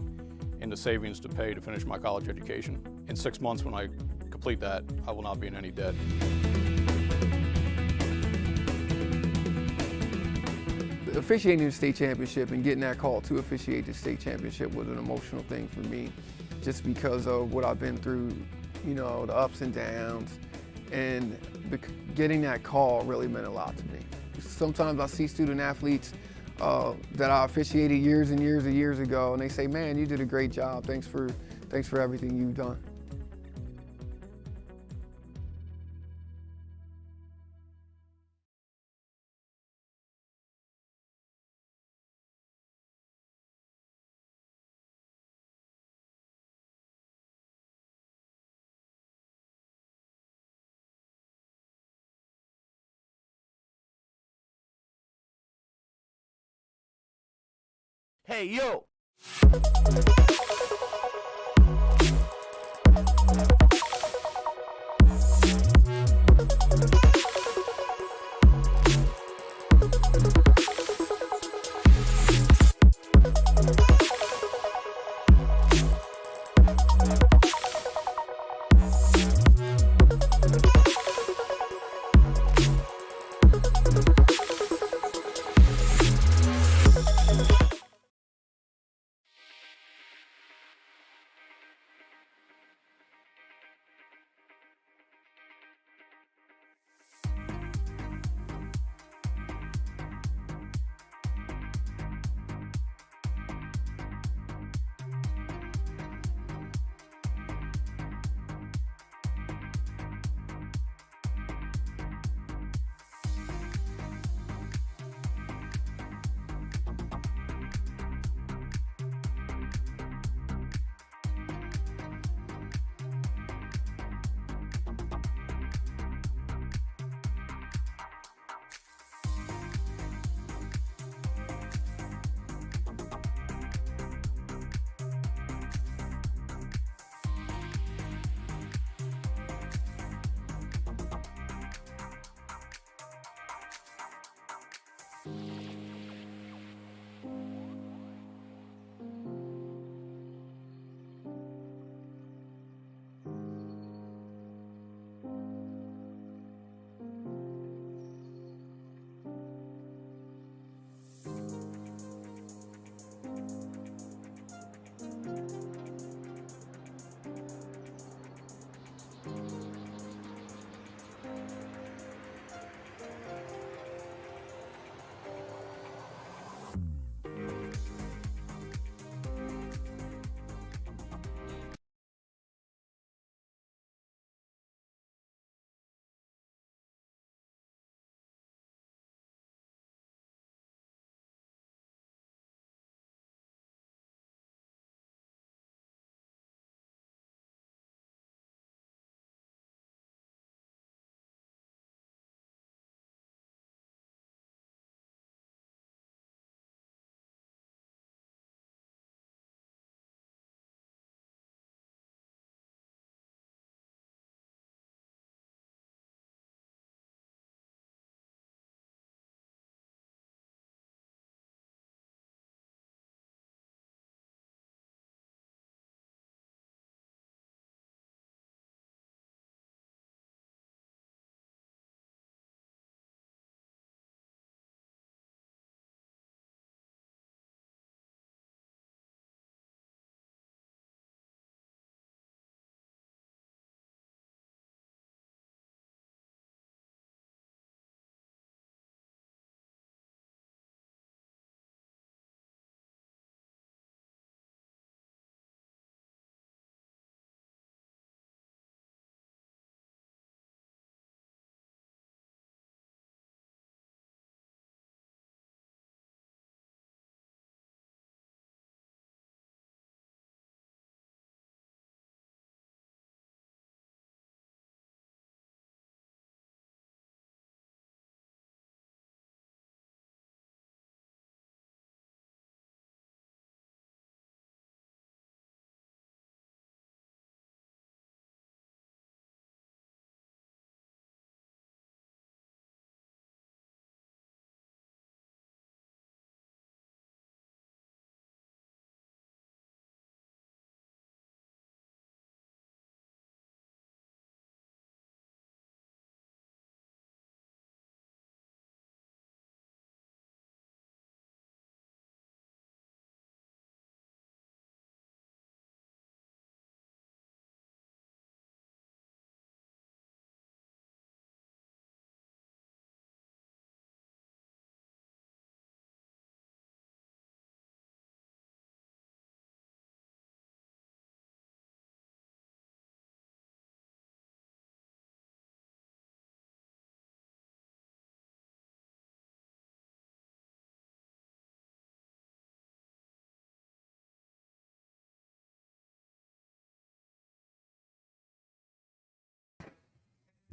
into savings to pay to finish my college education. In 6 months, when I complete that, I will not be in any debt. Officiating the state championship and getting that call to officiate the state championship was an emotional thing for me, just because of what I've been through, you know, the ups and downs, and getting that call really meant a lot to me. Sometimes I see student athletes that I officiated years and years ago, and they say, "Man, you did a great job. Thanks for everything you've done." Hey, yo!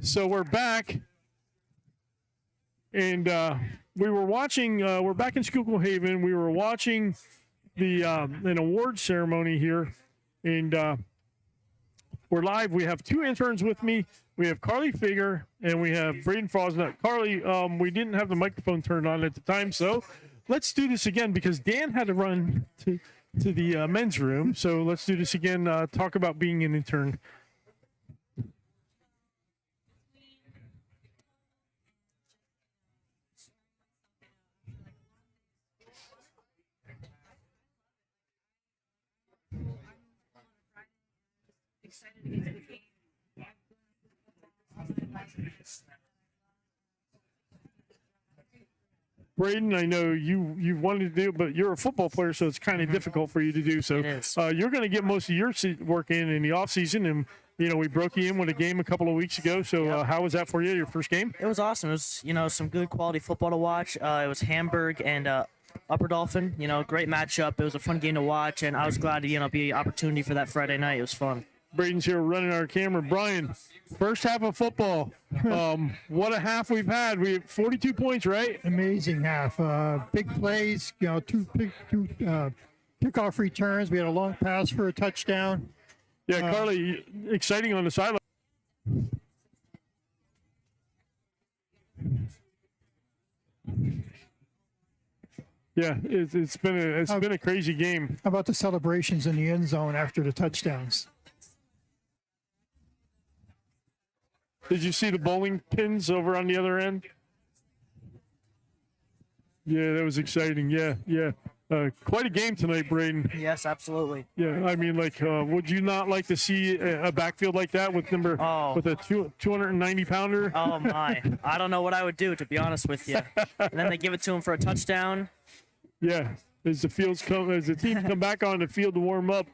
So we're back, and we were watching. We're back in Schuylkill Haven. We were watching the an award ceremony here, and we're live. We have two interns with me. We have Carly Fager and we have Braden Fosnut. Carly, we didn't have the microphone turned on at the time, so let's do this again because Dan had to run to the men's room. So let's do this again. Talk about being an intern. Braden, I know you wanted to do it, but you're a football player, so it's kind of difficult for you to do. So you're going to get most of your work in the off season, and we broke you in with a game a couple of weeks ago. So how was that for you? Your first game? It was awesome. It was some good quality football to watch. It was Hamburg and Upper Dolphin. Great matchup. It was a fun game to watch, and I was glad to be an opportunity for that Friday night. It was fun. Braden's here running our camera. Brian, first half of football. What a half we've had. We have 42 points, right? Amazing half. Big plays, two kickoff returns. We had a long pass for a touchdown. Yeah, Carly, exciting on the sideline. Yeah, it's been a crazy game. How about the celebrations in the end zone after the touchdowns? Did you see the bowling pins over on the other end? Yeah, that was exciting. Yeah. Quite a game tonight, Braden. Yes, absolutely. Yeah, I mean, would you not like to see a backfield like that with with a 290-pounder? Oh, my. I don't know what I would do, to be honest with you. And then they give it to him for a touchdown. Yeah, as the teams come back on the field to warm up.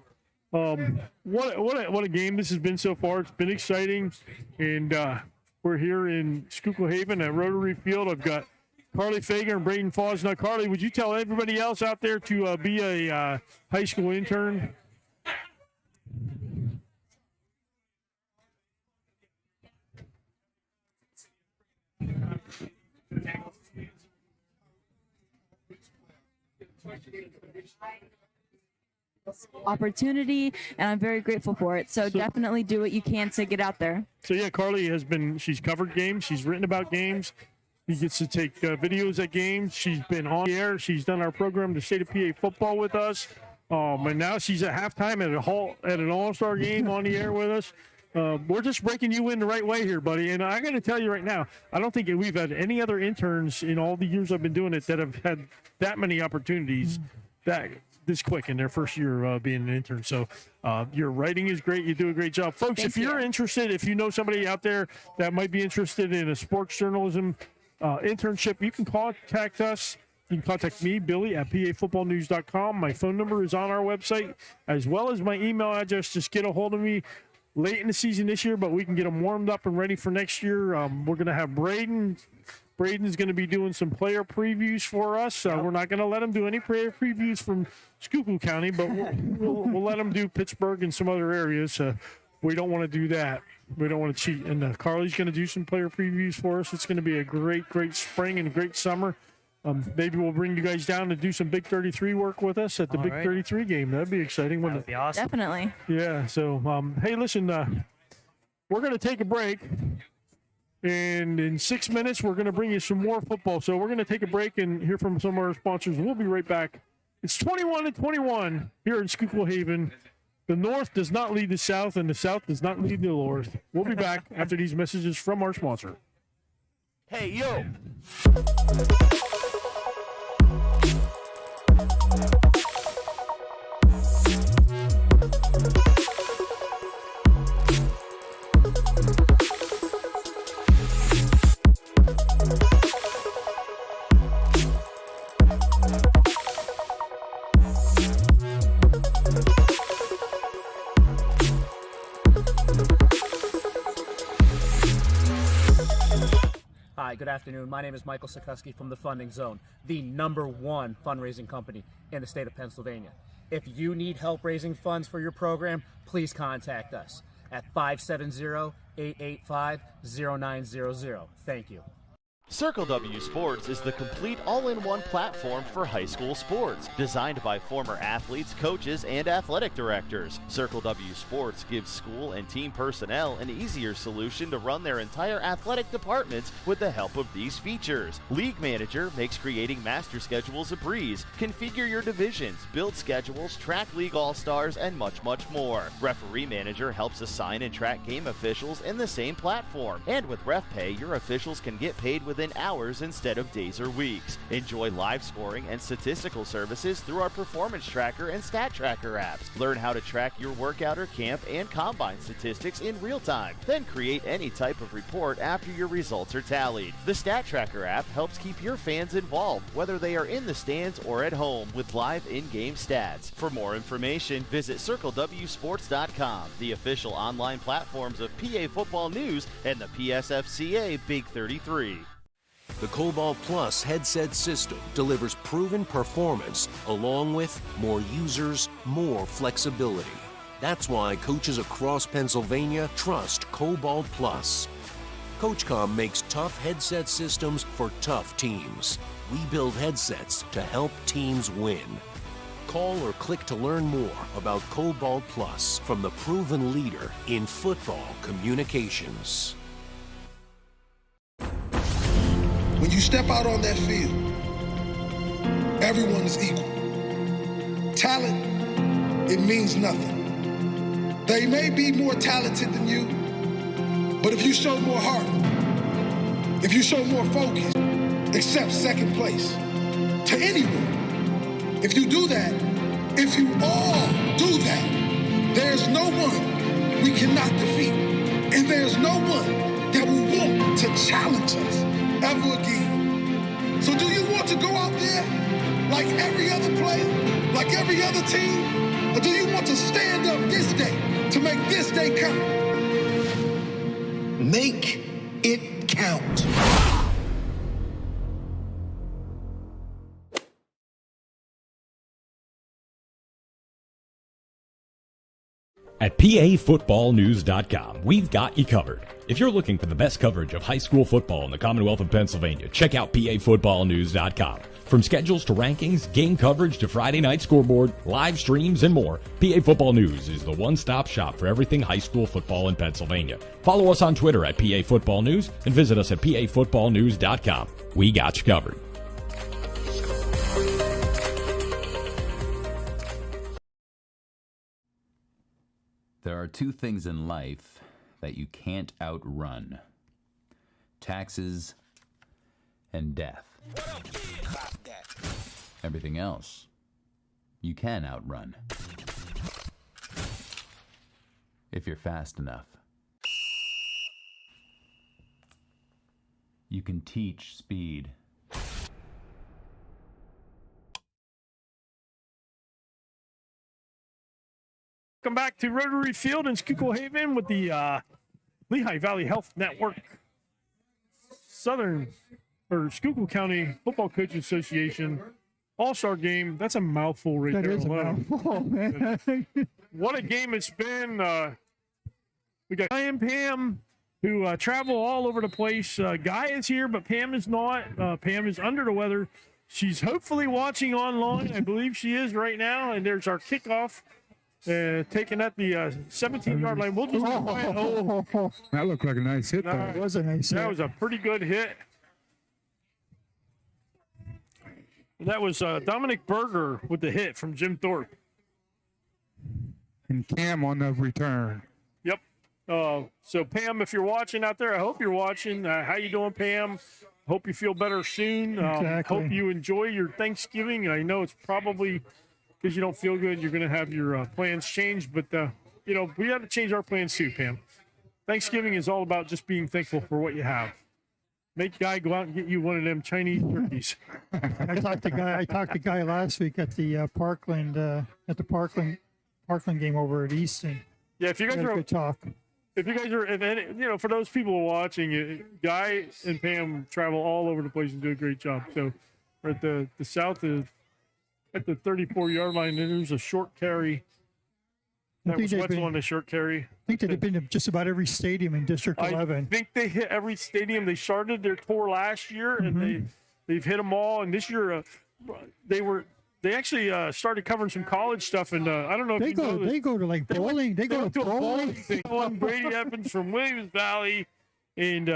What a game this has been so far. It's been exciting, and we're here in Schuylkill Haven at Rotary Field. I've got Carly Fager and Braden Fosnut. Now, Carly, would you tell everybody else out there to be a high school intern? Opportunity, and I'm very grateful for it. So definitely do what you can to get out there. So yeah, Carly she's covered games, she's written about games, she gets to take videos at games, she's been on the air, she's done our program, the State of PA Football with us, and now she's at halftime at an all-star game on the air with us. We're just breaking you in the right way here, buddy. And I got to tell you right now, I don't think we've had any other interns in all the years I've been doing it that have had that many opportunities this quick in their first year being an intern. So your writing is great. You do a great job. Folks, if you're interested, if you know somebody out there that might be interested in a sports journalism internship, you can contact us. You can contact me, Billy, at pafootballnews.com. My phone number is on our website, as well as my email address. Just get a hold of me late in the season this year, but we can get them warmed up and ready for next year. We're going to have Braden. Braden's going to be doing some player previews for us. We're not going to let him do any player previews from Schuylkill County, but we'll let him do Pittsburgh and some other areas. We don't want to do that. We don't want to cheat. And Carly's going to do some player previews for us. It's going to be a great spring and a great summer. Maybe we'll bring you guys down to do some Big 33 work with us at the Big 33 game. That'd be exciting, wouldn't it? That'd be awesome. Definitely. Yeah. So, hey, listen, we're going to take a break. And in 6 minutes, we're going to bring you some more football. So we're going to take a break and hear from some of our sponsors. We'll be right back. It's 21-21 here in Schuylkill Haven. The North does not lead the South, and the South does not lead the North. We'll be back after these messages from our sponsor. Hey, yo! Hi, good afternoon. My name is Michael Sikoski from the Funding Zone, the #1 fundraising company in the state of Pennsylvania. If you need help raising funds for your program, please contact us. at 570-885-0900. Thank you. Circle W Sports is the complete all-in-one platform for high school sports, designed by former athletes, coaches, and athletic directors. Circle W Sports gives school and team personnel an easier solution to run their entire athletic departments with the help of these features. League Manager makes creating master schedules a breeze. Configure your divisions, build schedules, track league all-stars, and much, much more. Referee Manager helps assign and track game officials in the same platform. And with RefPay, your officials can get paid within hours instead of days or weeks. Enjoy live scoring and statistical services through our Performance Tracker and Stat Tracker apps. Learn how to track your workout or camp and combine statistics in real time. Then create any type of report after your results are tallied. The Stat Tracker app helps keep your fans involved, whether they are in the stands or at home, with live in-game stats. For more information, visit CircleWSports.com, the official online platforms of PA Football News and the PSFCA Big 33. The Cobalt Plus headset system delivers proven performance along with more users, more flexibility. That's why coaches across Pennsylvania trust Cobalt Plus. CoachComm makes tough headset systems for tough teams. We build headsets to help teams win. Call or click to learn more about Cobalt Plus from the proven leader in football communications. When you step out on that field, everyone is equal. Talent, it means nothing. They may be more talented than you, but if you show more heart, if you show more focus, accept second place to anyone. If you do that, if you all do that, there's no one we cannot defeat, and there's no one that will want to challenge us ever again. So do you want to go out there like every other player, like every other team? Or do you want to stand up this day to make this day count? Make it count. At PAFootballNews.com, we've got you covered. If you're looking for the best coverage of high school football in the Commonwealth of Pennsylvania, check out PAFootballNews.com. From schedules to rankings, game coverage to Friday night scoreboard, live streams, and more, PA Football News is the one-stop shop for everything high school football in Pennsylvania. Follow us on Twitter at PAFootballNews and visit us at PAFootballNews.com. We got you covered. There are two things in life that you can't outrun: taxes and death. Everything else you can outrun if you're fast enough. You can teach speed. Welcome back to Rotary Field in Schuylkill Haven with the Lehigh Valley Health Network Schuylkill County Football Coaches Association All-Star Game. That's a mouthful right there. That is a mouthful, man. What a game it's been. We got Guy and Pam who travel all over the place. Guy is here, but Pam is not. Pam is under the weather. She's hopefully watching online. I believe she is right now. And there's our kickoff. Taken at the 17-yard line. We'll just that looked like a nice hit. That was a nice hit. That was a pretty good hit. That was Dominic Berger with the hit from Jim Thorpe. And Cam on the return. Yep. So Pam, if you're watching out there, I hope you're watching. How you doing, Pam? Hope you feel better soon. Exactly. Hope you enjoy your Thanksgiving. I know it's probably because you don't feel good, you're going to have your plans changed. But, we have to change our plans too, Pam. Thanksgiving is all about just being thankful for what you have. Make Guy go out and get you one of them Chinese turkeys. I talked to Guy last week at the Parkland game over at Easton. Yeah, if you guys are good talk. If you guys are, for those people watching, Guy and Pam travel all over the place and do a great job. So we're at the south of. At the 34-yard line, and there's a short carry That was they've Wetzel been- on the short carry. I think they've been to just about every stadium in District 11. I think they hit every stadium. They started their tour last year, and they've hit them all. And this year, they actually started covering some college stuff. And I don't know if They you know this. they go to like bowling. They go went to a bowling. thing. One Brady Evans from Williams Valley, and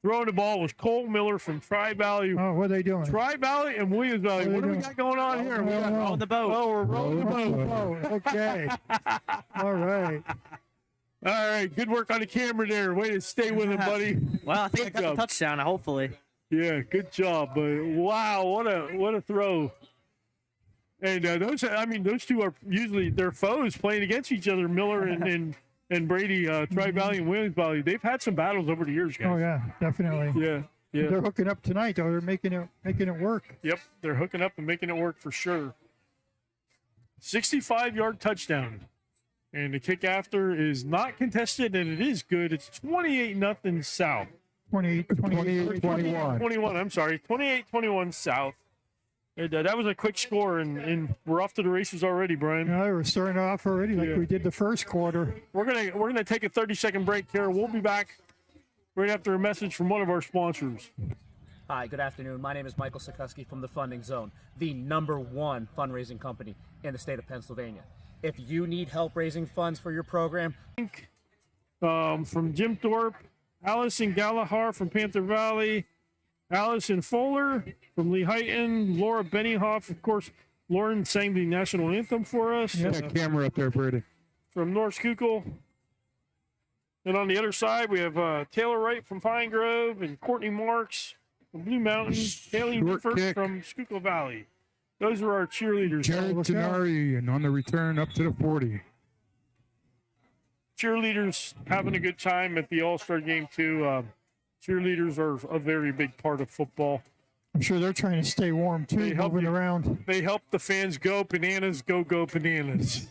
throwing the ball was Cole Miller from Tri Valley. Oh, what are they doing? Tri Valley and Williams Valley. What do we got going on here? We got Rowing the boat. Oh, we're rowing the boat. Oh, okay. All right. All right, good work on the camera there. Way to stay with it, buddy. Well, I think I Good got job. the touchdown, hopefully. Yeah, good job. But wow, what a throw! And those two are usually their foes playing against each other. Miller and Brady, Tri Valley and Williams Valley. They've had some battles over the years, guys. Oh yeah, definitely. Yeah. They're hooking up tonight, though. They're making it work. Yep, they're hooking up and making it work for sure. 65-yard touchdown. And the kick after is not contested, and it is good. It's 28-0 South. 28-21. 21, I'm sorry. 28-21 South. And, that was a quick score, and we're off to the races already, Brian. Yeah, we're starting off already like we did the first quarter. We're gonna take a 30-second break here. We'll be back right after a message from one of our sponsors. Hi, good afternoon. My name is Michael Sikoski from the Funding Zone, the #1 fundraising company in the state of Pennsylvania. If you need help raising funds for your program, From Jim Thorpe, Allison Gallagher from Panther Valley, Allison Fuller from Lehigh, Laura Benioff, of course. Lauren sang the national anthem for us. Yeah, that camera up there, Brady. From North-Schuylkill. And on the other side, we have Taylor Wright from Pine Grove and Courtney Marks from Blue Mountain, Haley Short Niffert kick. from Schuylkill Valley. Those are our cheerleaders. Jared Tenari, and on the return up to the 40. Cheerleaders having a good time at the All-Star game, too. Cheerleaders are a very big part of football. I'm sure they're trying to stay warm too, moving around. They help the fans go bananas, go bananas.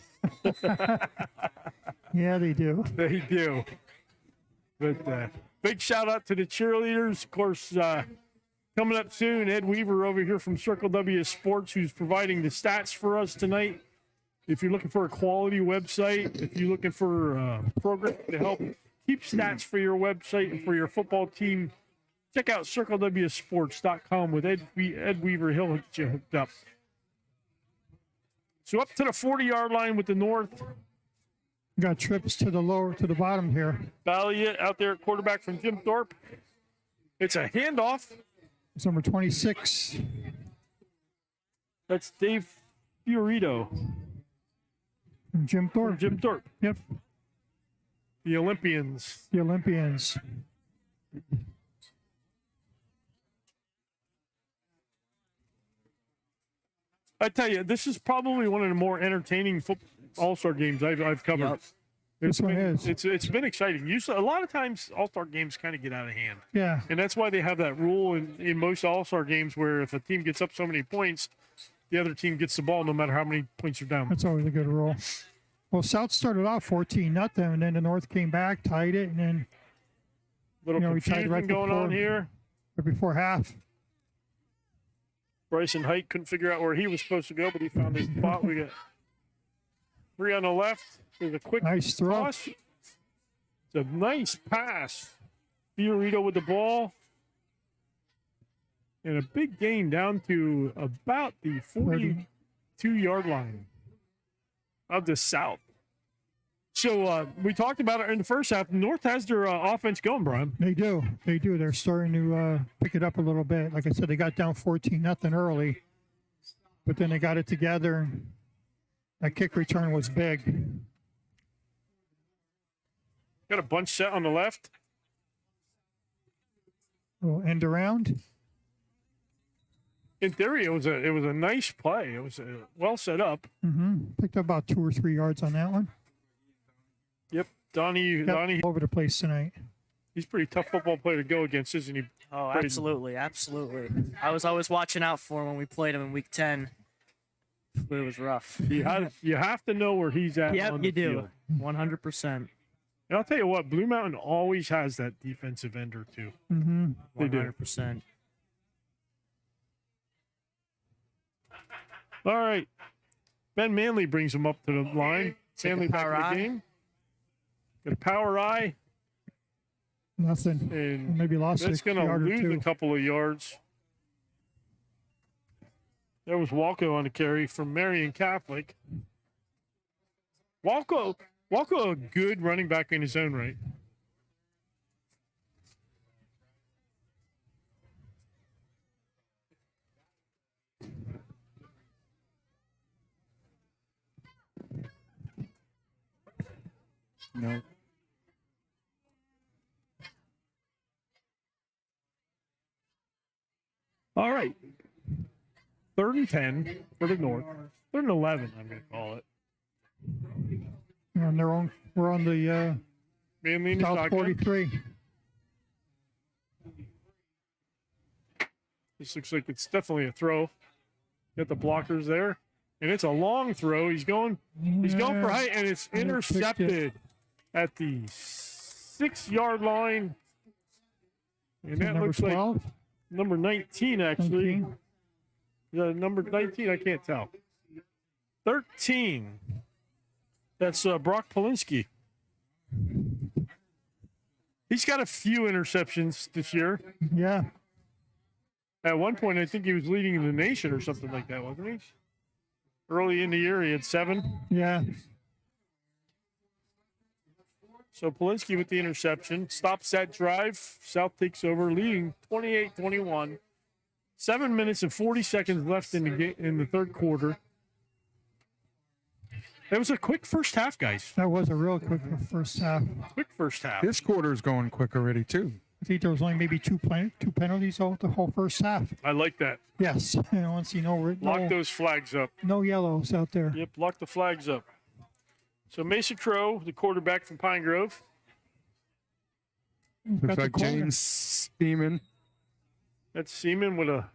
Yeah, they do. They do. But big shout out to the cheerleaders. Of course, coming up soon, Ed Weaver over here from Circle W Sports, who's providing the stats for us tonight. If you're looking for a quality website, if you're looking for a program to help keep stats for your website and for your football team, check out CircleWsports.com with Ed Weaver. He'll get you hooked up. So up to the 40-yard line with the North. Got trips to the bottom here. Balliet out there at quarterback from Jim Thorpe. It's a handoff. It's number 26. That's Dave Fiorito. From Jim Thorpe. Jim Thorpe. Yep. The Olympians. The Olympians. I tell you, this is probably one of the more entertaining All-Star games I've covered. Yep. This one is. It's been exciting. A lot of times All-Star games kind of get out of hand. Yeah. And that's why they have that rule in most All-Star games where if a team gets up so many points, the other team gets the ball no matter how many points are down. That's always a good rule. Well, South started off 14-0, and then the North came back, tied it, and then Little we tied confusion going on here. Right before half. Bryson Height couldn't figure out where he was supposed to go, but he found his spot. We got 3 on the left. There's a quick nice throw. Toss. It's a nice pass. Fiorito with the ball. And a big gain down to about the 42-yard line of the South. So we talked about it in the first half. North has their offense going, Brian. They do. They do. They're starting to pick it up a little bit. Like I said, they got down 14-0 early, but then they got it together. That kick return was big. Got a bunch set on the left. Little end around. In theory, it was a nice play. It was well set up. Picked up about 2 or 3 yards on that one. Yep, Donnie all over the place tonight. He's a pretty tough football player to go against, isn't he? Oh, Brady? absolutely. I was always watching out for him when we played him in Week 10. It was rough. You have to know where he's at. Yep, on the you do. field. 100%. And I'll tell you what, Blue Mountain always has that defensive ender too. They do. 100%. All right. Ben Manley brings him up to the line. Family back in the game. Got a power eye. Nothing. And maybe lost that's a going to yard or lose two. a couple of yards. There was Walco on the carry from Marion Catholic. Walco, a good running back in his own right. No. All right. 3rd and 10 for the North. 3rd and 11, I'm going to call it. On their own, we're on the Manly in the South shotgun. 43. This looks like it's definitely a throw. Got the blockers there. And it's a long throw. He's going for height, and it's intercepted at the 6-yard line. And that Number looks 12? like number 19, actually. Yeah, number 19, I can't tell. 13. That's Brock Polinsky. He's got a few interceptions this year. Yeah. At one point, I think he was leading the nation or something like that, wasn't he? Early in the year, he had 7. Yeah. So Polinsky with the interception. Stops that drive. South takes over, leading 28-21. 7 minutes and 40 seconds left in the game, in the third quarter. It was a quick first half, guys. That was a real quick first half. Quick first half. This quarter's going quick already, too. I think there was only maybe two penalties all the whole first half. I like that. Yes. And once you know, Lock those flags up. no yellows out there. Yep, lock the flags up. So Mason Crow, the quarterback from Pine Grove. Looks like James Seaman. That's Seaman with a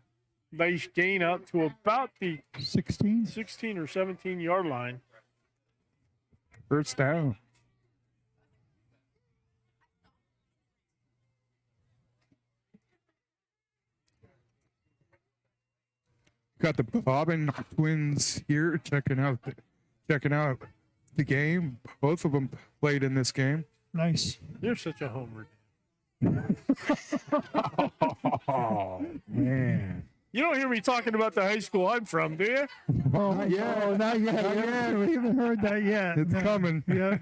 nice gain out to about the 16 or 17-yard line. First down. Got the Bobbin twins here checking out the game. Both of them played in this game. Nice. You're such a homer. Oh, man. You don't hear me talking about the high school I'm from, do you? Oh, not yet. We haven't heard that yet. It's coming. Yeah.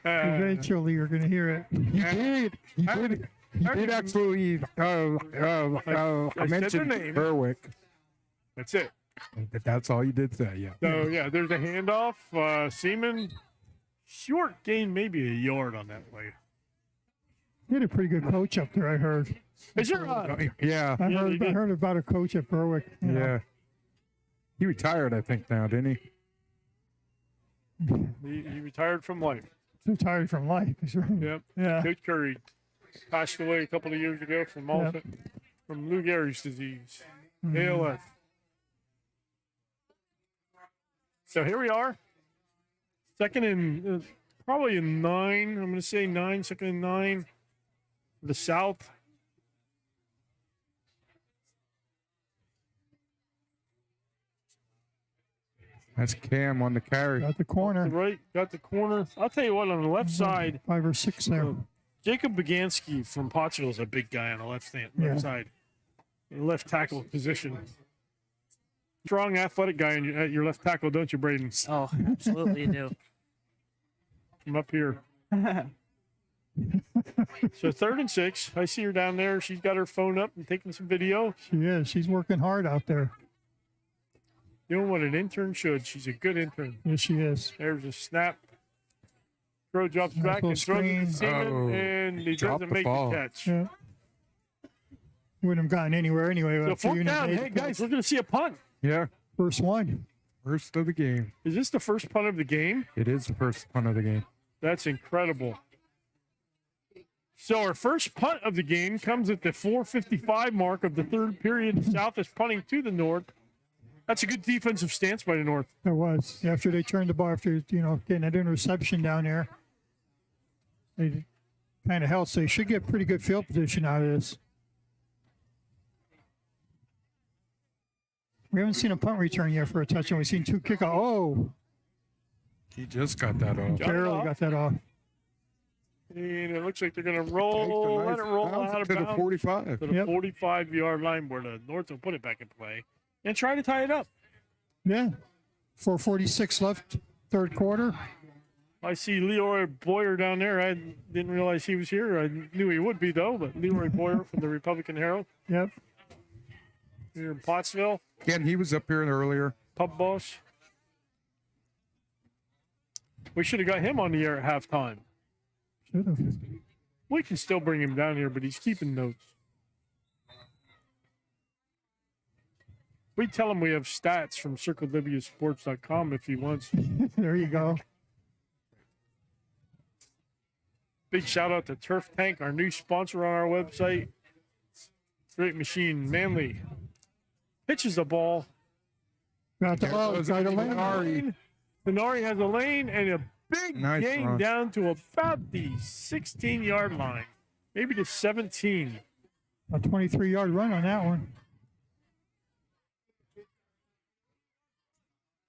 Eventually, you're going to hear it. You did actually mention name. Berwick. That's it. That's all you did say, yeah. So, yeah, there's a handoff. Seaman, short gain, maybe a yard on that play. You had a pretty good coach up there, I heard. Is there Yeah. I heard about a coach at Berwick. you know. Yeah. He retired, I think, now, didn't he? He retired from life. Retired from life. Yep. Yeah. Coach Curry passed away a couple of years ago from Lou Gehrig's disease, ALS. So here we are. Second and probably in 9. I'm going to say 9, second and 9. The South. That's Cam on the carry. Got the corner. Right, got the corner. I'll tell you what, on the left side. 5 or 6 there. Jacob Bagansky from Pottsville is a big guy on the left side. Left tackle position. Strong, athletic guy at your left tackle, don't you, Braden? Oh, absolutely do. From up here. So 3rd and 6. I see her down there. She's got her phone up and taking some video. She is. She's working hard out there. Doing what an intern should. She's a good intern. Yes, she is. There's a snap. Throw drops Nice back little and throws it to screen. Seaman, and he Dropped doesn't the make ball. the catch. Yeah. Wouldn't have gotten anywhere anyway. So after 4th you down. made Hey, the guys, we're going to see a punt. Yeah. First one. First of the game. Is this the first punt of the game? It is the first punt of the game. That's incredible. So our first punt of the game comes at the 4:55 mark of the third period. The South is punting to the North. That's a good defensive stance by the North. There was. After they turned the ball, after, getting that interception down there, they kind of held. So they should get pretty good field position out of this. We haven't seen a punt return yet for a touchdown. We've seen 2 kickoffs. Oh. He just got that off. Barely got that off. And it looks like they're going to roll, let it roll out of to bounds. the 45. To the 45-yard line where the North will put it back in play and try to tie it up. Yeah. 4:46 left, third quarter. I see Leroy Boyer down there. I didn't realize he was here. I knew he would be, though, but Leroy Boyer from the Republican Herald. Yep. Here in Pottsville. Again, he was up here earlier. Pub boss. We should have got him on the air at halftime. Should have. We can still bring him down here, but he's keeping notes. We tell him we have stats from CircleWsports.com if he wants. There you go. Big shout out to Turf Tank, our new sponsor on our website. Great machine. Manley pitches the ball. Got the ball. Got a lane. Denari has a lane and a big Nice gain run. down to about the 16-yard line, maybe the 17. A 23-yard run on that one.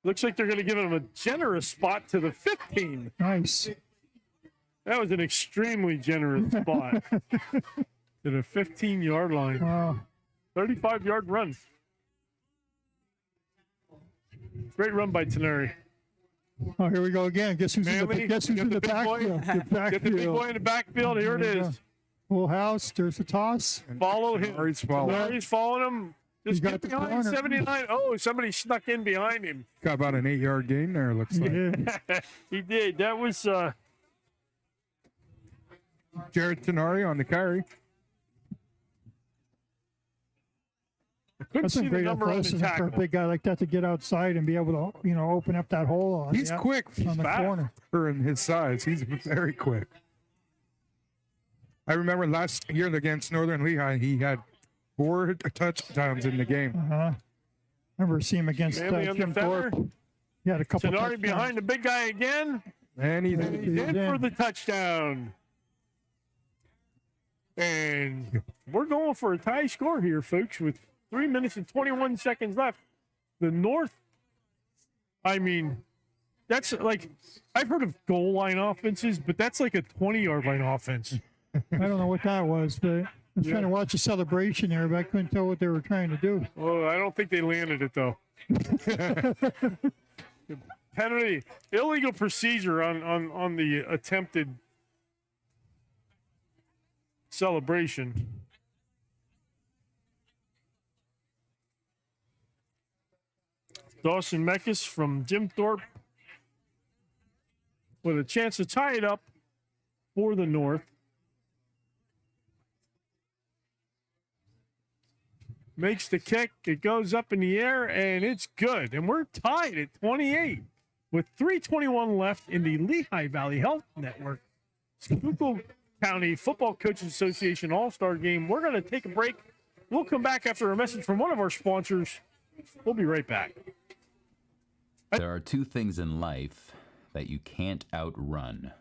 Looks like they're going to give him a generous spot to the 15. Nice. That was an extremely generous spot to the 15-yard line. Wow. 35-yard run. Great run by Teneri. Oh, here we go again. Guess who's in the, guess who's in the backfield? Get the big boy in the backfield. Here it is. Full house. There's a toss. Follow him. Tenari's following him. Just got get the behind corner. 79. Oh, somebody snuck in behind him. Got about an 8-yard gain there, looks like. Yeah. He did. That was Jared Tenari on the carry. I couldn't That's see some the great number on the athleticism for a tackle. big guy like that to get outside and be able to, open up that hole on He's quick on the corner. for his size. He's very quick. I remember last year against Northern Lehigh, he had 4 touchdowns in the game. Remember seeing him against Manley on the Jim Thorpe. center. He had a couple Tenari touchdowns. behind the big guy again. And he's He's in for the touchdown. And we're going for a tie score here, folks, with 3 minutes and 21 seconds left. The North, I mean, that's like, I've heard of goal line offenses, but that's like a 20-yard line offense. I don't know what that was, but I was trying to watch the celebration there, but I couldn't tell what they were trying to do. Well, I don't think they landed it, though. Penalty, illegal procedure on the attempted celebration. Dawson Meckes from Jim Thorpe with a chance to tie it up for the North. Makes the kick. It goes up in the air, and it's good. And we're tied at 28 with 3:21 left in the Lehigh Valley Health Network Schuylkill County Football Coaches Association All-Star Game. We're going to take a break. We'll come back after a message from one of our sponsors. We'll be right back. There are 2 things in life that you can't outrun: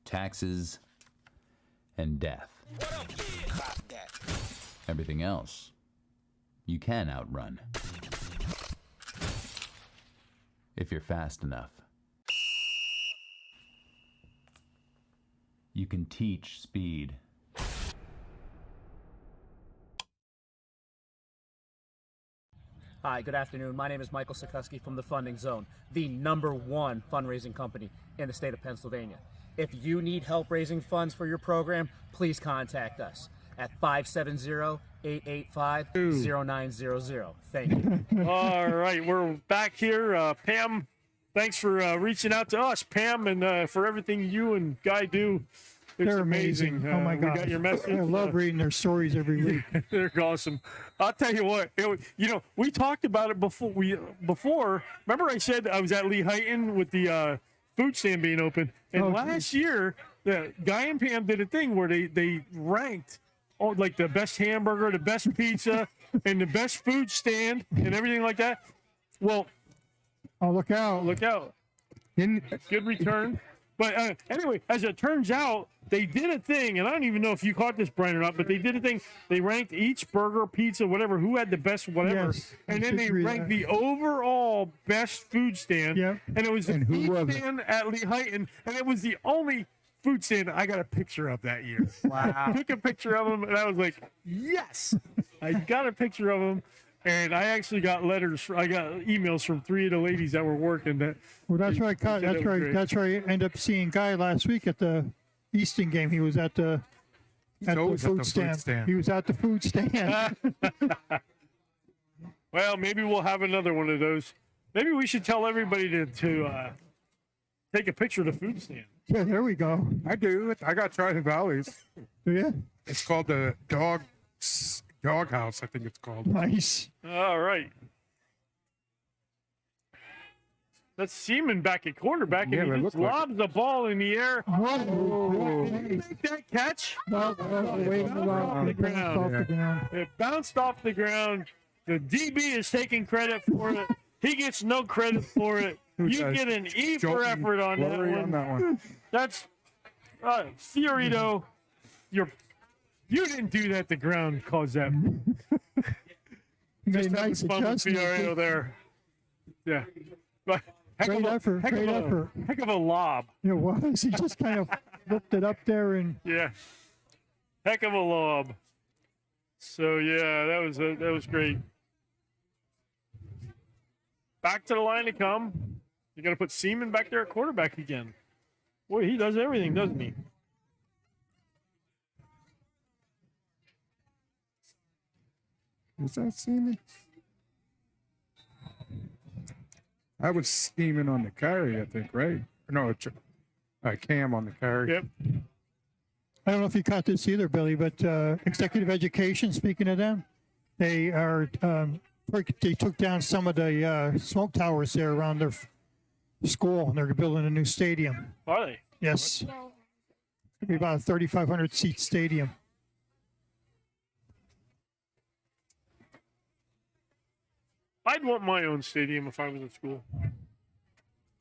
taxes and death. Everything else you can outrun if you're fast enough. You can teach speed. Hi, good afternoon. My name is Michael Sikoski from the Funding Zone, the #1 fundraising company in the state of Pennsylvania. If you need help raising funds for your program, please contact us at 570-885-0900. Thank you. All right, we're back here. Pam, thanks for reaching out to us, Pam, and for everything you and Guy do. It's They're amazing. Oh my We God. got your message. I love reading their stories every week. They're awesome. I'll tell you what, we talked about it before. Remember I said I was at Lehigh with the food stand being open, and last year, the Guy and Pam did a thing where they ranked like the best hamburger, the best pizza, and the best food stand, and everything like that. Well, look out! Look out! Good return. But anyway, as it turns out, they did a thing, and I don't even know if you caught this, Brian, or not, but they did a thing. They ranked each burger, pizza, whatever, who had the best whatever. Yes, and I then they agree with ranked that. the overall best food stand. Yep. And it was the And who food was it? stand at Lehigh, and it was the only food stand I got a picture of that year. Wow. I took a picture of them, and I was like, yes! I got a picture of them. And I actually got I got emails from 3 of the ladies that were working. Well, that's right. said That's it was right. great. That's right. I ended up seeing Guy last week at the Easton game. He was at the food stand. He was at the food stand. Well, maybe we'll have another one of those. Maybe we should tell everybody to take a picture of the food stand. Yeah, there we go. I do. I got Trident Valleys. Do you? It's called the Dog House, I think it's called. Nice. All right. That's Seaman back at quarterback, and Yeah, he it just looked like lobs the ball in the air. Oh. Make that catch. No, wait, Off the ground. off the ground. It bounced off the ground. The DB is taking credit for it. He gets no credit for it. You get an E for effort on that one. That's Fiorito. You didn't do that. The ground caused that. Just nice having fun with adjustment. Fiorito there. Yeah. But Great effort. Great effort. Heck of a lob. It was. He just kind of whipped it up there and. Yeah. Heck of a lob. So yeah, that was great. Back to the line to come. You got to put Seaman back there at quarterback again. Boy, he does everything, doesn't he? Is that Seaman? I was Seaman on the carry, I think, right? No, it's Cam on the carry. Yep. I don't know if you caught this either, Billy, but executive education, speaking of them, they took down some of the smoke towers there around their school, and they're building a new stadium. Are they? Yes. It'll be about a 3,500 seat stadium. I'd want my own stadium if I was in school.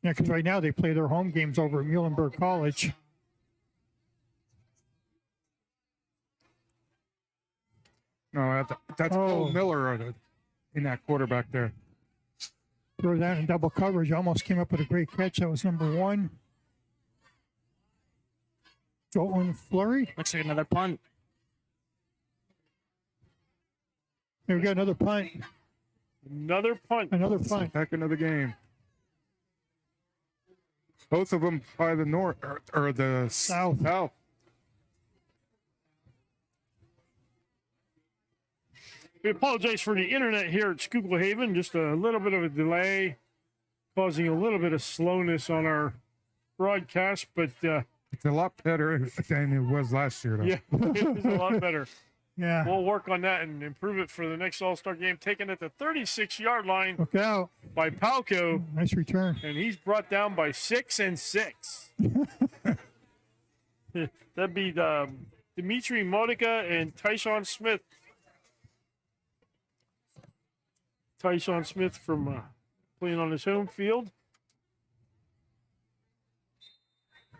Yeah, because right now they play their home games over at Muhlenberg College. No, that's Bill Miller in that quarterback there. Throw that in double coverage. Almost came up with a great catch. That was number 1. Joel Flurry. Looks like another punt. Here we got another punt. Another punt. Another punt. Heck, another game. Both of them by the north or the south. We apologize for the internet here at Schuylkill Haven. Just a little bit of a delay, causing a little bit of slowness on our broadcast, but it's a lot better than it was last year, though. yeah, it was a lot better. Yeah. We'll work on that and improve it for the next All-Star game. Taken at the 36-yard line. Look out. By Palco. Nice return. And he's brought down by 6 and 6. That'd be Dimitri Modica and Tyshawn Smith. Tyshawn Smith from playing on his home field.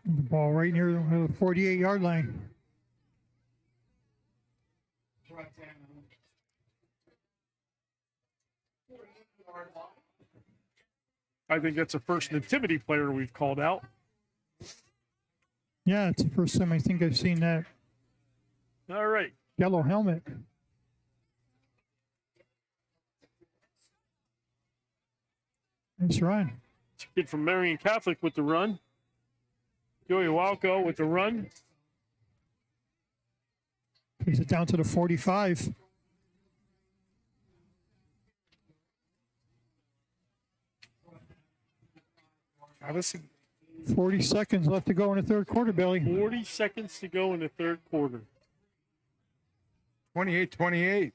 The ball right near the 48-yard line. I think that's the first nativity player we've called out. Yeah, it's the first time I think I've seen that. All right. Yellow helmet. Nice run. Kid from Marion Catholic with the run. Joey Walco with the run. Takes it down to the 45. Obviously, 40 seconds left to go in the third quarter, Billy. 40 seconds to go in the third quarter. 28-28.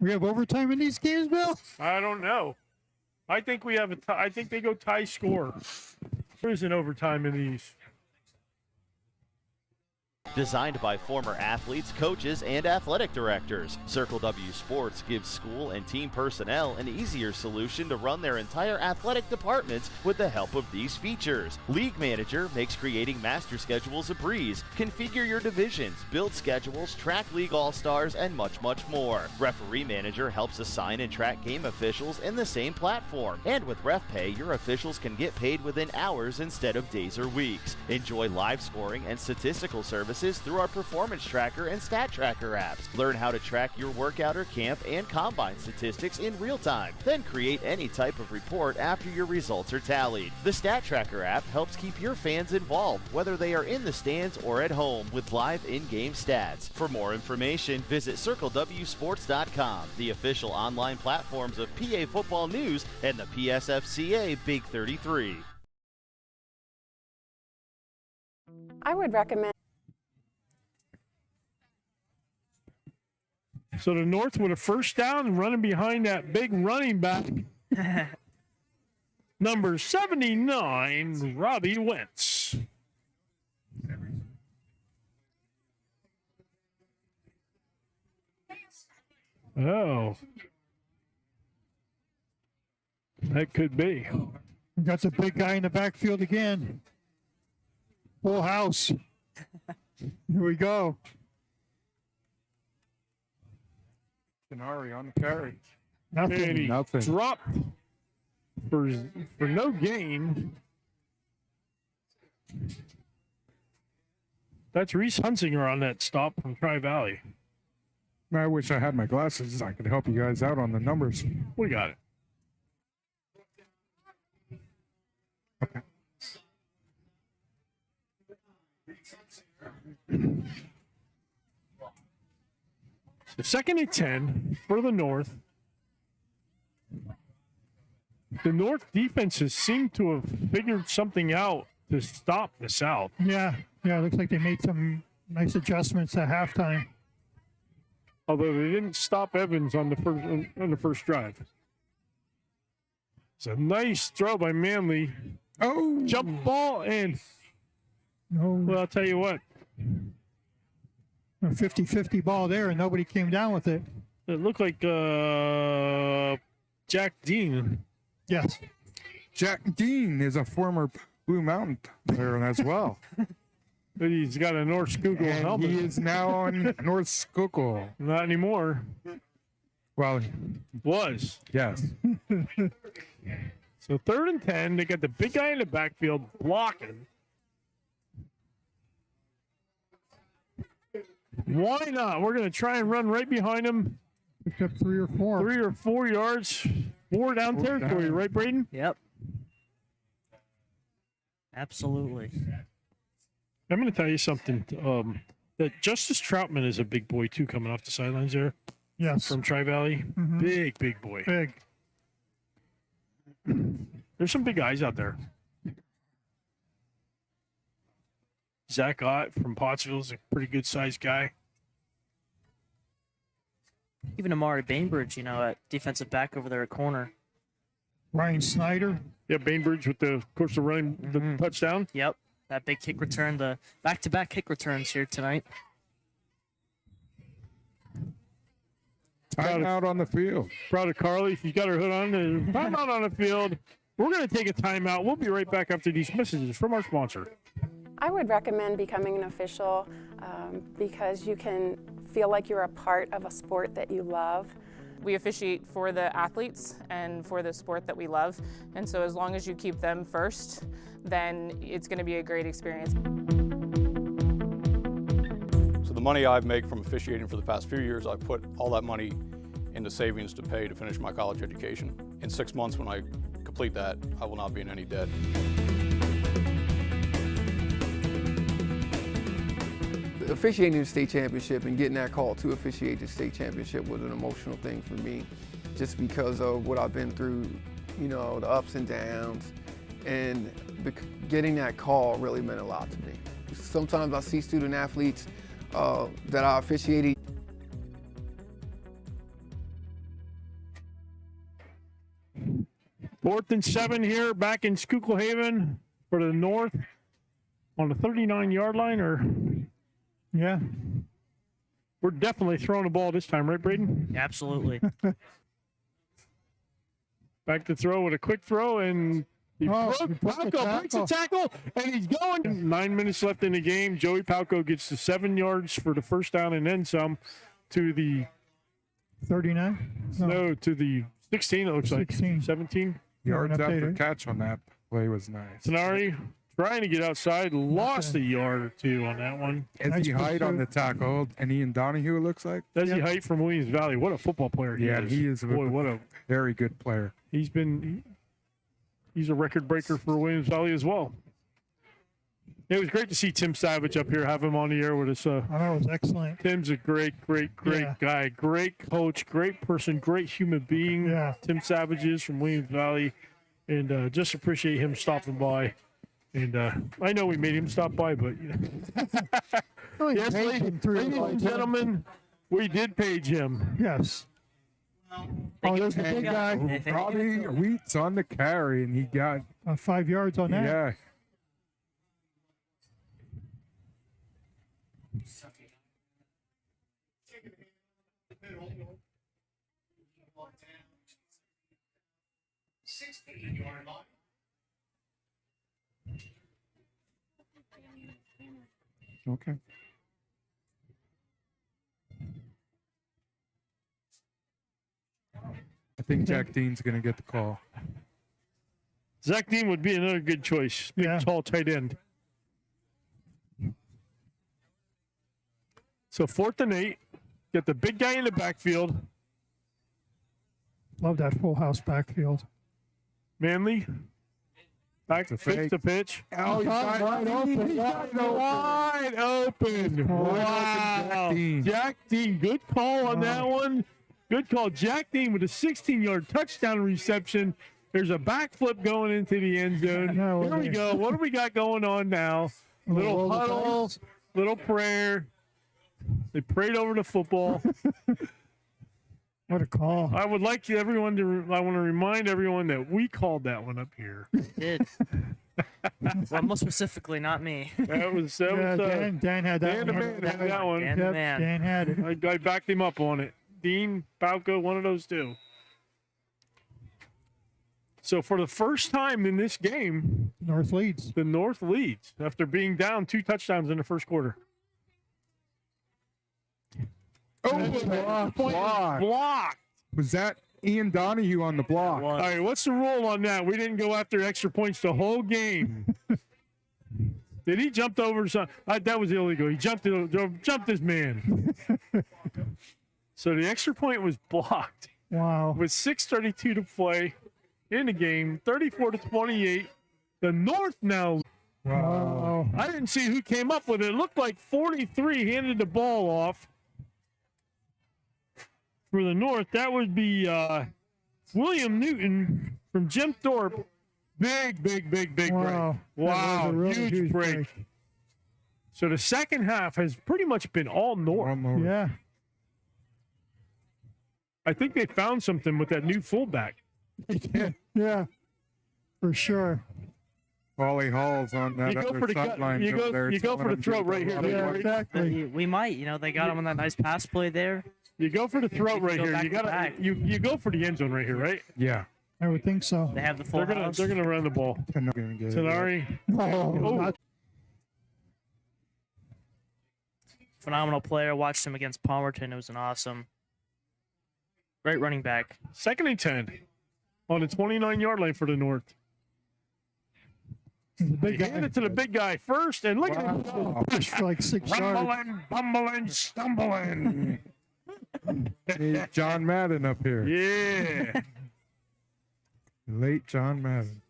We have overtime in these games, Bill? I don't know. I think we have I think they go tie score. There is an overtime in these. Designed by former athletes, coaches, and athletic directors, Circle W Sports gives school and team personnel an easier solution to run their entire athletic departments with the help of these features. League Manager makes creating master schedules a breeze. Configure your divisions, build schedules, track league all-stars, and much, much more. Referee Manager helps assign and track game officials in the same platform. And with RefPay, your officials can get paid within hours instead of days or weeks. Enjoy live scoring and statistical services through our Performance Tracker and Stat Tracker apps. Learn how to track your workout or camp and combine statistics in real time. Then create any type of report after your results are tallied. The Stat Tracker app helps keep your fans involved, whether they are in the stands or at home, with live in-game stats. For more information, visit CircleWSports.com, the official online platforms of PA Football News and the PSFCA Big 33. I would recommend. So the North with a first down and running behind that big running back. Number 79, Robbie Wentz. Oh. That could be. Got the big guy in the backfield again. Full house. Here we go. Canary on the carry. Nothing. Nothing. Dropped for no gain. That's Reese Hunsinger on that stop from Tri-Valley. I wish I had my glasses. I could help you guys out on the numbers. We got it. Okay. So 2nd and 10 for the North. The North defenses seem to have figured something out to stop the South. Yeah, it looks like they made some nice adjustments at halftime. Although they didn't stop Evans on the first drive. It's a nice throw by Manley. Oh, jump ball and well, I'll tell you what. A 50-50 ball there, and nobody came down with it. It looked like Jack Dean. Yes. Jack Dean is a former Blue Mountain player as well. But he's got a North Schuylkill helmet. He is now on North Schuylkill. Not anymore. Well, was. Yes. So 3rd and 10, they got the big guy in the backfield blocking. Why not? We're going to try and run right behind him. Picked up 3 or 4. 3 or 4 yards. 4 down territory, right, Braden? Yep. Absolutely. I'm going to tell you something. That Justice Troutman is a big boy, too, coming off the sidelines there. Yes. From Tri-Valley. Mm-hmm. Big boy. Big. There's some big guys out there. Zach Ott from Pottsville is a pretty good-sized guy. Even Amari Bainbridge, at defensive back over there at corner. Ryan Snyder. Yeah, Bainbridge with the course of running the touchdown. Yep. That big kick return, the back-to-back kick returns here tonight. Timeout on the field. Proud of Carly. She's got her hood on. Timeout on the field. We're going to take a timeout. We'll be right back after these messages from our sponsor. I would recommend becoming an official because you can feel like you're a part of a sport that you love. We officiate for the athletes and for the sport that we love, and so as long as you keep them first, then it's going to be a great experience. So the money I make from officiating for the past few years, I put all that money into savings to pay to finish my college education. In 6 months, when I complete that, I will not be in any debt. Officiating the state championship and getting that call to officiate the state championship was an emotional thing for me, just because of what I've been through, the ups and downs, and getting that call really meant a lot to me. Sometimes I see student athletes that I officiated. Fourth and 7 here, back in Schuylkill Haven for the North on the 39-yard line, or Yeah. We're definitely throwing the ball this time, right, Braden? Absolutely. Back to throw with a quick throw, and Palco breaks the tackle, and he's going. 9 minutes left in the game. Joey Palco gets the 7 yards for the first down and then some to the 39? No, to the 16, it looks 16. like. 17. Yards after catch on that play was nice. Tenari trying to get outside, lost a yard or two on that one. Desi Height on the tackle, and Ian Donahue, it looks like. Desi Height from Williams Valley. What a football player he is. He is Boy, what a very good player. He's a record breaker for Williams Valley as well. It was great to see Tim Savage up here, have him on the air with us. I know, it was excellent. Tim's a great guy, great coach, great person, great human being. Yeah. Tim Savage is from Williams Valley, and just appreciate him stopping by. And I know we made him stop by, but yes, ladies and gentlemen, we did page him. Yes. Oh, there's a big guy. Robbie Wheats on the carry, and he got 5 yards on that. Yeah. Okay. I think Jack Dean's going to get the call. Zach Dean would be another good choice. Big, tall tight end. So 4th and 8. Get the big guy in the backfield. Love that full house backfield. Manley. Back to fix the pitch. Oh, he's wide open. Wide open. Wow. Jack Dean, good call on that one. Good call. Jack Dean with a 16-yard touchdown reception. There's a backflip going into the end zone. Here we go. What do we got going on now? Little huddle, little prayer. They prayed over the football. What a call. I would like everyone to, I want to remind everyone that we called that one up here. Did. Well, most specifically, not me. That was Dan had that Dan the one. man had that one. Dan the man. Dan had it. I backed him up on it. Dean, Palco, one of those two. So for the first time in this game, North leads. The North leads after being down 2 touchdowns in the first quarter. Oh, blocked. Was that Ian Donahue on the block? All right, what's the rule on that? We didn't go after extra points the whole game. Did he jump over something? That was illegal. He jumped his man. So the extra point was blocked. Wow. With 6:32 to play in the game, 34-28. The North now. Wow. I didn't see who came up with it. It looked like 43 handed the ball off for the North. That would be William Newton from Jim Thorpe. Big break. Wow. Wow, Really huge break. So the second half has pretty much been all North. Yeah. I think they found something with that new fullback. Yeah. For sure. Wally Hall's on that other sideline. You go for the throat right here. Yeah, exactly. We might, they got him on that nice pass play there. You go for the throat right here. You go for the end zone right here, right? Yeah. I would think so. They have the full house. They're gonna run the ball. Tenari. Phenomenal player. Watched him against Palmerton. It was an awesome. Great running back. 2nd and 10 on the 29-yard line for the North. Big Hand it to the big guy first, and look at him. Push for like 6 yards. Bumbling, stumbling. Hey, John Madden up here. Yeah. Late John Madden.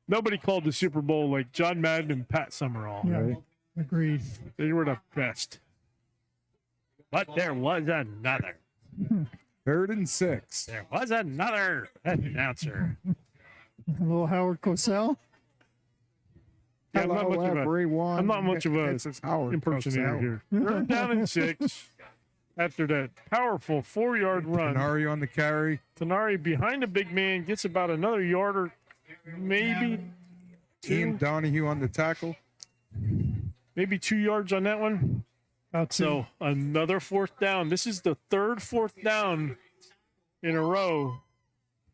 Nobody called the Super Bowl like John Madden and Pat Summerall. Yeah. Right. Agreed. They were the best. But there was another. 3rd and 6. There was another announcer. A little Howard Cosell. Yeah, I'm not much of a This is Howard impersonator Cosell. here. 3rd down and 6 after that powerful 4-yard run. Tenari on the carry. Tenari behind the big man gets about another yard or maybe 2. Ian Donahue on the tackle. maybe 2 yards on that one. So another fourth down. This is the third fourth down in a row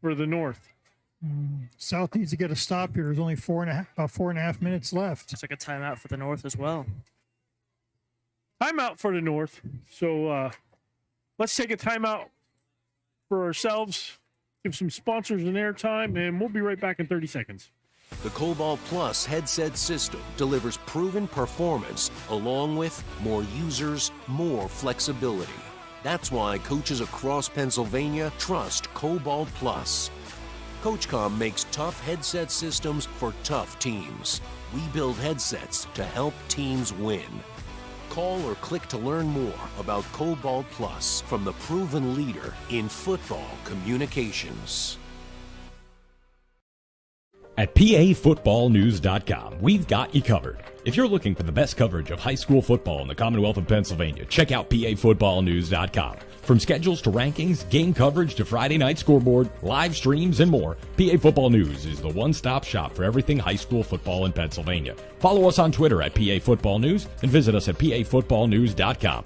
for the North. South needs to get a stop here. There's only about 4.5 minutes left. It's like a timeout for the North as well. Timeout for the North. So let's take a timeout for ourselves, give some sponsors an airtime, and we'll be right back in 30 seconds. The Cobalt Plus headset system delivers proven performance along with more users, more flexibility. That's why coaches across Pennsylvania trust Cobalt Plus. CoachCom makes tough headset systems for tough teams. We build headsets to help teams win. Call or click to learn more about Cobalt Plus from the proven leader in football communications. At PAFootballNews.com, we've got you covered. If you're looking for the best coverage of high school football in the Commonwealth of Pennsylvania, check out PAFootballNews.com. From schedules to rankings, game coverage to Friday night scoreboard, live streams, and more, PA Football News is the one-stop shop for everything high school football in Pennsylvania. Follow us on Twitter at PAFootballNews and visit us at PAFootballNews.com.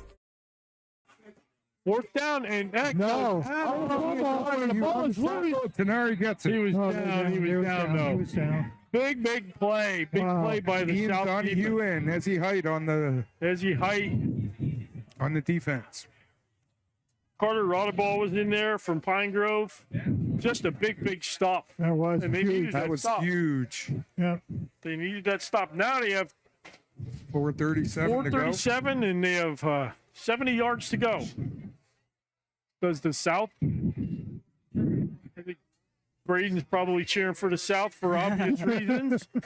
Fourth down, and that No. the ball is loose. Tenari gets it. He was down. He was down, though. He was down. Big play. Big play by the Ian South Donahue in as he height on the defense. Carter Rodaball was in there from Pine Grove. Just a big stop. That was And they huge. needed That was stop. huge. Yeah. They needed that stop. Now they have 4:37 to go. 4:37, and they have 70 yards to go. Does the South? I think Braden's probably cheering for the South for obvious reasons. Of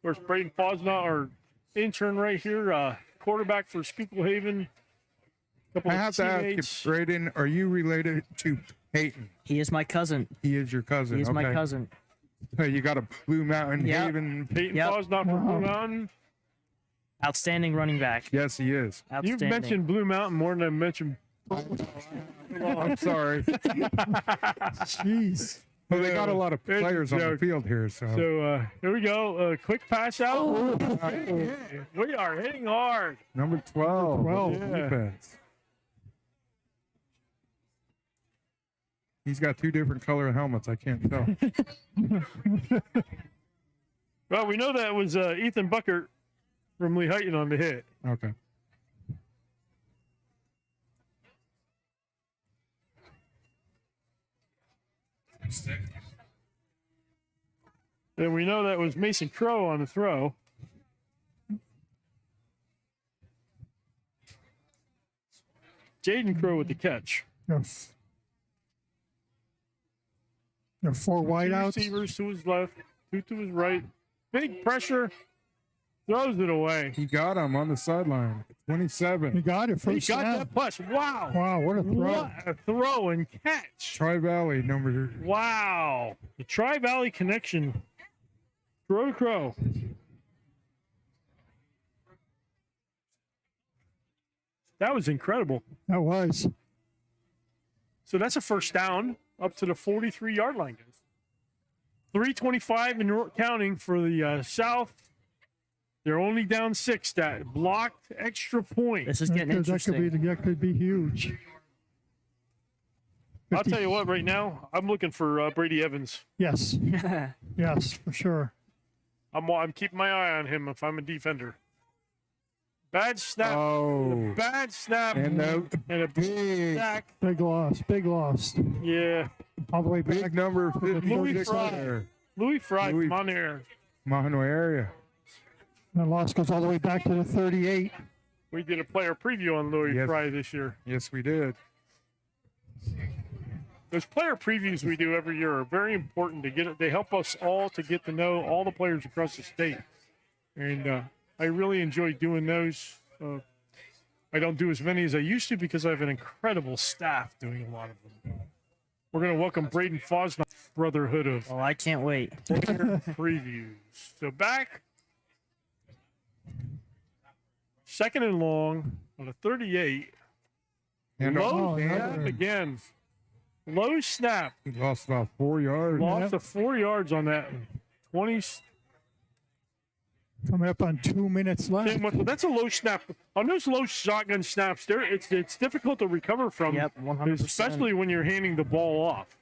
course, Braden Fosnaught, our intern right here, quarterback for Schuylkill Haven. I have to ask you, Braden, are you related to Peyton? He is my cousin. He is your cousin. He is my okay. cousin. So you got a Blue Mountain Yep. Haven. Peyton Fosnaught from Blue Mountain. Outstanding running back. Yes, he is. You've mentioned Blue Mountain more than I mentioned. I'm sorry. Jeez. Well, they got a lot of players on the field here, so. So here we go. Quick pass out. We are hitting hard. Number 12. Yeah. Defense. He's got two different color helmets. I can't tell. Well, we know that was Ethan Buckert from Lehigh on the hit. Okay. And we know that was Mason Crow on the throw. Jaden Crow with the catch. Yes. There are 4 wideouts. Receivers to his left, 2 to his right. Big pressure. Throws it away. He got him on the sideline. 27. He got it He first got down. that plus. Wow. Wow, what a throw. What a throw and catch. Tri-Valley number. Wow. The Tri-Valley connection. Crow to Crow. That was incredible. That was. So that's a first down up to the 43-yard line, guys. 3:25 and counting for the South. They're only down 6. That blocked extra point. This is getting interesting. That could be huge. I'll tell you what, right now, I'm looking for Brady Evans. Yes. Yes, for sure. I'm keeping my eye on him if I'm a defender. Bad snap. Oh. Bad snap. And a big sack. Big loss. Big loss. Yeah. All the way back. Big number 56 Louis Fry. there. Louis Fry from on there. Mahano area. The loss goes all the way back to the 38. We did a player preview on Louis Fry this year. Yes, we did. Those player previews we do every year are very important to get. They help us all to get to know all the players across the state, and I really enjoy doing those. I don't do as many as I used to because I have an incredible staff doing a lot of them. We're going to welcome Braden Fosnaught, Brotherhood of. Oh, I can't wait. Player previews. So back. Second and long on a 38. And low snap again. Low snap. He lost about 4 yards. Lost 4 yards on that. 20. Coming up on 2 minutes left. That's a low snap. On those low shotgun snaps, it's difficult to recover from. Yep, 100%. Especially when you're handing the ball off.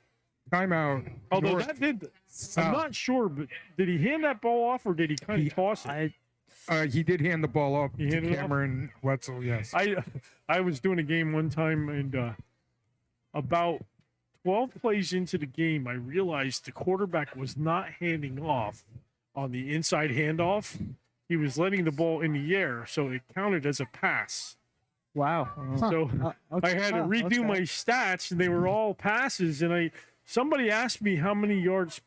Timeout. Although that did, I'm not sure, but did he hand that ball off or did he kind of toss it? He did hand the ball off to handed it off? Cameron Wetzel, yes. I was doing a game one time, and about 12 plays into the game, I realized the quarterback was not handing off on the inside handoff. He was letting the ball in the air, so it counted as a pass. Wow. So I had to redo my stats, and they were all passes. And somebody asked me how many yards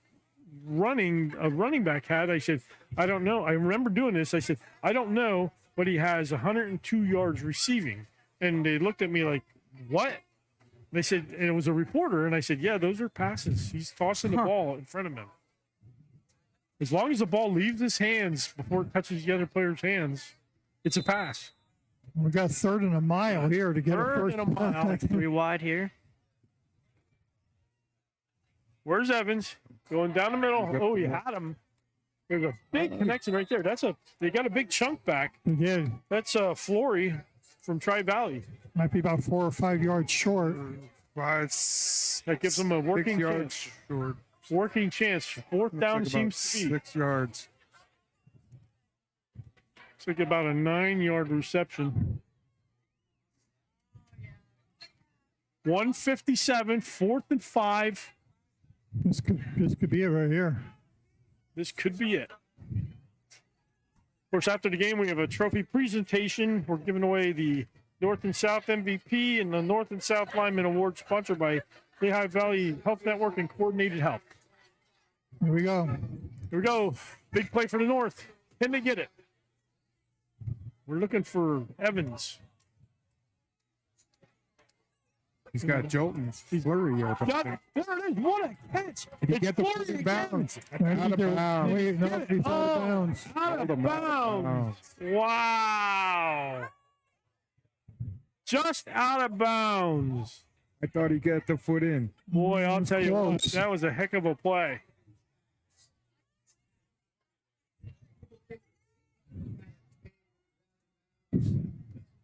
running a running back had. I said, I don't know. I remember doing this. I said, I don't know, but he has 102 yards receiving. And they looked at me like, what? They said, and it was a reporter, and I said, yeah, those are passes. He's tossing the ball in front of him. As long as the ball leaves his hands before it touches the other player's hands, it's a pass. We got 3rd and a mile here to get a first. 3rd and a mile. 3 wide here. Where's Evans? Going down the middle. Oh, he had him. There's a big connection right there. They got a big chunk back. Yeah. That's Flory from Tri-Valley. Might be about 4 or 5 yards short. That gives them a working 6 chance. yards short. Working chance. 4th down Looks like about seems to be. 6 yards. Looks like about a 9-yard reception. 157, 4th and 5. This could be it right here. This could be it. Of course, after the game, we have a trophy presentation. We're giving away the North and South MVP and the North and South Lineman Award sponsored by Lehigh Valley Health Network and Coordinated Health. Here we go. Here we go. Big play for the North. Can they get it? We're looking for Evans. He's got Jolton Flurry open. There it is. What a catch. Did he It's get the Flurry foot in again. bounds? Out of bounds. Wait, no, he's out of bounds. Out of bounds. Wow. Just out of bounds. I thought he got the foot in. Boy, I'll tell you what, Close. that was a heck of a play.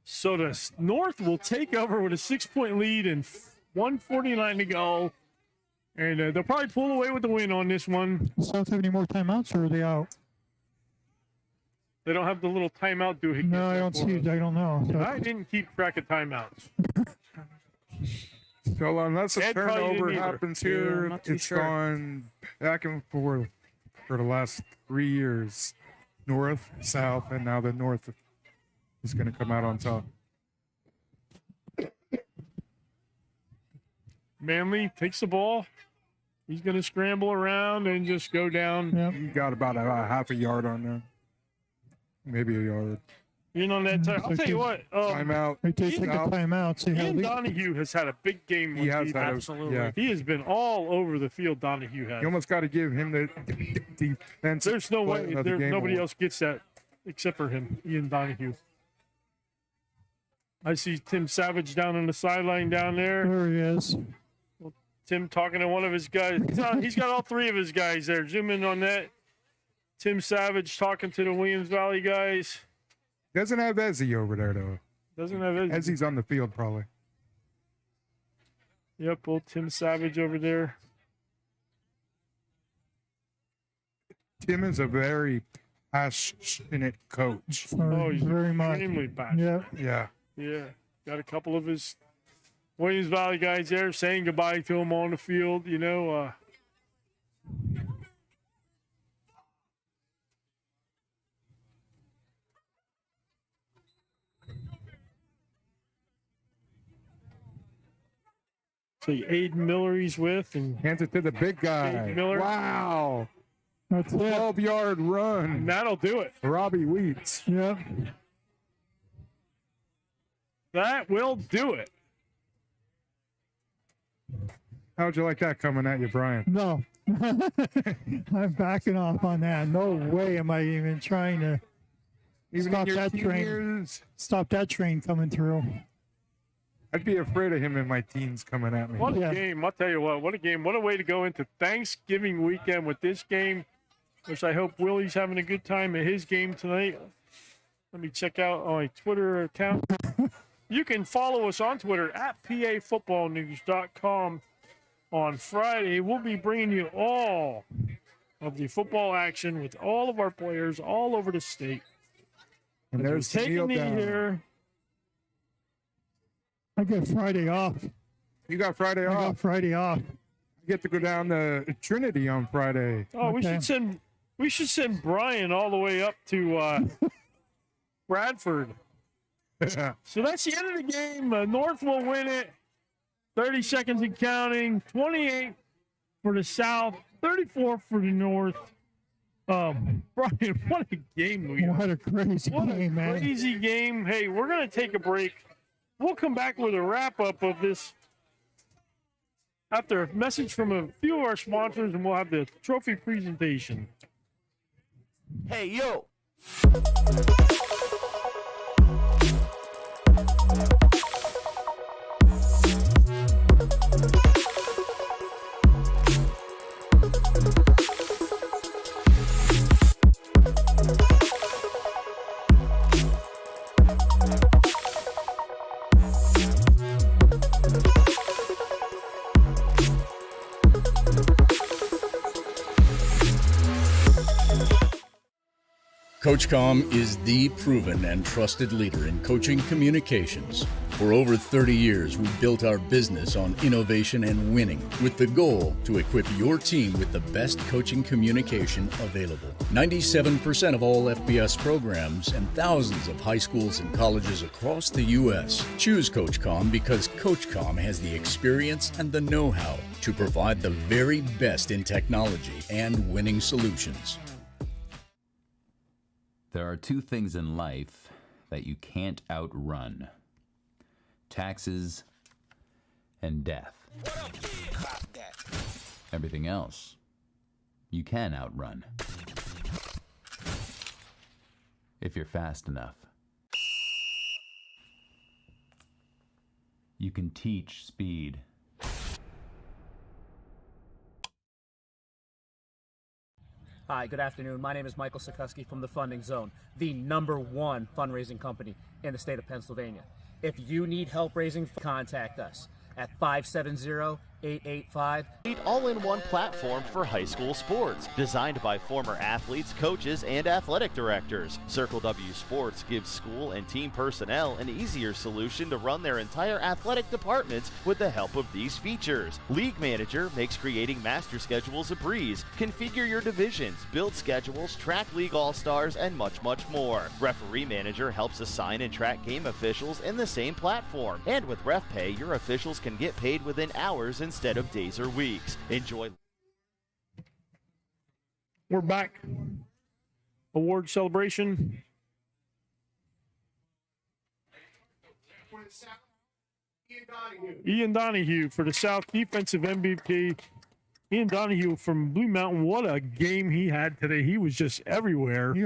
So the North will take over with a 6-point lead and 1:49 to go. And they'll probably pull away with the win on this one. South have any more timeouts, or are they out? They don't have the little timeout doohickey. No, I don't see. I don't know. So- I didn't keep track of timeouts. So unless a Ed probably turnover didn't either. happens Yeah, here, I'm not too it's sure. gone back and forth for the last 3 years. North, South, and now the North is going to come out on top. Manley takes the ball. He's going to scramble around and just go down. Yep. You got about a half a yard on there. Maybe a yard. In on that time. I'll tell you what. Timeout. They take a South. timeout. See how Ian they- Donahue has had a big game. He has with had a- Absolutely. yeah. He has been all over the field, Donahue has. You almost got to give him the defense. There's no way. Nobody award. else gets that except for him, Ian Donahue. I see Tim Savage down on the sideline down there. There he is. Tim talking to one of his guys. He's got all 3 of his guys there. Zoom in on that. Tim Savage talking to the Williams Valley guys. Doesn't have Ezzy over there, though. Doesn't have it. Ezzy's on the field, probably. Yep, old Tim Savage over there. Tim is a very passionate coach. Oh, he's very much. extremely passionate. Yeah. Yeah. Yeah, got a couple of his Williams Valley guys there saying goodbye to him on the field. You know, see Aiden Miller he's with, and Hands it to the big guy. Aiden Miller. Wow. That's it. 12-yard run. And that'll do it. Robbie Wheats. Yep. That will do it. How'd you like that coming at you, Brian? No. I'm backing off on that. No way am I even trying to Even stop in your that teen train. years, Stop that train coming through. I'd be afraid of him in my teens coming at me. What a game. I'll tell you what a game. What a way to go into Thanksgiving weekend with this game. which I hope Willie's having a good time at his game tonight. Let me check out my Twitter account. You can follow us on Twitter at pafootballnews.com. On Friday, we'll be bringing you all of the football action with all of our players all over the state. And there's taking me here. I get Friday off. You got Friday off? I got Friday off. I get to go down to Trinity on Friday. Oh, Okay. we should send Brian all the way up to Bradford. So that's the end of the game. North will win it. 30 seconds and counting. 28 for the South. 34 for the North. Brian, what a game we had. What a crazy game, man. Crazy game. Hey, we're going to take a break. We'll come back with a wrap-up of this after a message from a few of our sponsors, and we'll have the trophy presentation. Hey, yo! CoachComm is the proven and trusted leader in coaching communications. For over 30 years, we've built our business on innovation and winning, with the goal to equip your team with the best coaching communication available. 97% of all FBS programs and thousands of high schools and colleges across the U.S. choose CoachComm because CoachComm has the experience and the know-how to provide the very best in technology and winning solutions. There are two things in life that you can't outrun: taxes and death. Everything else you can outrun if you're fast enough. You can teach speed. Hi, good afternoon. My name is Michael Sikoski from the Funding Zone, the #1 fundraising company in the state of Pennsylvania. If you need help raising, contact us at 570-885. All-in-one platform for high school sports, designed by former athletes, coaches, and athletic directors. Circle W Sports gives school and team personnel an easier solution to run their entire athletic departments with the help of these features. League Manager makes creating master schedules a breeze. Configure your divisions, build schedules, track league all-stars, and much, much more. Referee Manager helps assign and track game officials in the same platform. And with RefPay, your officials can get paid within hours instead of days or weeks. Enjoy. We're back. Award celebration. Ian Donahue for the South Defensive MVP. Ian Donahue from Blue Mountain, what a game he had today. He was just everywhere. He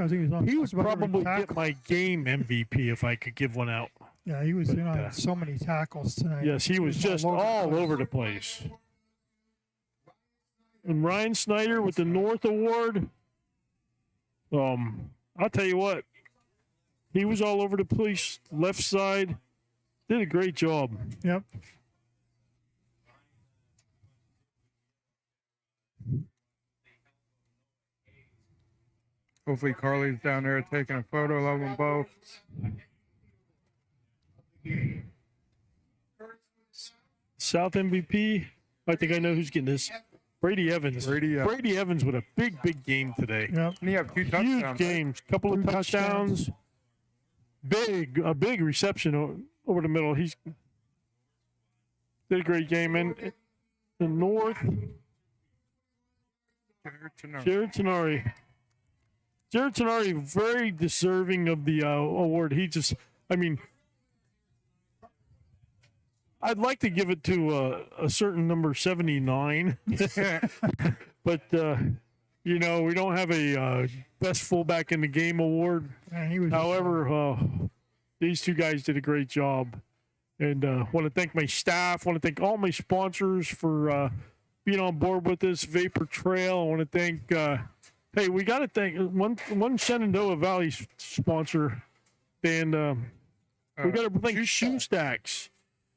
was probably get my game MVP if I could give one out. Yeah, he was on so many tackles tonight. Yes, he was just all over the place. And Ryan Snyder with the North Award. I'll tell you what, he was all over the place, left side. Did a great job. Yep. Hopefully Carly's down there taking a photo of them both. South MVP. I think I know who's getting this. Brady Evans. Brady Evans with a big, big game today. Yep. And he had 2 touchdowns. Huge games. Couple of touchdowns. A big reception over the middle. He's did a great game. And the North. Jared Tenari. Jared Tenari, very deserving of the award. He just, I'd like to give it to a certain number 79, but we don't have a best fullback in the game award. However, these two guys did a great job, and want to thank my staff. Want to thank all my sponsors for being on board with this. Vapor Trail. I want to thank Hey, we got to thank one Shenandoah Valley sponsor, and we got to thank Shoe Stacks.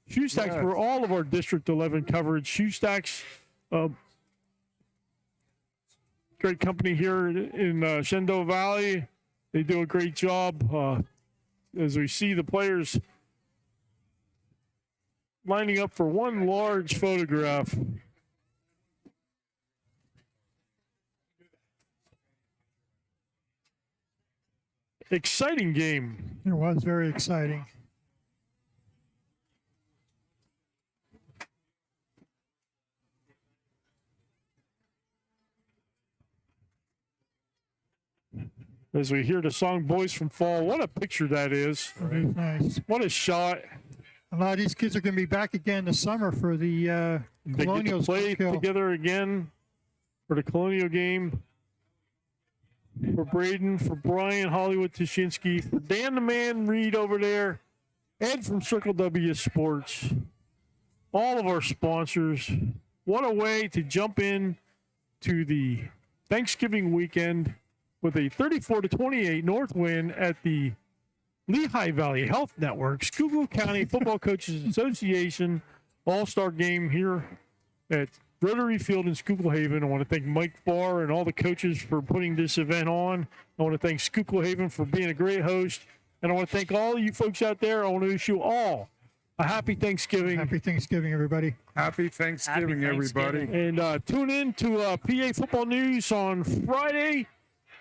Shoe Stacks for all of our District 11 coverage. Shoe Stacks, great company here in Shenandoah Valley. They do a great job. As we see the players lining up for one large photograph. Exciting game. It was very exciting. As we hear the song Boys from Fall, what a picture that is. Very nice. What a shot. A lot of these kids are going to be back again this summer for the They get Colonial to play Schuylkill. together again for the Colonial game. For Braden, for Brian Hollywood Tashinsky, for Dan the Man Reed over there, Ed from Circle W Sports, all of our sponsors. What a way to jump in to the Thanksgiving weekend with a 34-28 North win at the Lehigh Valley Health Network, Schuylkill County Football Coaches Association All-Star Game here at Rotary Field in Schuylkill Haven. I want to thank Mike Farr and all the coaches for putting this event on. I want to thank Schuylkill Haven for being a great host. And I want to thank all of you folks out there. I want to wish you all a happy Thanksgiving. Happy Thanksgiving, everybody. Happy Thanksgiving, everybody. And tune in to PA Football News on Friday.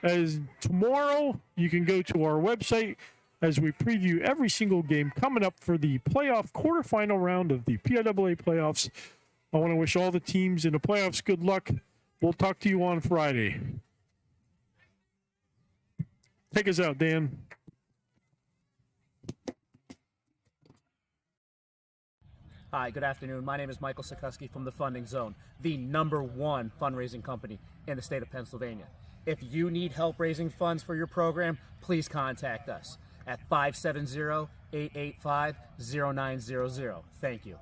As tomorrow, you can go to our website as we preview every single game coming up for the playoff quarterfinal round of the PIAA playoffs. I want to wish all the teams in the playoffs good luck. We'll talk to you on Friday. Take us out, Dan. Hi, good afternoon. My name is Michael Sikoski from the Funding Zone, the #1 fundraising company in the state of Pennsylvania. If you need help raising funds for your program, please contact us at 570-885-0900. Thank you.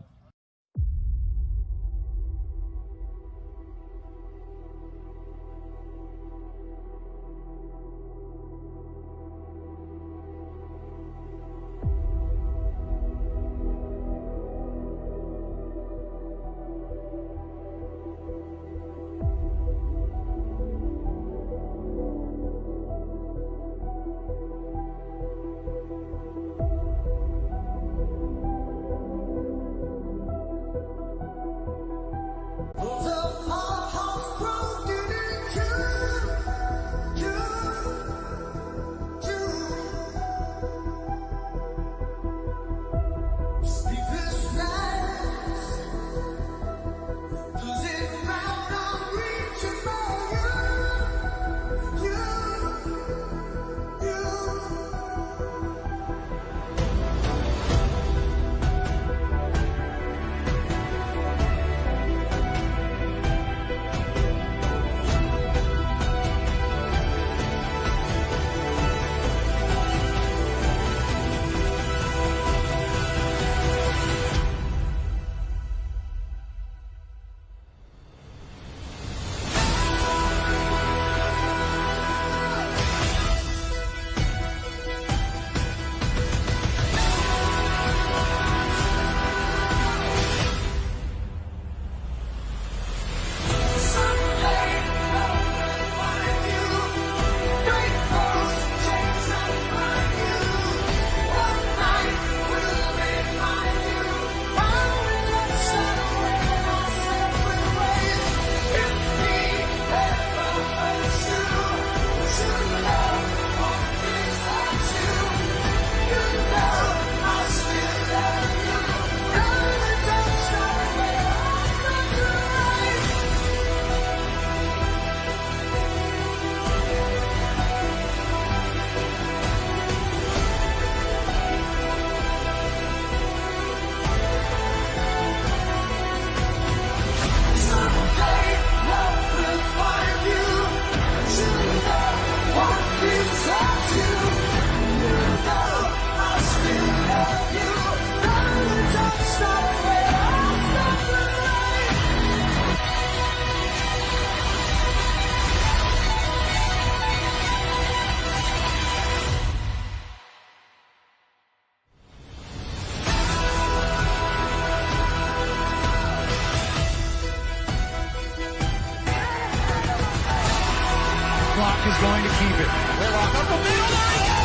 Whitlock is going to keep it. Whitlock up the middle.